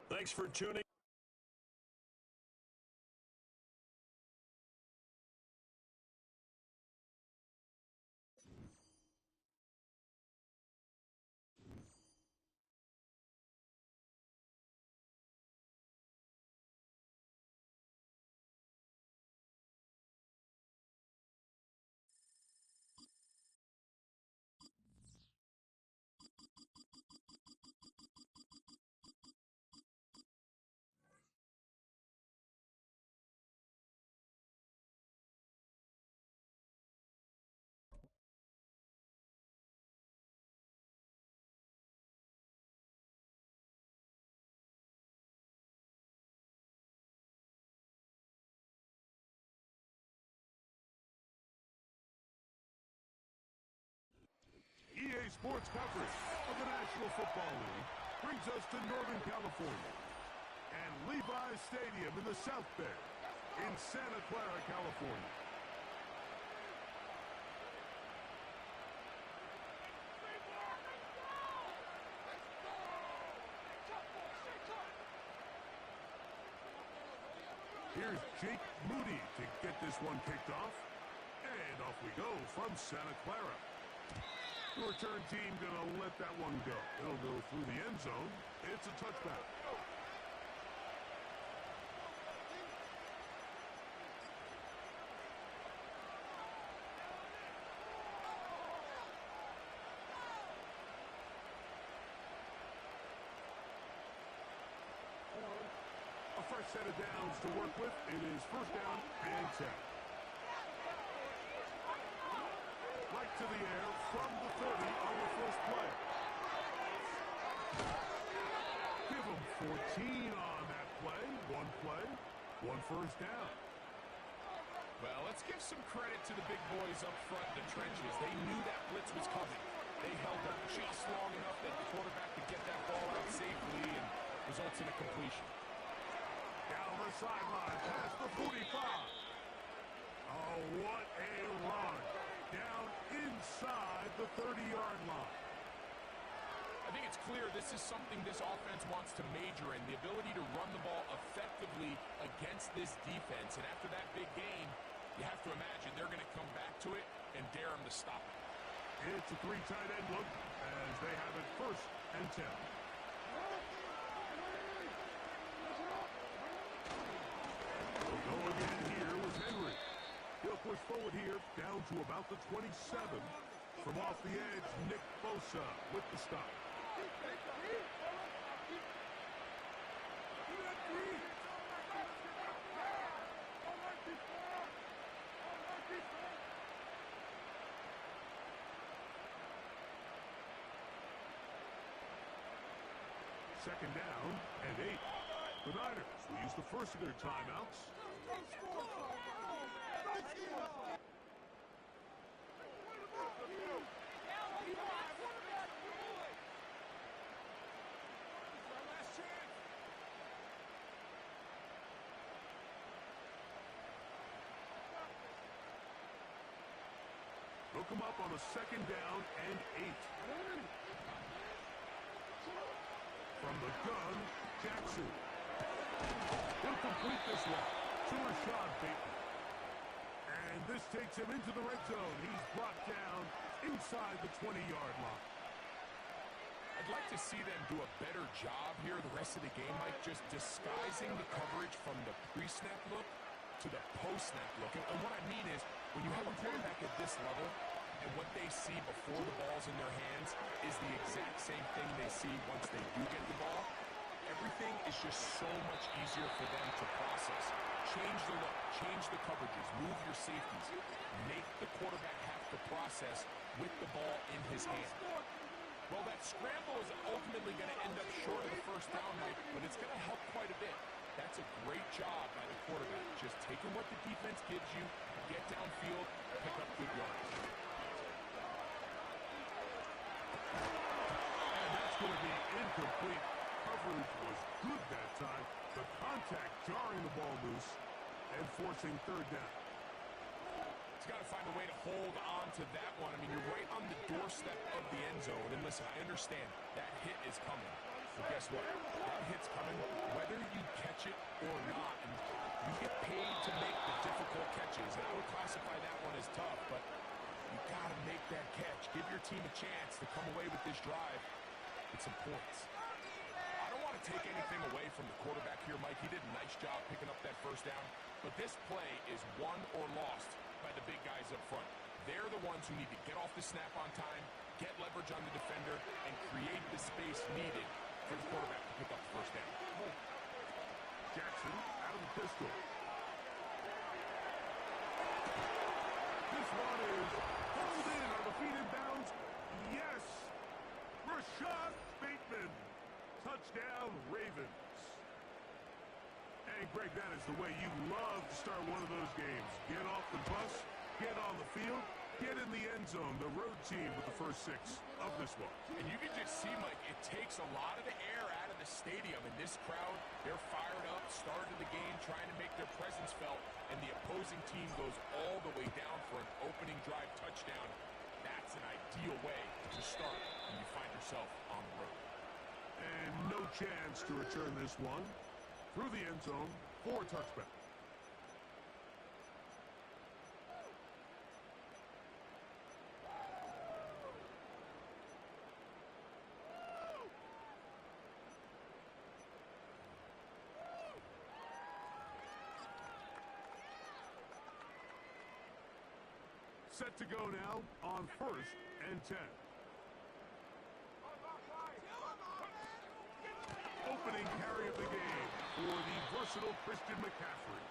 Thanks for tuning. EA Sports coverage of the National Football League brings us to Northern California and Levi's Stadium in the South Bay in Santa Clara, California. Here's Jake Moody to get this one kicked off. And off we go from Santa Clara. The return team gonna let that one go. It'll go through the end zone. It's a touchback. A fresh set of downs to work with. It is first down and 10. Right to the air from the 30 on the first play. Give them 14 on that play. One first down. Well, let's give some credit to the big boys up front in the trenches. They knew that blitz was coming. They held up just long enough that the quarterback could get that ball out safely and results in a completion. Down the sideline, past the 45. Oh, what a run. Down inside the 30-yard line. I think it's clear this is something this offense wants to major in, the ability to run the ball effectively against this defense. And after that big game, you have to imagine they're going to come back to it and dare them to stop it. It's a 3 tight end look as they have it first and 10. We'll go again here with Henry. He'll push forward here down to about the 27. From off the edge, Nick Bosa with the stop. Second down and 8. The Niners will use the first of their timeouts. They'll come up on a second down and 8. From the gun, Jackson. He'll complete this one to Rashad Bateman. And this takes him into the red zone. He's brought down inside the 20-yard line. I'd like to see them do a better job here the rest of the game, Mike, just disguising the coverage from the pre-snap look to the post-snap look. And what I mean is, when you have a quarterback at this level, and what they see before the ball's in their hands is the exact same thing they see once they do get the ball, everything is just so much easier for them to process. Change the look, change the coverages, move your safeties, make the quarterback have to process with the ball in his hand. Well, that scramble is ultimately going to end up short of the first down, Mike, but it's going to help quite a bit. That's a great job by the quarterback, just taking what the defense gives you, get downfield, pick up good yards. And that's going to be incomplete. Coverage was good that time. The contact jarring the ball loose and forcing third down. He's got to find a way to hold on to that one. I mean, you're right on the doorstep of the end zone. And listen, I understand that hit is coming. But guess what? That hit's coming whether you catch it or not. And you get paid to make the difficult catches. And I would classify that one as tough, but you got to make that catch. Give your team a chance to come away with this drive with some points. I don't want to take anything away from the quarterback here, Mike. He did a nice job picking up that first down. But this play is won or lost by the big guys up front. They're the ones who need to get off the snap on time, get leverage on the defender, and create the space needed for the quarterback to pick up the first down. Jackson out of the pistol. This one is pulled in on the feet in bounds. Yes! Rashad Bateman. Touchdown, Ravens. And Greg, that is the way you love to start one of those games. Get off the bus, get on the field, get in the end zone. The road team with the first 6 of this one. And you can just see, Mike, it takes a lot of the air out of the stadium. And this crowd, they're fired up, started the game, trying to make their presence felt. And the opposing team goes all the way down for an opening drive touchdown. That's an ideal way to start when you find yourself on the road. And no chance to return this one through the end zone for a touchback. Set to go now on 1st and 10. Opening carry of the game for the versatile Christian McCaffrey.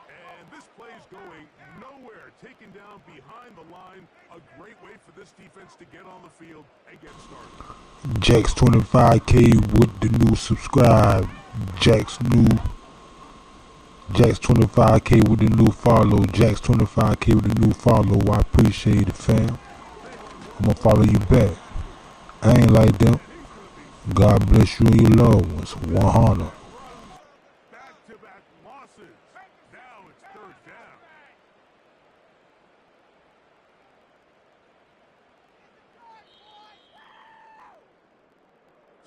And this play's going nowhere, taken down behind the line. A great way for this defense to get on the field and get started. Jax 25K with the new subscribe. Jax 25K with the new follow. Jax 25K with the new follow. I appreciate it, fam. I'm gonna follow you back. I ain't like them. God bless you and your loved ones. 100. Back-to-back losses. Now it's third down.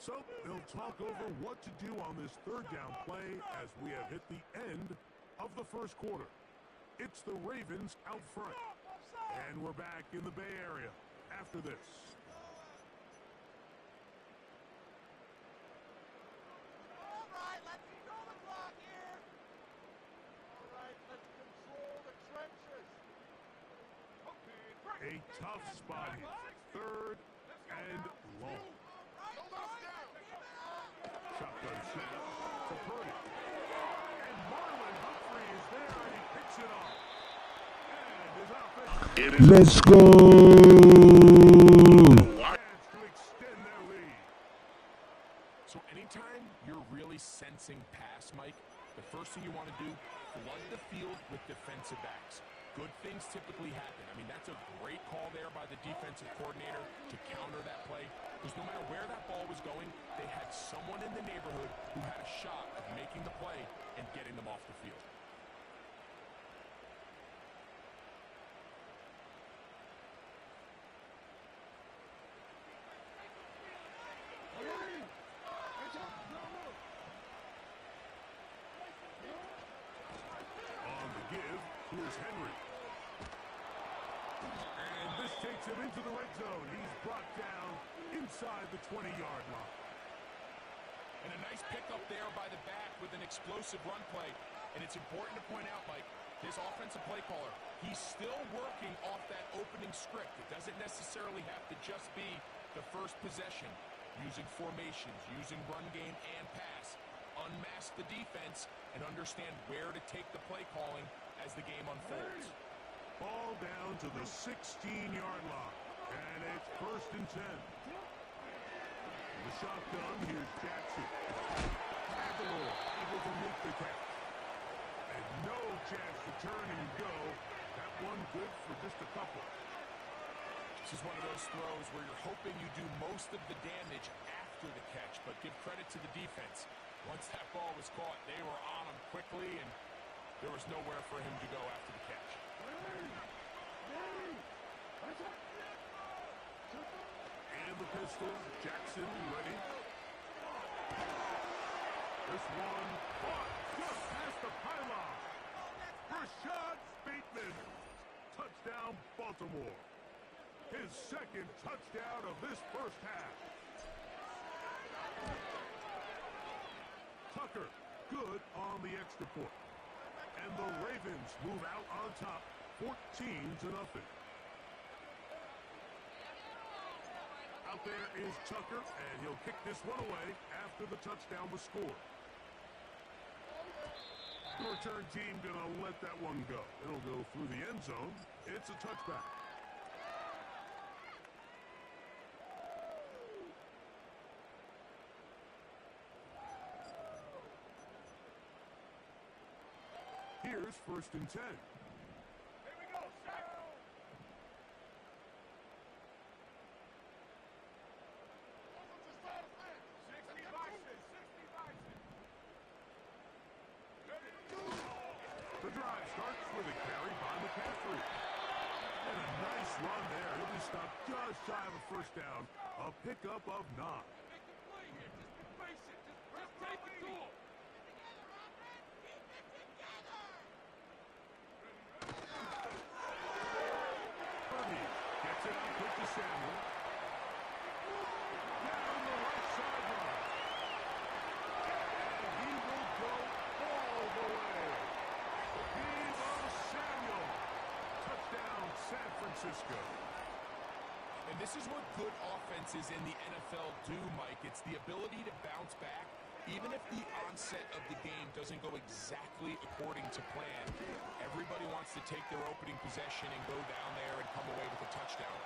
So they'll talk over what to do on this third down play as we have hit the end of the first quarter. It's the Ravens out front. And we're back in the Bay Area after this. A tough spot here. Third and long. Shotgun snap to Purdy. And Marlon Humphrey is there, and he picks it off. And his offense. Let's go. Chance to extend their lead. So anytime you're really sensing pass, Mike, the first thing you want to do, flood the field with defensive backs. Good things typically happen. I mean, that's a great call there by the defensive coordinator to counter that play. Because no matter where that ball was going, they had someone in the neighborhood who had a shot at making the play and getting them off the field. Here's Henry. And this takes him into the red zone. He's brought down inside the 20-yard line. And a nice pickup there by the back with an explosive run play. And it's important to point out, Mike, this offensive play caller, he's still working off that opening script. It doesn't necessarily have to just be the first possession. Using formations, using run game and pass. Unmask the defense and understand where to take the play calling as the game unfolds. Ball down to the 16-yard line. And it's 1st and 10. The shotgun, here's Jackson. Aguilar able to make the catch. And no chance to turn and go. That one good for just a couple. This is one of those throws where you're hoping you do most of the damage after the catch, but give credit to the defense. Once that ball was caught, they were on him quickly, and there was nowhere for him to go after the catch. And the pistol, Jackson ready. This one caught just past the pylon. Rashad Bateman. Touchdown, Baltimore. His second touchdown of this first half. Tucker, good on the extra point. And the Ravens move out on top, 14-0. Out there is Tucker, and he'll kick this one away after the touchdown was scored. The return team gonna let that one go. It'll go through the end zone. It's a touchback. Here's 1st and 10. Here we go, Shaq. 60 Bison. The drive starts with a carry by McCaffrey. And a nice run there. He'll be stopped just shy of a first down. A pickup of 9. Samuel. Down the right sideline. And he will go all the way. Deebo Samuel. Touchdown, San Francisco. And this is what good offenses in the NFL do, Mike. It's the ability to bounce back, even if the onset of the game doesn't go exactly according to plan. Everybody wants to take their opening possession and go down there and come away with a touchdown.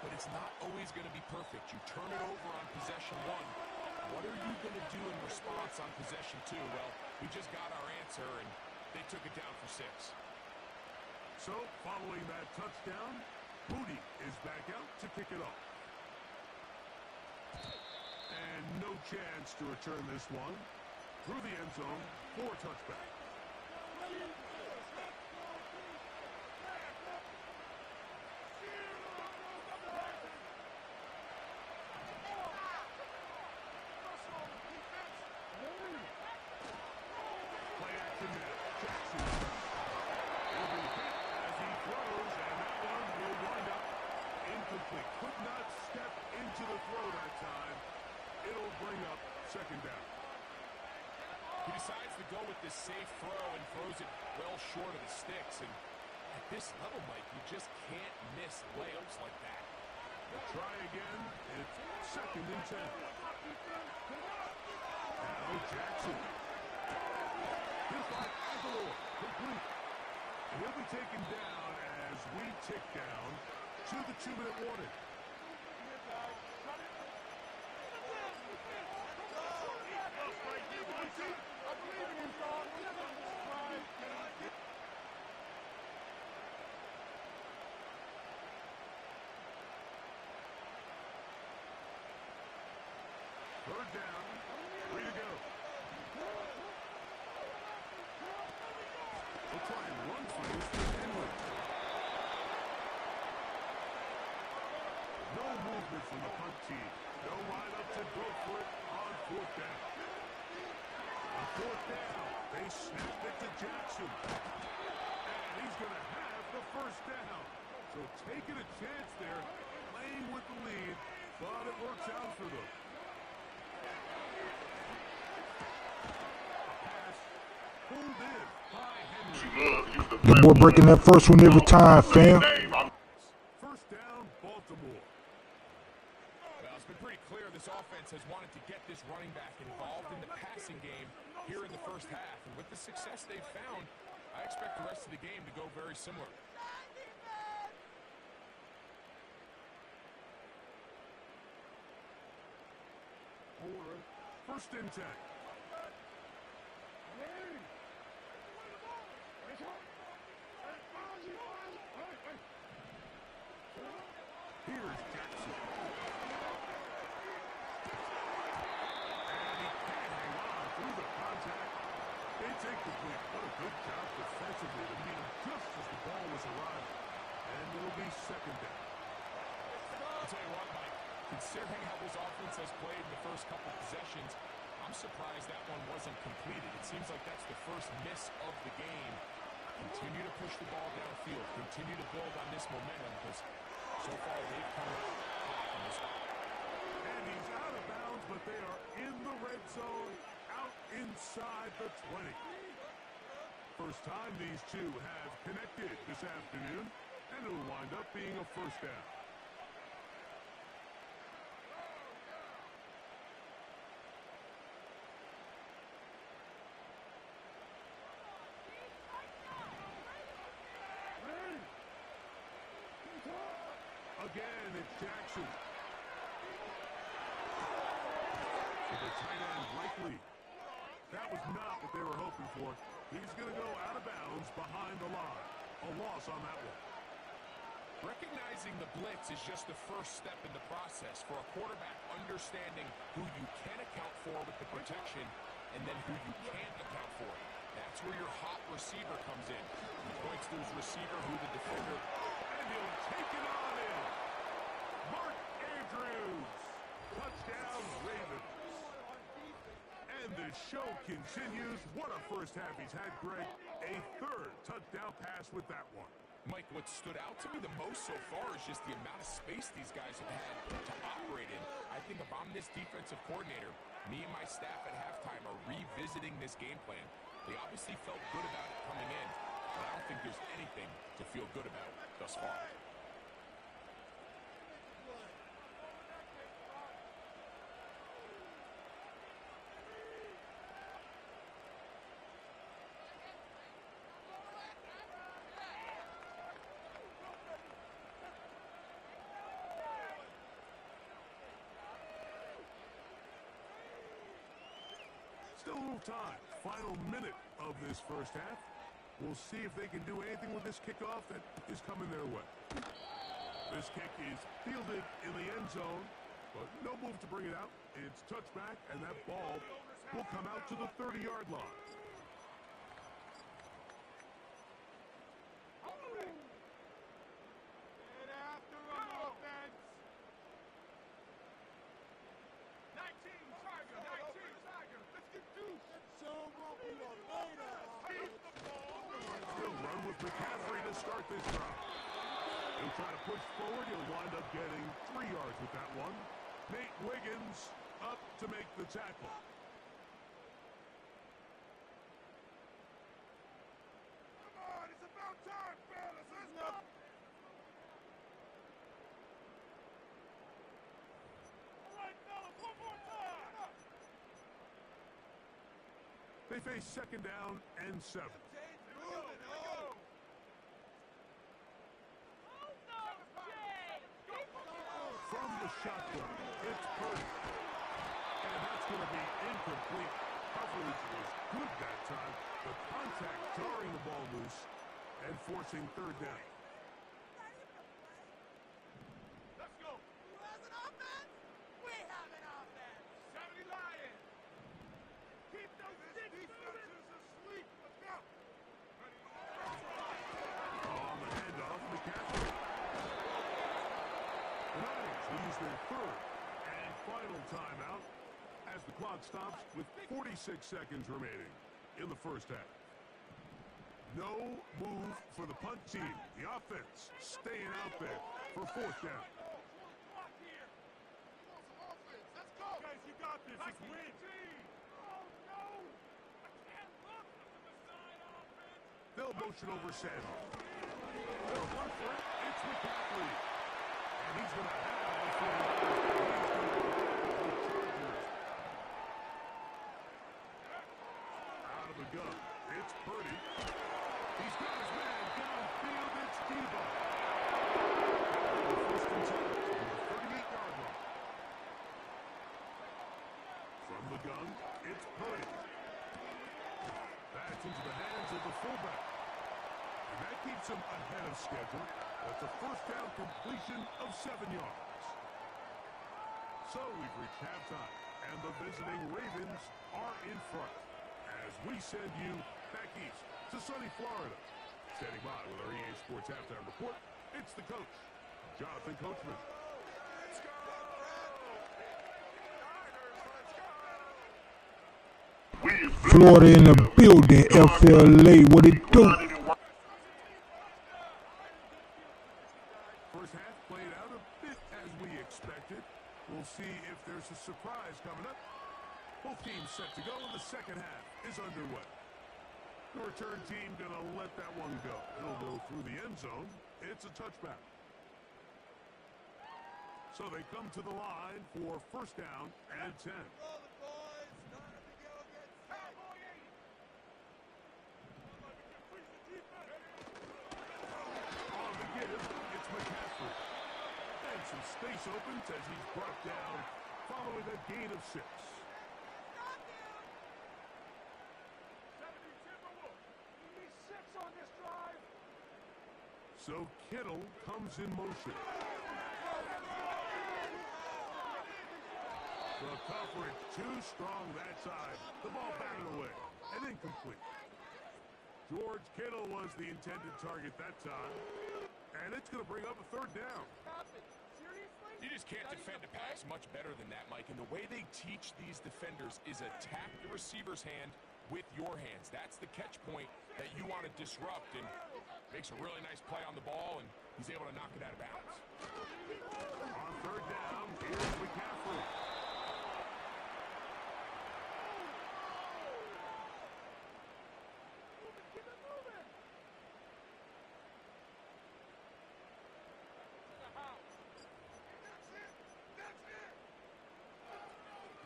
But it's not always going to be perfect. You turn it over on possession 1. What are you going to do in response on possession 2? Well, we just got our answer, and they took it down for 6. So, following that touchdown, Moody is back out to kick it off. And no chance to return this one. Through the end zone for a touchback. Could not step into the throw that time. It'll bring up 2nd down. He decides to go with this safe throw and throws it well short of the sticks. And at this level, Mike, you just can't miss layups like that. They'll try again. It's 2nd and 10. Now Jackson. Here's by Aguilar. Complete. And he'll be taken down as we tick down to the 2-minute warning. Third down. 3 to go. We'll try and run for this with Henry. No movement from the punt team. They'll line up to go for it on 4th down. On 4th down, they snap it to Jackson. And He's going to have the first down. So taking a chance there, playing with the lead, but it works out for them. A pass pulled in by Henry. Your boy breaking that first one every time, fam. First down, Baltimore. Well, it's been pretty clear this offense has wanted to get this running back involved in the passing game here in the first half. And with the success they've found, I expect the rest of the game to go very similar. First and 10. Here's Jackson. And he can't hang on through the contact. It's incomplete. What a good job defensively to meet him just as the ball was arriving. And it'll be second down. I'll tell you what, Mike, considering how this offense has played in the first couple possessions, I'm surprised that one wasn't completed. It seems like that's the first miss of the game. Continue to push the ball downfield. Continue to build on this momentum because so far they've come hot on this one. And he's out of bounds, but they are in the red zone, out inside the 20. First time these two have connected this afternoon, and it'll wind up being a first down. Again, it's Jackson. To the tight end, likely. That was not what they were hoping for. He's going to go out of bounds behind the line. A loss on that one. Recognizing the blitz is just the first step in the process for a quarterback understanding who you can account for with the protection and then who you can't account for. That's where your hot receiver comes in. He points to his receiver who the defender, and he'll take it on in. Mark Andrews. Touchdown, Ravens. And the show continues. What a first half he's had, Greg. A third touchdown pass with that one. Mike, what stood out to me the most so far is just the amount of space these guys have had to operate in. I think if I'm this defensive coordinator, me and my staff at halftime are revisiting this game plan. They obviously felt good about it coming in, but I don't think there's anything to feel good about thus far. Still a little time. Final minute of this first half. We'll see if they can do anything with this kickoff that is coming their way. This kick is fielded in the end zone, but no move to bring it out. It's touchback, and that ball will come out to the 30-yard line. McCaffrey to start this drive. He'll try to push forward. He'll wind up getting 3 yards with that one. Nate Wiggins up to make the tackle. Come on, it's about time, fellas. Let's go. All right, fellas, one more time. They face second down and 7. From the shotgun, it's Purdy. And that's going to be incomplete. Coverage was good that time, but contact jarring the ball loose and forcing third down. Let's go. Who has an offense? We have an offense. 70 Lions. Keep those defenses asleep. Let's go. On the handoff, McCaffrey. Use their third and final timeout as the clock stops with 46 seconds remaining in the first half. No move for the punt team. The offense staying out there for fourth down. Guys, you got this. Let's win. They'll motion over Sanders. They'll run for it. It's McCaffrey. And he's going to have it for the Chargers. Out of the gun. It's Purdy. He's got his man downfield. It's Debo. First and 10 from the 38-yard line. From the gun, it's Purdy. That's into the hands of the fullback. And that keeps him ahead of schedule. That's a first down completion of 7 yards. So we've reached halftime, and the visiting Ravens are in front. As we send you back east to sunny Florida. Standing by with our EA Sports Halftime Report, it's the coach, Jonathan Coachman. Florida in the building, FLA, what it do? First half played out a bit as we expected. We'll see if there's a surprise coming up. Both teams set to go, and the second half is underway. The return team gonna let that one go. It'll go through the end zone. It's a touchback. So they come to the line for first down and 10. On the give, it's McCaffrey. And some space opens as he's brought down following a gain of 6. So Kittle comes in motion. The coverage too strong that side. The ball batted away and incomplete. George Kittle was the intended target that time. And it's going to bring up a third down. You just can't defend a pass much better than that, Mike. And the way they teach these defenders is attack the receiver's hand with your hands. That's the catch point that you want to disrupt. And makes a really nice play on the ball, and he's able to knock it out of bounds. On third down, here's McCaffrey.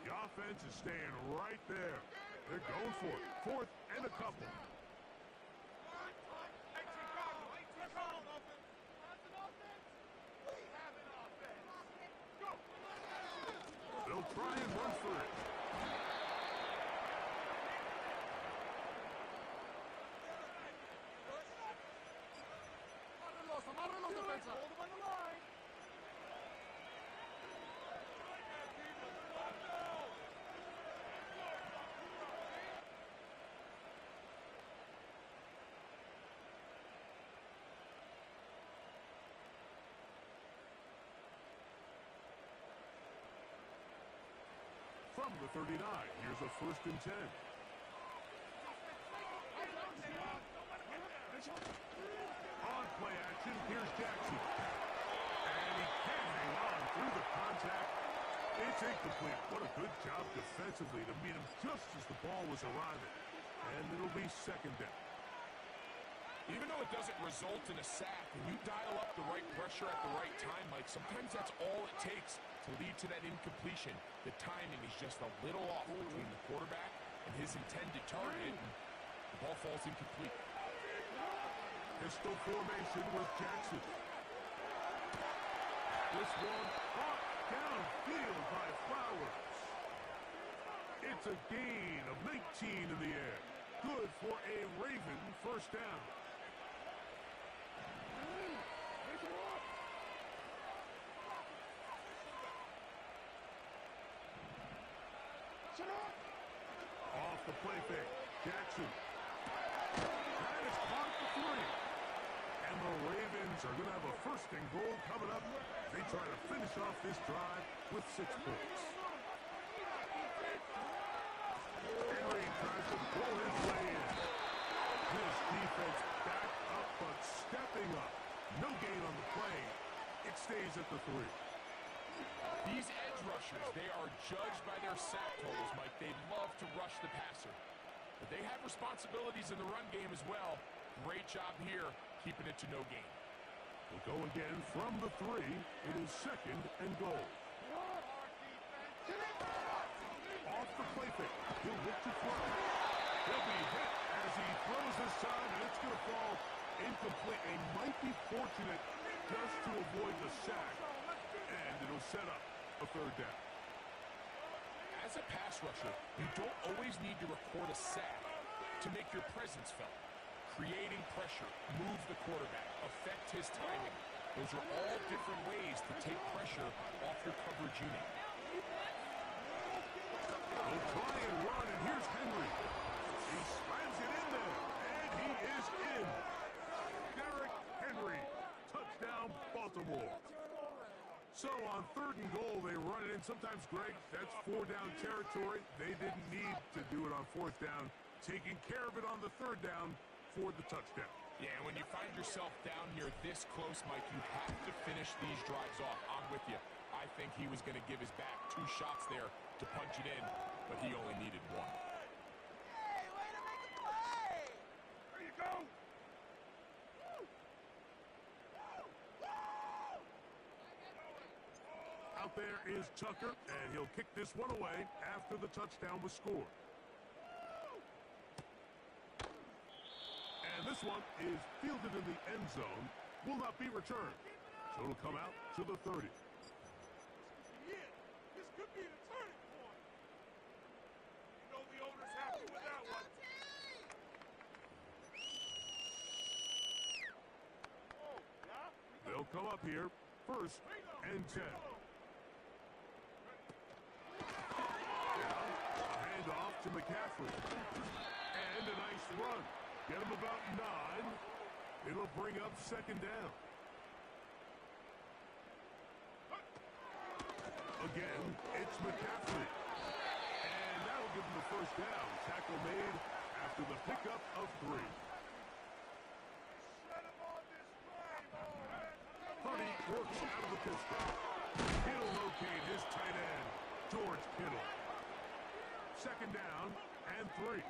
The offense is staying right there. They're going for it. Fourth and a couple. They'll try and run for it. From the 39, here's a first and 10. On play action, here's Jackson. And he can't hang on through the contact. It's incomplete. What a good job defensively to meet him just as the ball was arriving. And it'll be second down. Even though it doesn't result in a sack, when you dial up the right pressure at the right time, Mike, sometimes that's all it takes to lead to that incompletion. The timing is just a little off between the quarterback and his intended target, and the ball falls incomplete. Pistol formation with Jackson. This one caught downfield by Flowers. It's a gain of 19 in the air. Good for a Raven first down. Off the play fake, Jackson. That is caught for 3. And the Ravens are going to have a first and goal coming up. They try to finish off this drive with 6 points. Henry tries to pull his way in. This defense stays at the 3. These edge rushers, they are judged by their sack totals, Mike. They love to rush the passer. But they have responsibilities in the run game as well. Great job here, keeping it to no gain. We'll go again from the 3. It is 2nd and goal. Off the play fake. He'll look to throw. He'll be hit as he throws this time, and it's going to fall incomplete. They might be fortunate just to avoid the sack, and it'll set up a 3rd down. As a pass rusher, you don't always need to record a sack to make your presence felt. Creating pressure, move the quarterback, affect his timing. Those are all different ways to take pressure off your coverage unit. They'll try and run, and here's Henry. He slams it in there, and he is in. Derrick Henry, touchdown, Baltimore. So on 3rd and goal, they run it in. Sometimes, Greg, that's 4-down territory. They didn't need to do it on 4th down. Taking care of it on the 3rd down for the touchdown. Yeah, and when you find yourself down near this close, Mike, you have to finish these drives off. I'm with you. I think he was going to give his back 2 shots there to punch it in, but he only needed 1. Hey, way to make a play! There you go. Out there is Tucker, and he'll kick this one away after the touchdown was scored. And this one is fielded in the end zone, will not be returned. So it'll come out to the 30. Yeah, this could be the turning point. You know the owner's happy with that one. Oh, yeah? They'll come up here, 1st and 10. A handoff to McCaffrey. And a nice run. Get him about 9. It'll bring up 2nd down. Again, it's McCaffrey. And that'll give him the 1st down. Tackle made after the pickup of 3. Purdy works out of the pistol. He'll locate his tight end, George Kittle. 2nd down and 3.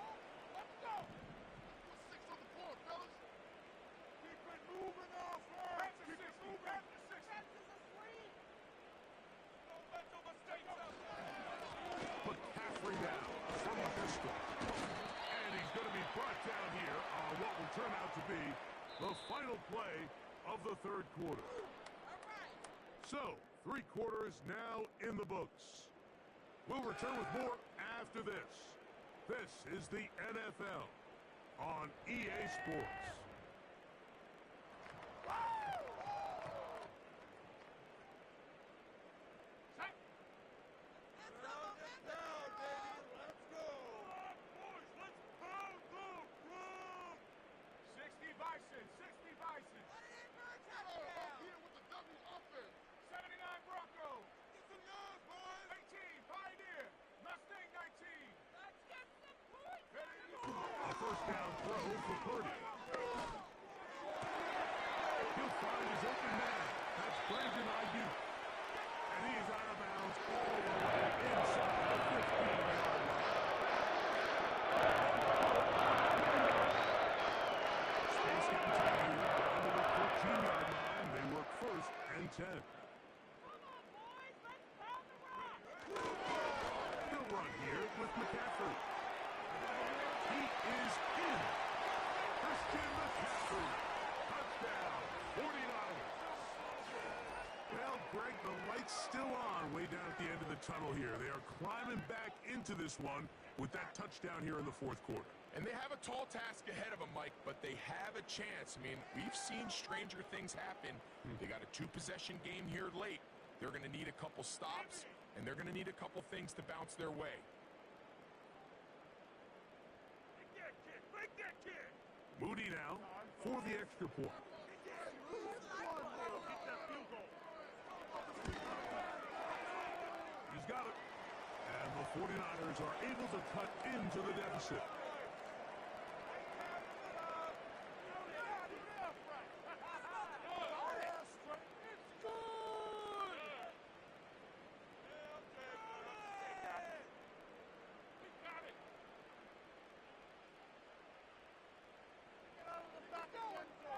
McCaffrey down from the pistol. And he's going to be brought down here on what will turn out to be the final play of the 3rd quarter. So, 3 quarters now in the books. We'll return with more after this. This is the NFL on EA Sports. First down throw for Purdy. He'll find his open man. That's Brandon Ayuk. And he's out of bounds all the way inside the 15-yard line. Space getting tight here. Down to the 14-yard line. They work 1st and 10. He'll run here with McCaffrey. He is in. Christian McCaffrey. Touchdown. 49ers. Well, Greg, the light's still on way down at the end of the tunnel here. They are climbing back into this one with that touchdown here in the 4th quarter. And they have a tall task ahead of them, Mike, but they have a chance. I mean, we've seen stranger things happen. They got a 2-possession game here late. They're going to need a couple stops, and they're going to need a couple things to bounce their way. Moody now for the extra point. He's got it. And the 49ers are able to cut into the deficit.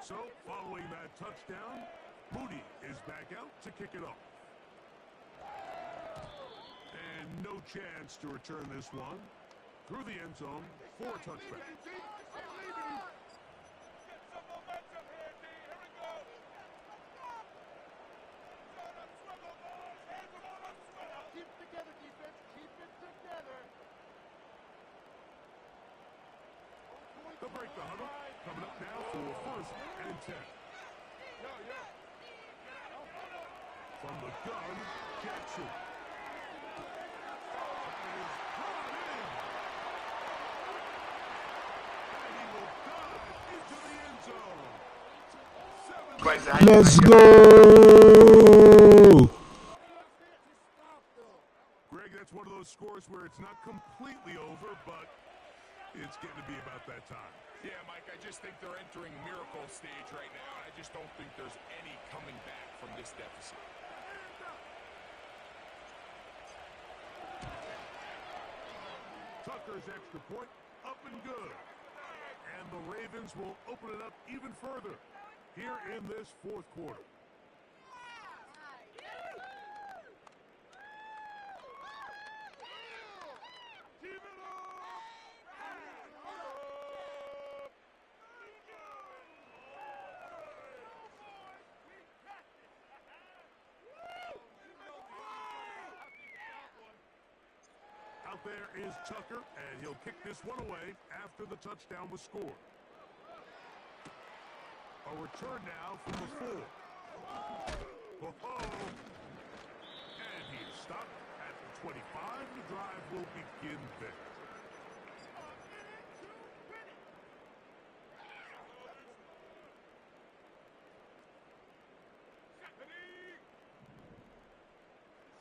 So, following that touchdown, Moody is back out to kick it off. And no chance to return this one. Through the end zone for a touchback. They'll break the huddle. Coming up now for 1st and 10. From the gun, Jackson. And he will dive into the end zone. Let's go! Greg, that's one of those scores where it's not completely over, but it's getting to be about that time. Yeah, Mike, I just think they're entering miracle stage right now. I just don't think there's any coming back from this deficit. Tucker's extra point up and good. And the Ravens will open it up even further here in this 4th quarter. Out there is Tucker, and he'll kick this one away after the touchdown was scored. A return now from the 4. And he is stopped at the 25. The drive will begin there.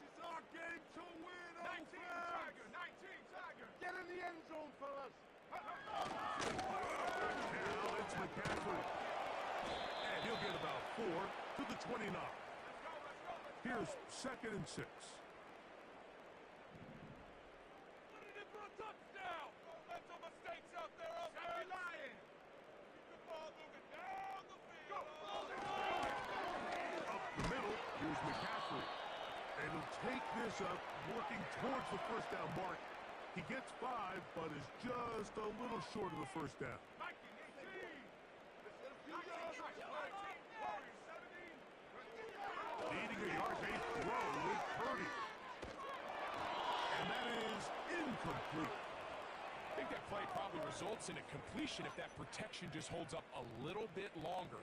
This is our game to win, 19 Tiger, 19 Tiger. Get in the end zone, fellas. Now it's McCaffrey. And he'll get about 4 to the 29. Here's 2nd and 6. Put it in for a touchdown. Don't let some mistakes out there, offense. Lying. Keep the ball moving down the field. Up the middle, here's McCaffrey. And he'll take this up, working towards the 1st down mark. He gets 5, but is just a little short of the 1st down. Leading a yard-based throw with Purdy. And that is incomplete. I think that play probably results in a completion if that protection just holds up a little bit longer.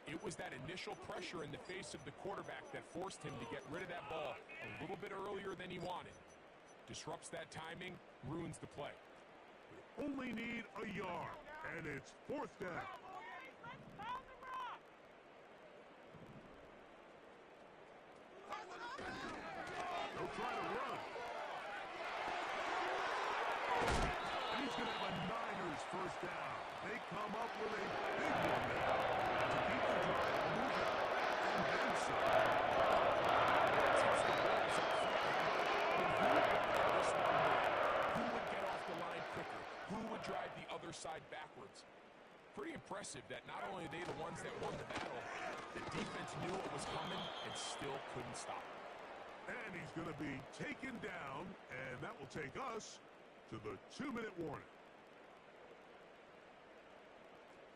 It was that initial pressure in the face of the quarterback that forced him to get rid of that ball a little bit earlier than he wanted. Disrupts that timing, ruins the play. Only need a yard, and it's 4th down. They'll try to run. And he's going to have a Niners 1st down. They come up with a big one now to keep the drive moving. And then some. Who would get off the line quicker? Who would drive the other side backwards? Pretty impressive that not only are they the ones that won the battle, the defense knew it was coming and still couldn't stop it. And he's going to be taken down, and that will take us to the 2-minute warning.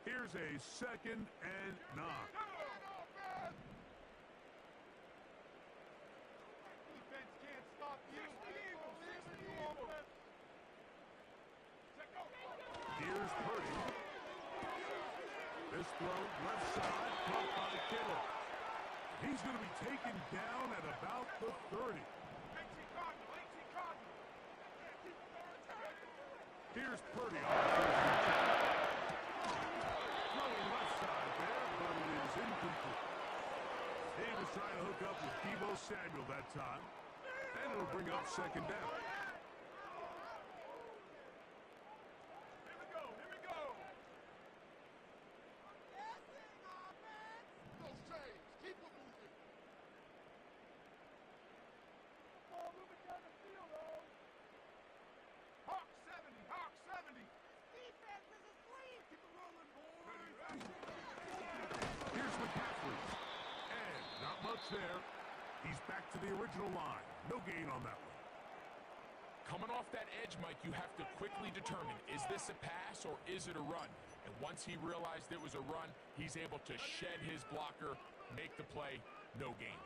Here's a 2nd and 9. Defense can't stop you. Here's Purdy. This throw left side, caught by Kittle. He's going to be taken down at about the 30. Here's Purdy on the throwing left side there, but it is incomplete. He was trying to hook up with Deebo Samuel that time, and it'll bring up 2nd down. touch there. He's back to the original line. No gain on that one. Coming off that edge, Mike, you have to quickly determine, is this a pass or is it a run? And once he realized it was a run, he's able to shed his blocker, make the play, no gain.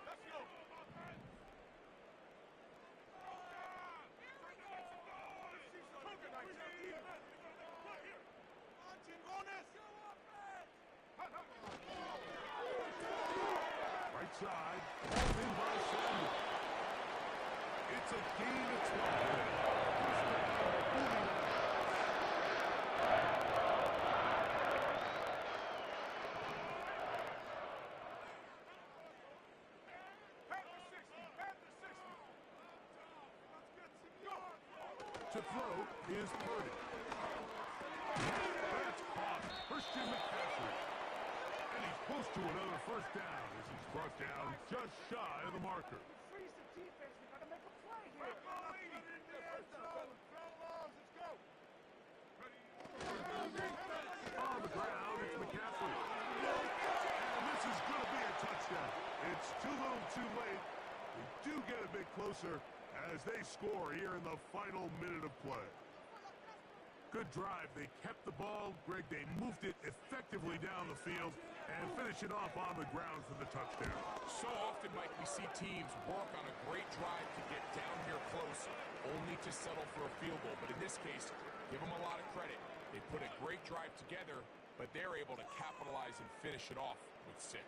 Right side, ball's in by Samuel. It's a gain of 12. To throw is Purdy. That's caught. Christian McCaffrey. And he's close to another first down as he's brought down just shy of the marker. Freeze the defense. We gotta make a play here. On the ground, it's McCaffrey. And this is going to be a touchdown. It's too little too late. We do get a bit closer as they score here in the final minute of play. Good drive. They kept the ball. Greg, they moved it effectively down the field and finish it off on the ground for the touchdown. So often, Mike, we see teams work on a great drive to get down here close, only to settle for a field goal. But in this case, give them a lot of credit. They put a great drive together, but they're able to capitalize and finish it off with 6.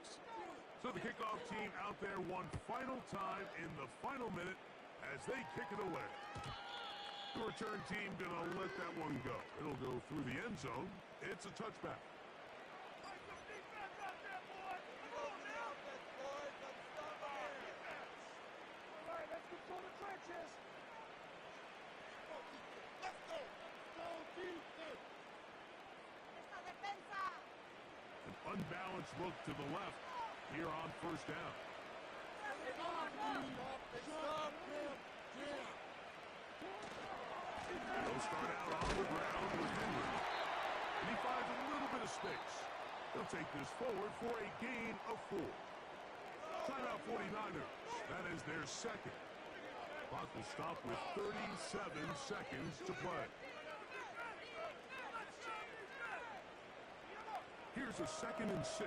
So the kickoff team out there one final time in the final minute as they kick it away. The return team gonna let that one go. It'll go through the end zone. It's a touchback. An unbalanced look to the left here on first down. They'll start out on the ground with Henry. And he finds a little bit of space. They'll take this forward for a gain of 4. Timeout 49ers. That is their second. Clock will stop with 37 seconds to play. Here's a 2nd and 6.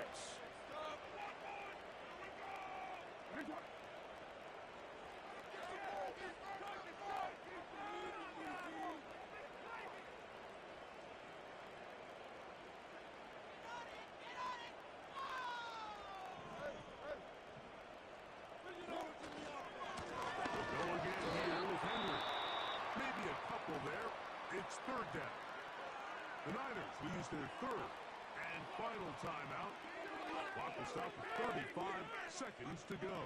It's 3rd down. The Niners will use their 3rd and final timeout. Clock will stop with 35 seconds to go.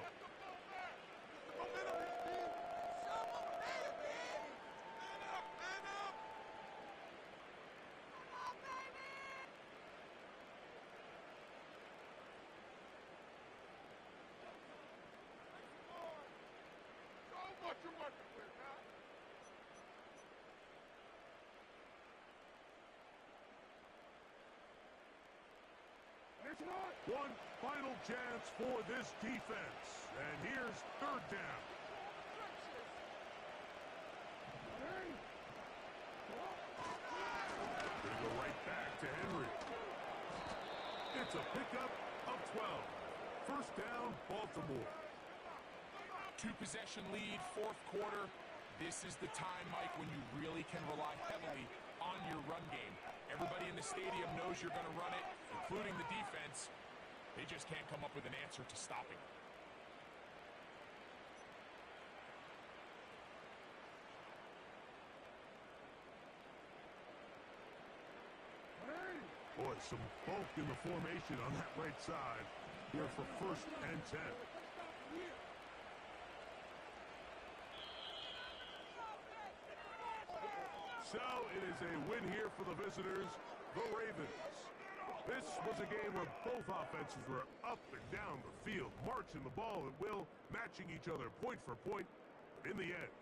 One final chance for this defense. And here's 3rd down. They go right back to Henry. It's a pickup of 12. First down, Baltimore. 2-possession lead, 4th quarter. This is the time, Mike, when you really can rely heavily on your run game. Everybody in the stadium knows you're going to run it, including the defense. They just can't come up with an answer to stopping it. Boy, some bulk in the formation on that right side here for 1st and 10. So it is a win here for the visitors, the Ravens. This was a game where both offenses were up and down the field, marching the ball at will, matching each other point for point. But in the end,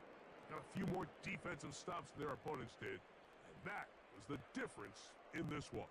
got a few more defensive stops than their opponents did, and that was the difference in this one.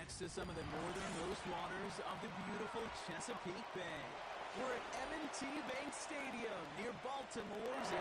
next to some of the northernmost waters of the beautiful Chesapeake Bay. We're at M&T Bank Stadium near Baltimore's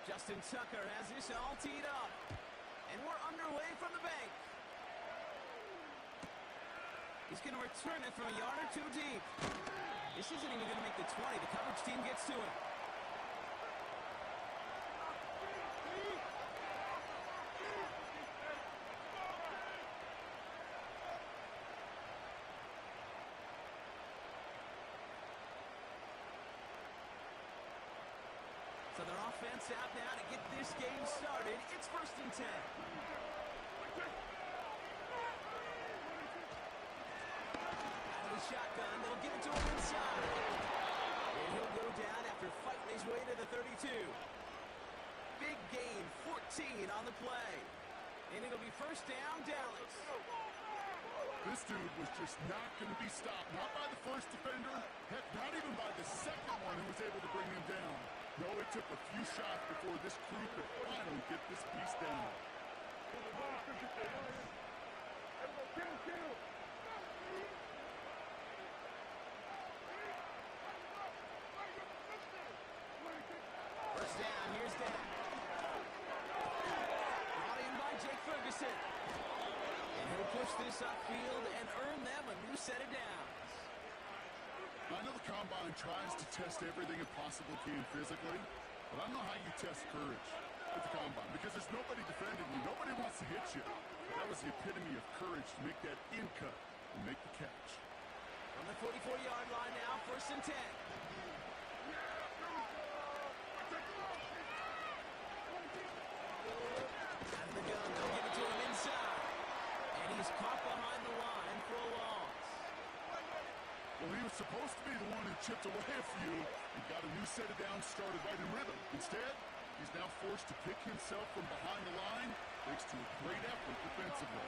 Justin Tucker has this all teed up. And we're underway from the bank. He's going to return it from a yard or two deep. This isn't even going to make the 20. The coverage team gets to it. So their offense out now to get this game started. It's 1st and 10. Out of the shotgun, they'll give it to him inside. And he'll go down after fighting his way to the 32. Big gain, 14 on the play. And it'll be 1st down, Dallas. This dude was just not going to be stopped. Not by the first defender. Heck, not even by the second one who was able to bring him down. No, it took a few shots before this crew could finally get this piece down. First down, here's Dan. Brought in by Jake Ferguson. And he'll push this upfield and earn them a new set of downs. I know the Combine tries to test everything it possibly can physically, but I don't know how you test courage with the Combine because there's nobody defending you. Nobody wants to hit you. That was the epitome of courage to make that in cut and make the catch. From the 44-yard line now, 1st and 10. Out of the gun, they'll give it to him inside. And he's caught behind the line for a loss. Well, he was supposed to be the one who chipped away a few and got a new set of downs started right in rhythm. Instead, he's now forced to pick himself from behind the line thanks to a great effort defensively.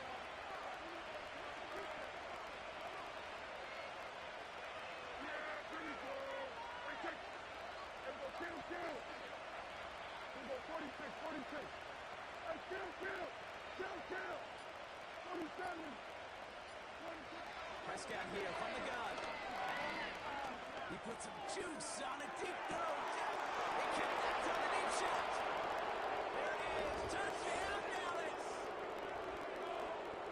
Prescott here from the gun. He puts some juice on a deep throw. He connects on the deep shot. There it is. Touchdown, Dallas.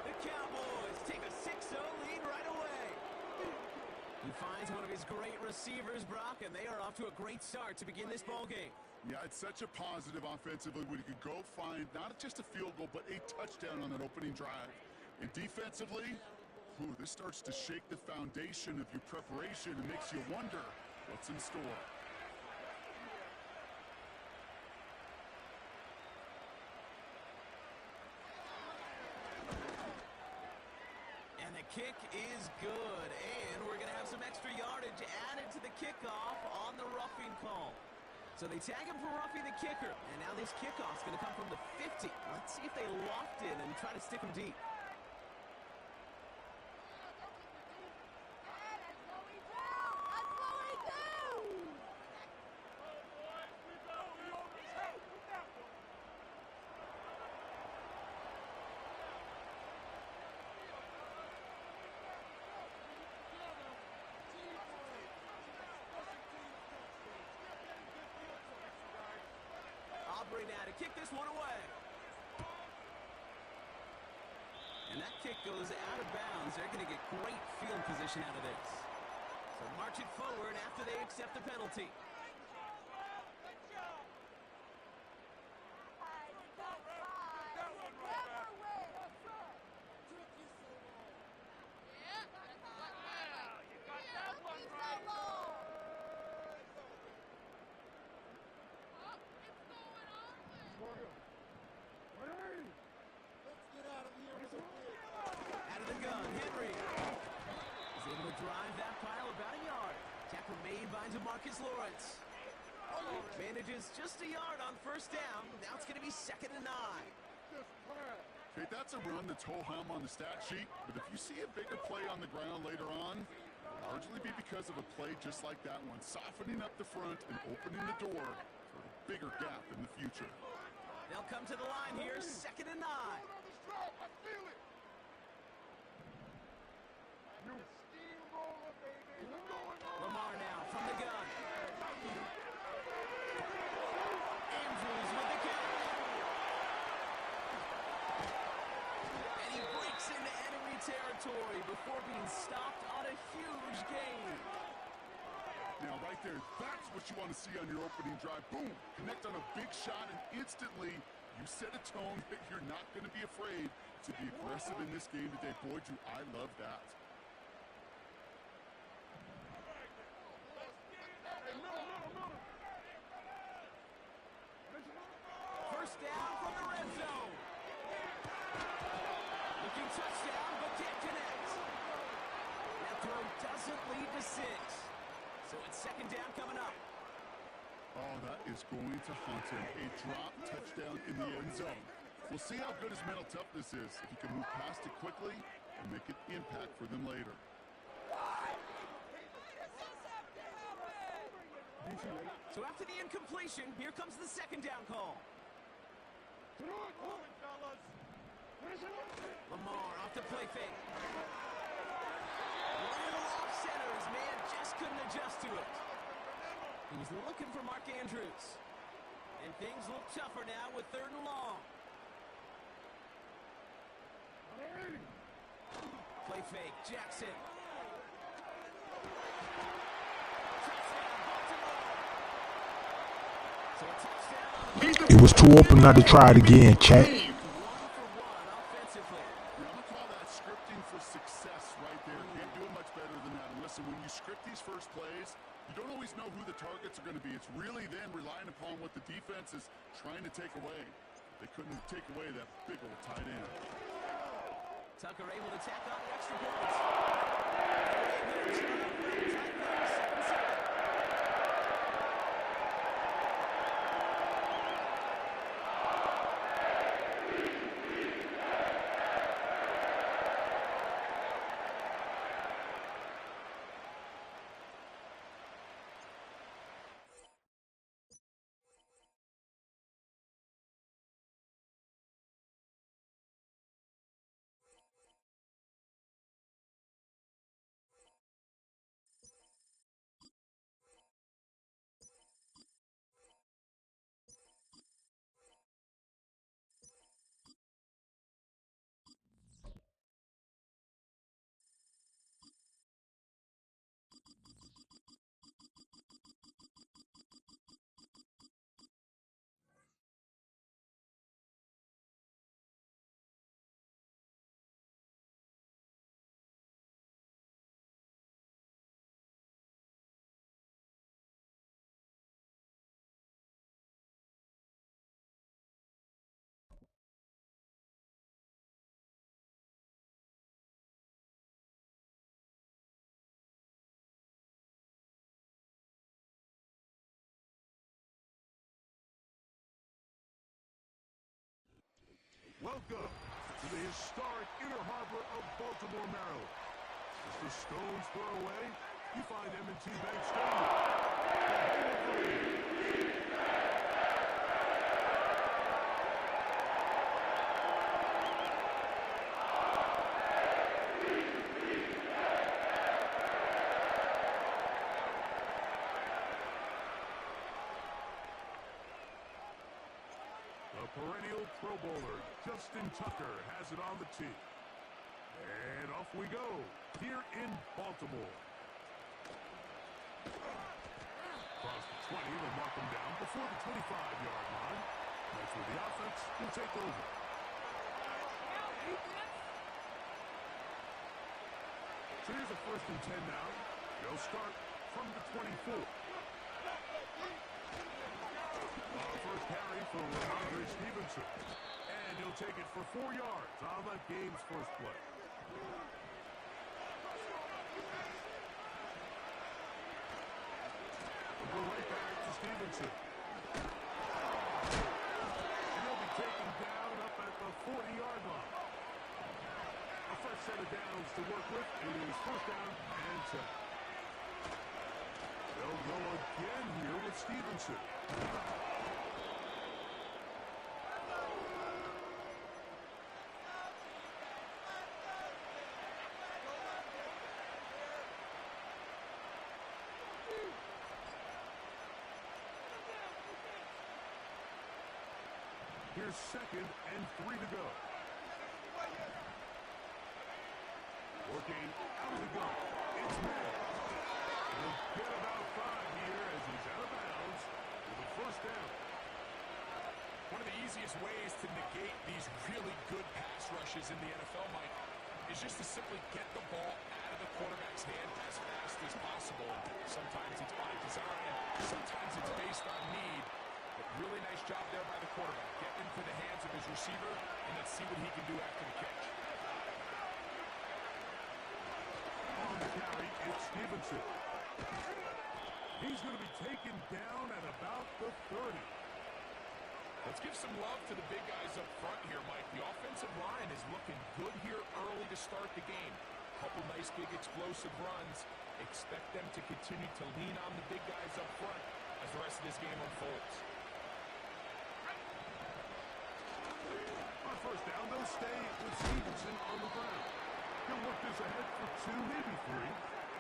The Cowboys take a 6-0 lead right away. He finds one of his great receivers, Brock, and they are off to a great start to begin this ball game. Yeah, it's such a positive offensively when you could go find not just a field goal, but a touchdown on that opening drive. And defensively, this starts to shake the foundation of your preparation and makes you wonder what's in store. And the kick is good. And we're going to have some extra yardage added to the kickoff on the roughing call. So they tag him for roughing the kicker. And now this kickoff's going to come from the 50. Let's see if they loft it and try to stick him deep. Aubrey now to kick this one away. And that kick goes out of bounds. They're going to get great field position out of this. So marching forward after they accept the penalty. Out of the gun, Henry is able to drive that pile about a yard. Tackle made by DeMarcus Lawrence. Manages just a yard on first down. Now it's going to be 2nd and 9. Okay, that's a run that's ho-hum on the stat sheet, but if you see a bigger play on the ground later on, it'll largely be because of a play just like that one, softening up the front and opening the door for a bigger gap in the future. They'll come to the line here, 2nd and 9. Lamar now from the gun. Andrews with the catch. And he breaks into enemy territory before being stopped on a huge gain. Now, right there, that's what you want to see on your opening drive. Boom! Connect on a big shot, and instantly you set a tone that you're not going to be afraid to be aggressive in this game today. Boy, do I love that. First down from the red zone. Looking touchdown, but can't connect. That throw doesn't lead to 6. So it's 2nd down coming up. Oh, that is going to haunt him. A drop touchdown in the end zone. We'll see how good his mental toughness is, if he can move past it quickly and make an impact for them later. So after the incompletion, here comes the 2nd down call. Lamar off the play fake. A little off center. His man just couldn't adjust to it. He was looking for Mark Andrews. And things look tougher now with 3rd and long. Play fake. Jackson. So a touchdown. It was too open not to try it again, chat. 1 for 1 offensively. I'm going to call that scripting for success right there. Can't do it much better than that. And listen, when you script these first plays, you don't always know who the targets are going to be. It's really then relying upon what the defense is trying to take away. They couldn't take away that big old tight end. Tucker able to tack on the extra points. Welcome to the historic Inner Harbor of Baltimore, Maryland. Just a stone's throw away, you find M&T Bank Stadium. The perennial Pro Bowler, Justin Tucker, has it on the tee. And off we go, here in Baltimore. Across the 20, they'll mark him down before the 25-yard line. That's where the offense will take over. So here's a 1st and 10 now. They'll start from the 24. First carry for Andre Stevenson. And he'll take it for 4 yards on that game's first play. We'll go right back to Stevenson. And he'll be taken down up at the 40-yard line. A fresh set of downs to work with. It is first down and 10. They'll go again here with Stevenson. Here's 2nd and 3 to go. Working out of the gun. It's Madden. He'll get about 5 here as he's out of bounds with a first down. One of the easiest ways to negate these really good pass rushes in the NFL, Mike, is just to simply get the ball out of the quarterback's hand as fast as possible. Sometimes it's by design, sometimes it's based on need. But really nice job there by the quarterback. Get into the hands of his receiver, and let's see what he can do after the catch. On the carry, it's Stevenson. He's going to be taken down at about the 30. Let's give some love to the big guys up front here, Mike. The offensive line is looking good here early to start the game. Couple nice big explosive runs. Expect them to continue to lean on the big guys up front as the rest of this game unfolds. On first down, they'll stay with Stevenson on the ground. He'll work this ahead for 2, maybe 3.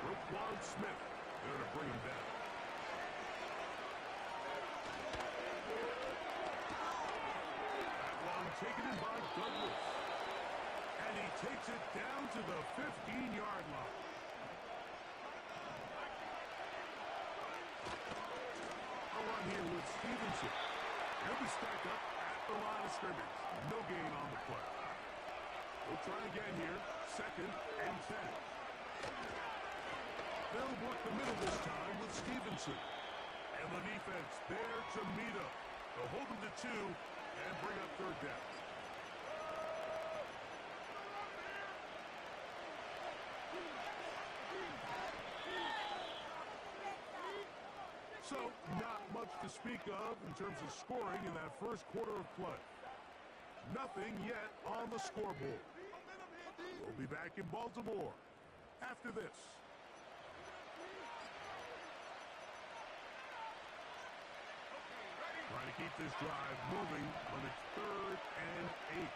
Roquan Smith there to bring him down. That one taken in by Douglas. And he takes it down to the 15-yard line. A run here with Stevenson. He'll be stacked up at the line of scrimmage. No gain on the play. We'll try again here. 2nd and 10. They'll block the middle this time with Stevenson. And the defense there to meet up. They'll hold them to 2 and bring up 3rd down. So, not much to speak of in terms of scoring in that first quarter of play. Nothing yet on the scoreboard. We'll be back in Baltimore after this. Trying to keep this drive moving when it's 3rd and 8.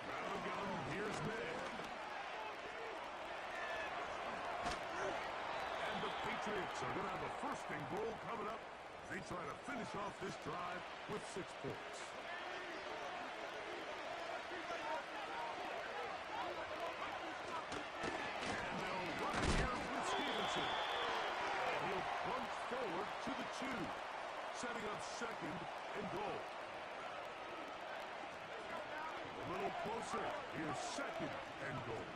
Round and gun, here's May. And the Patriots are going to have a first and goal coming up. They try to finish off this drive with 6 points. And they'll run it here with Stevenson. And he'll plunge forward to the 2. Setting up 2nd and goal. A little closer. Here's 2nd and goal.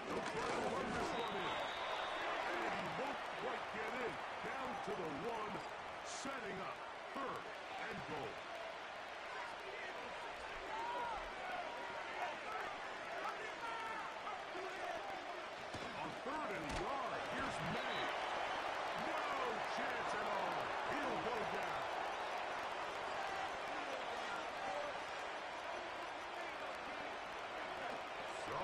They'll try to run this one in. And he won't quite get in. Down to the 1. Setting up 3rd and goal. On 3rd and yard, here's May. No chance at all. He'll go down. So,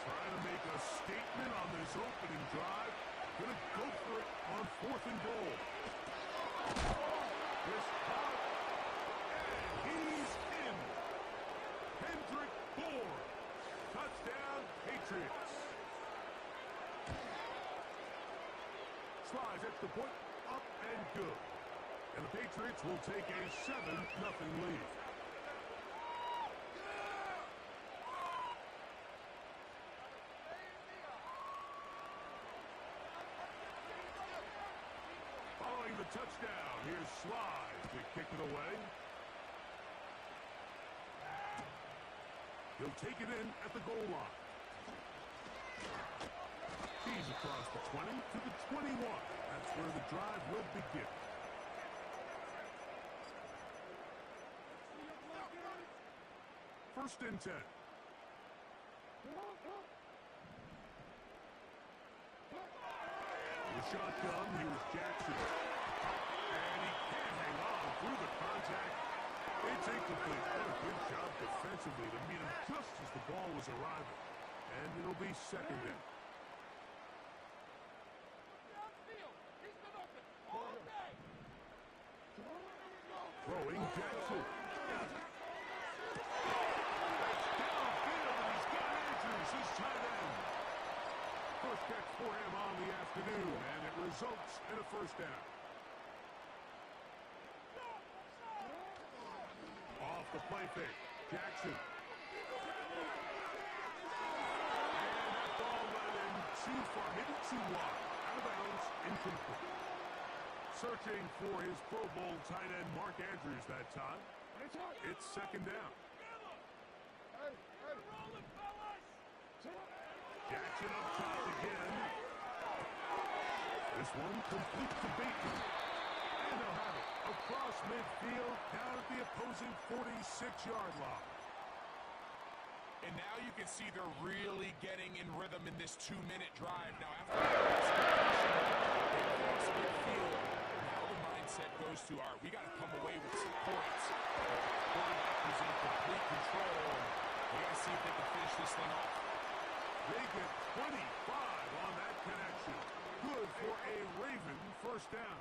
trying to make a statement on this opening drive. Gonna go for it on 4th and goal. This caught. And he's in. Kendrick Bourne. Touchdown, Patriots. Slides extra point, up and good. And the Patriots will take a 7-0 lead. Following the touchdown, here's Slide to kick it away. He'll take it in at the goal line. He's across the 20 to the 21. That's where the drive will begin. First and 10. shotgun. Here's Jackson. And he can't hang on through the contact. It's incomplete. What a good job defensively to meet him just as the ball was arriving. And it'll be second down. Throwing Jackson. Downfield, and he's got Andrews, his tight end. First catch for him on the afternoon, and it results in a first down. Off the play fake, Jackson. And that ball went in too far, maybe too wide. Out of bounds, incomplete. Searching for his Pro Bowl tight end Mark Andrews that time. It's second down. Jackson up top again. This one complete to Bateman. And they'll have it across midfield down at the opposing 46-yard line. And now you can see they're really getting in rhythm in this 2-minute drive. Now after across midfield, now the mindset goes to, all right, we got to come away with some points. Quarterback is in complete control. We got to see if they can finish this thing off. They get 25 on that connection. Good for a Raven first down.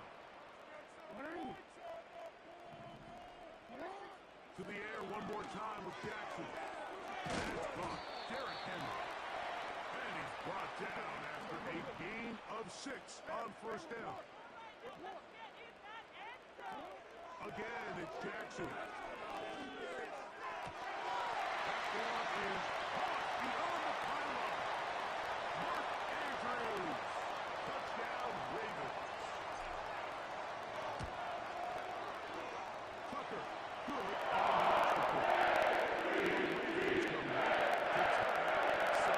To the air one more time with Jackson. That's caught. Derrick Henry. And he's brought down after a gain of 6 on first down. Again, it's Jackson. That ball is caught beyond the pylon. Mark Andrews. Touchdown, Ravens. Tucker. Good on the extra point. The Ravens come back to tie at 7.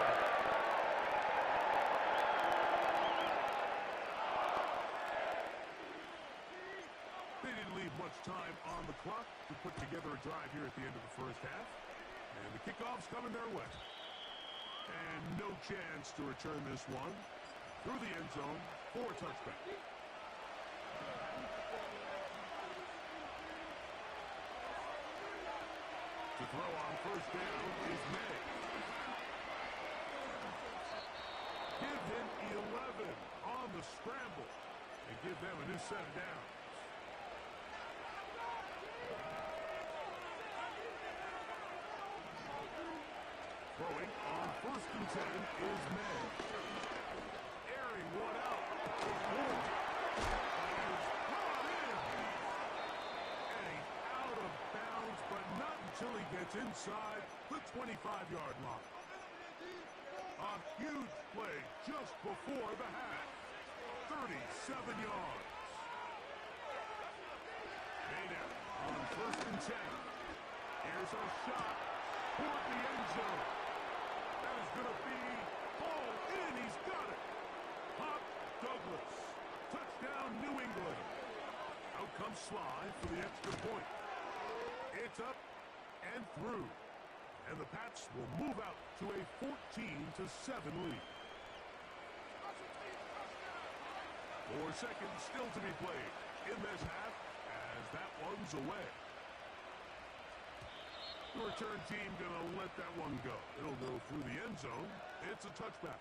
They didn't leave much time on the clock to put together a drive here at the end of the first half. And the kickoff's coming their way. And no chance to return this one through the end zone for a touchback. To throw on first down is May. Give him 11 on the scramble and give them a new set of downs. Throwing on first and 10 is May. Airing one out. Moore. And is brought in. And he's out of bounds, but not until he gets inside the 25-yard line. A huge play just before the half. 37 yards. May down on first and 10. Here's a shot toward the end zone. That is going to be hauled in. He's got it. Pop Douglas. Touchdown, New England. Out comes Sly for the extra point. It's up and through. And the Pats will move out to a 14-7 lead. 4 seconds still to be played in this half as that one's away. The return team gonna let that one go. It'll go through the end zone. It's a touchback.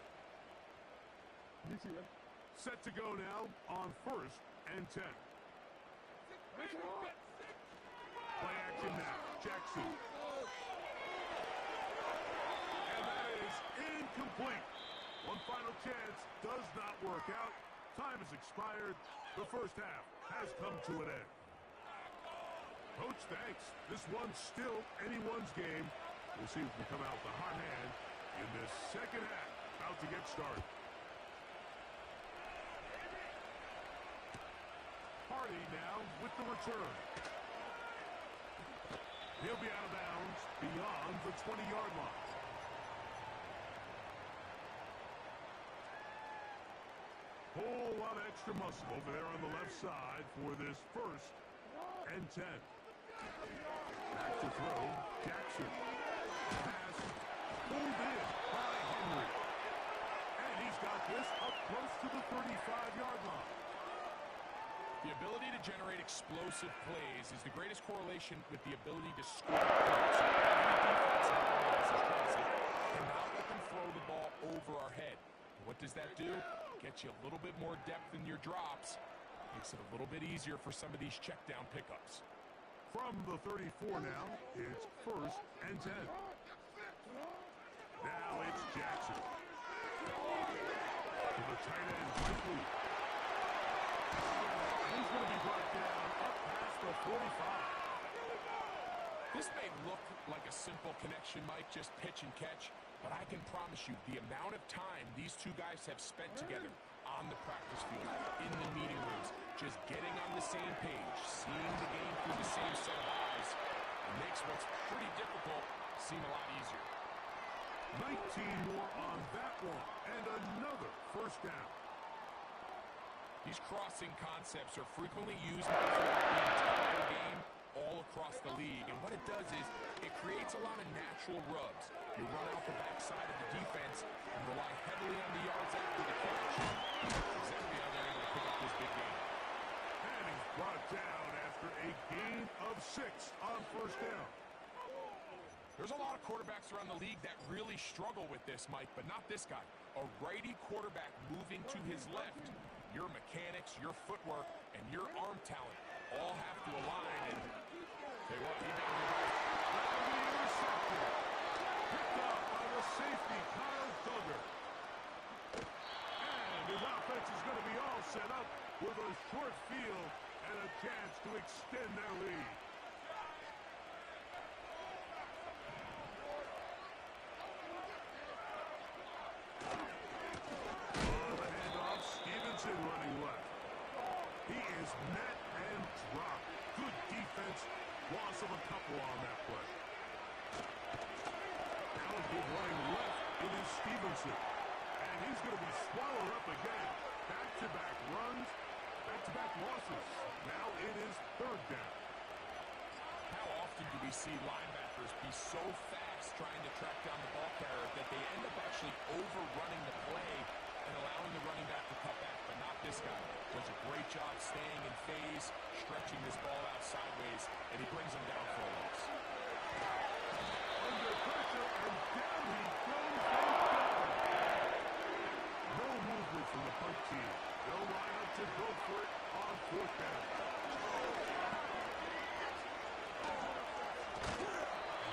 Set to go now on first and 10. Play action now. Jackson. And that is incomplete. One final chance does not work out. Time has expired. The first half has come to an end. Coach, thanks. This one's still anyone's game. We'll see who can come out the hot hand in this second half. About to get started. Hardy now with the return. He'll be out of bounds beyond the 20-yard line. Whole lot of extra muscle over there on the left side for this first and 10. Back to throw, Jackson. Pass, pulled in by Henry. And he's got this up close to the 35-yard line. The ability to generate explosive plays is the greatest correlation with the ability to score points. Every defense nowadays, as Greg said, cannot let them throw the ball over our head. What does that do? Gets you a little bit more depth in your drops. Makes it a little bit easier for some of these check down pickups. From the 34 now, it's 1st and 10. Now it's Jackson. To the tight end, Blakely. He's going to be brought down up past the 45. This may look like a simple connection, Mike, just pitch and catch, but I can promise you the amount of time these two guys have spent together on the practice field, in the meeting rooms, just getting on the same page, seeing the game through the same set of eyes, makes what's pretty difficult seem a lot easier. 19 more on that one, and another 1st down. These crossing concepts are frequently used throughout the entire game all across the league, and what it does is it creates a lot of natural rubs. You run out the backside of the defense and rely heavily on the yards after the catch. That's exactly how they're able to pick up this big game. And he's brought down after a gain of 6 on 1st down. There's a lot of quarterbacks around the league that really struggle with this, Mike, but not this guy. A righty quarterback moving to his left. Your mechanics, your footwork, and your arm talent all have to align. And say what, he made it right. The interception. Picked up by the safety, Kyle Duggar. And his offense is going to be all set up with a short field and a chance to extend their lead. Running left. He is met and dropped. Good defense. Loss of a couple on that play. Now a good running left. It is Stevenson. And he's going to be swallowed up again. Back-to-back runs. Back-to-back losses. Now it is 3rd down. How often do we see linebackers be so fast trying to track down the ball carrier that they end up actually overrunning the play and allowing the running back to cut back? But not this guy. Does a great job staying in phase, stretching this ball out sideways, and he brings him down for a loss. Under pressure, and down he goes. No movement from the punt team. They'll line up to go for it on 4th down.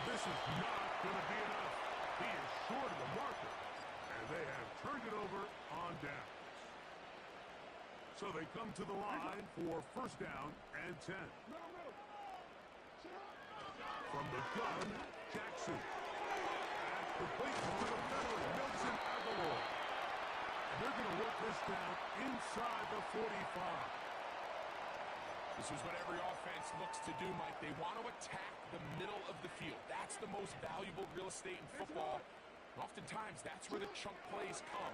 This is not going to be enough. He is short of the marker, and they have turned it over on downs. So they come to the line for 1st down and 10. From the gun, Jackson. At the plate corner, the veteran, Nelson Aguilar. And they're going to work this down inside the 45. This is what every offense looks to do, Mike. They want to attack the middle of the field. That's the most valuable real estate in football. And oftentimes, that's where the chunk plays come.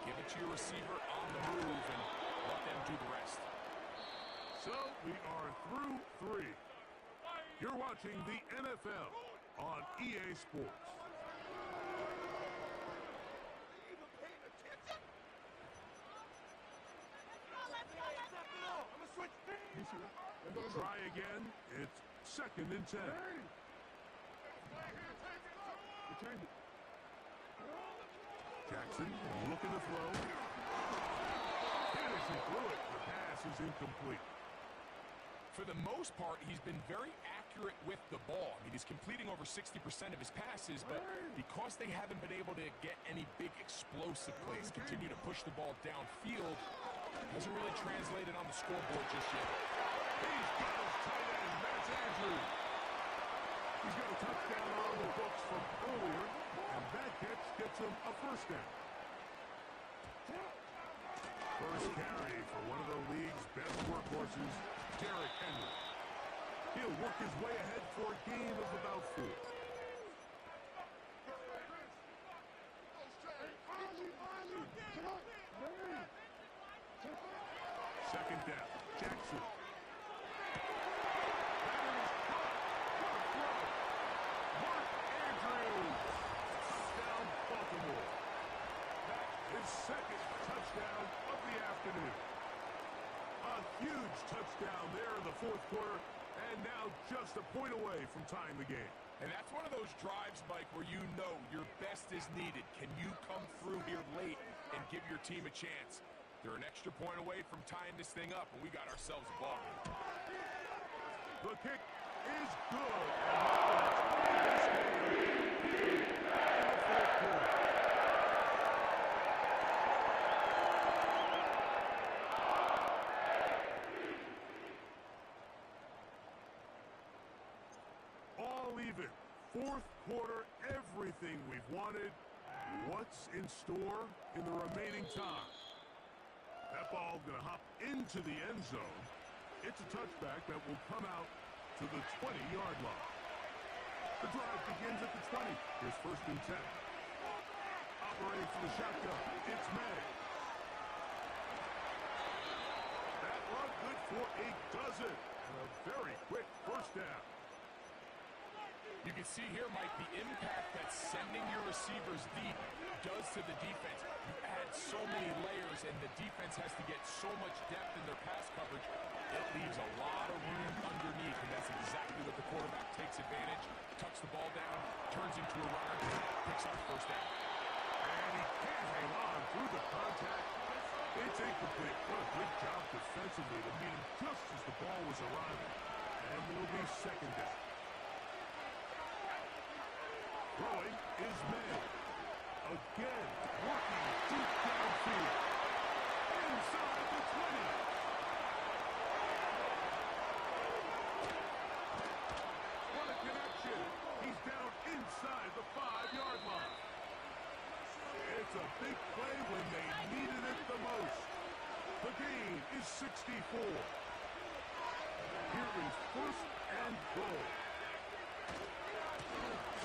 Give it to your receiver on the move and let them do the rest. So we are through 3. You're watching the NFL on EA Sports. Try again. It's 2nd and 10. Jackson looking to throw. And as he threw it, the pass is incomplete. For the most part, he's been very accurate with the ball. I mean, he's completing over 60% of his passes, but because they haven't been able to get any big explosive plays, continue to push the ball downfield, hasn't really translated on the scoreboard just yet. He's got his tight end, Matt Andrews. He's got a touchdown on the books from earlier, and that catch gets him a 1st down. First carry for one of the league's best workhorses, Derrick Henry. He'll work his way ahead for a gain of about 4. Second down, Jackson. That is caught. What a throw. Mark Andrews. Touchdown, Baltimore. That is second touchdown of the afternoon. A huge touchdown there in the fourth quarter, and now just a point away from tying the game. And that's one of those drives, Mike, where you know your best is needed. Can you come through here late and give your team a chance? They're an extra point away from tying this thing up, and we got ourselves a ball game. The kick is good. All even. Fourth quarter, everything we've wanted. What's in store in the remaining time? That ball going to hop into the end zone. It's a touchback that will come out to the 20-yard line. The drive begins at the 20. Here's first and 10. Operating for the shotgun, it's May. That run good for a dozen. And a very quick first down. You can see here, Mike, the impact that sending your receivers deep does to the defense. You add so many layers, and the defense has to get so much depth in their pass coverage. It leaves a lot of room underneath, and that's exactly what the quarterback takes advantage. Tucks the ball down, turns into a runner, picks up the first down. And he can't hang on through the contact. It's incomplete. What a good job defensively to meet him just as the ball was arriving. And it'll be second down. Throwing is May. Again, working deep downfield. Inside the 20. What a connection. He's down inside the 5-yard line. It's a big play when they needed it the most. The gain is 64. Here is first and goal.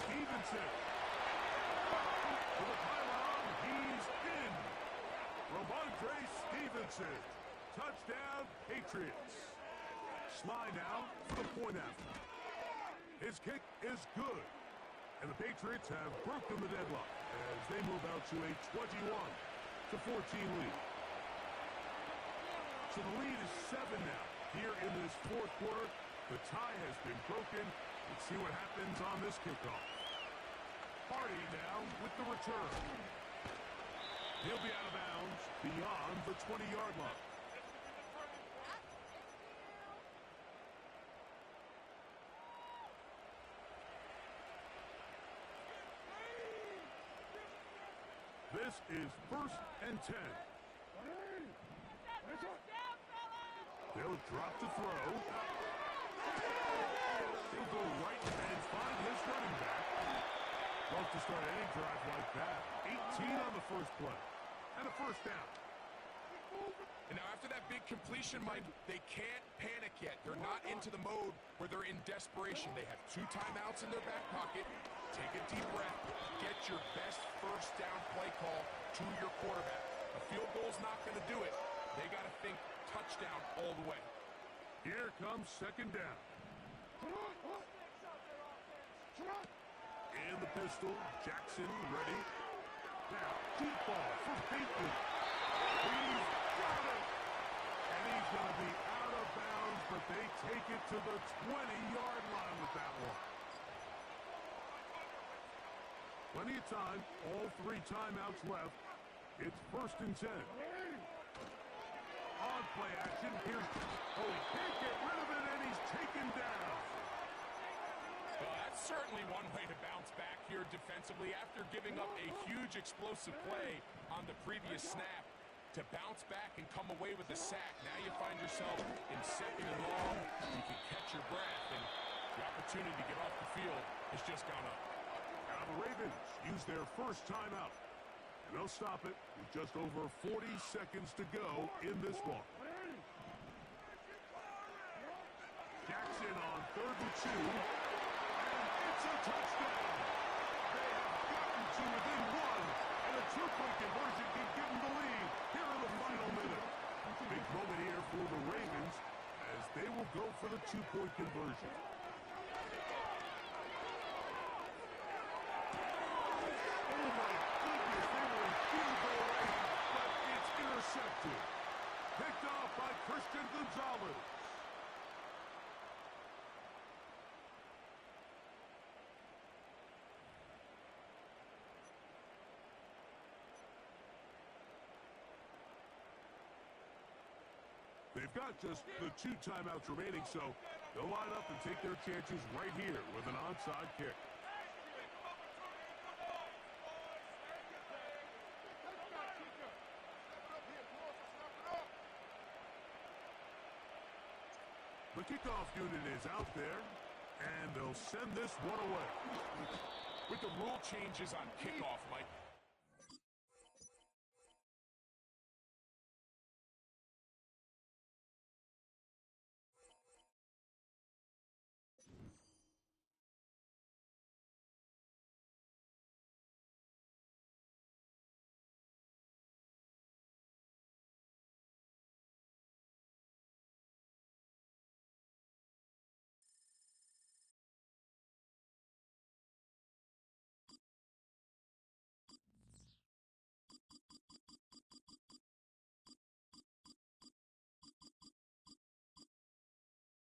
Stevenson. To the pylon, he's in. Ramondre Stevenson. Touchdown, Patriots. Sly now for the point after. His kick is good. And the Patriots have broken the deadlock as they move out to a 21-14 lead. So the lead is 7 now. Here in this fourth quarter, the tie has been broken. Let's see what happens on this kickoff. Hardy now with the return. He'll be out of bounds beyond the 20-yard line. This is first and 10. They'll drop to throw. He'll go right and find his running back. Love to start any drive like that. 18 on the first play. And a first down. And now after that big completion, Mike, they can't panic yet. They're not into the mode where they're in desperation. They have 2 timeouts in their back pocket. Take a deep breath. Get your best first down play call to your quarterback. A field goal's not going to do it. They got to think touchdown all the way. Here comes second down. And the pistol. Jackson ready. Now, deep ball for Bateman. He's got it. And he's going to be out of bounds, but they take it to the 20-yard line with that one. Plenty of time. All 3 timeouts left. It's first and 10. On play action. Here's... Oh, he can't get rid of it, and he's taken down. Well, that's certainly one way to bounce back here defensively after giving up a huge explosive play on the previous snap. To bounce back and come away with a sack. Now you find yourself in second and long. You can catch your breath, and the opportunity to get off the field has just gone up. Now the Ravens use their first timeout. And they'll stop it with just over 40 seconds to go in this one. Jackson on 3rd and 2. And it's a touchdown. They have gotten to within 1. And a 2-point conversion can give them the lead here in the final minute. Big moment here for the Ravens as they will go for the 2-point conversion. Oh my goodness, they were in field goal range. They've got just the 2 timeouts remaining, so they'll line up and take their chances right here with an onside kick. The kickoff unit is out there, and they'll send this one away. With the rule changes on kickoff,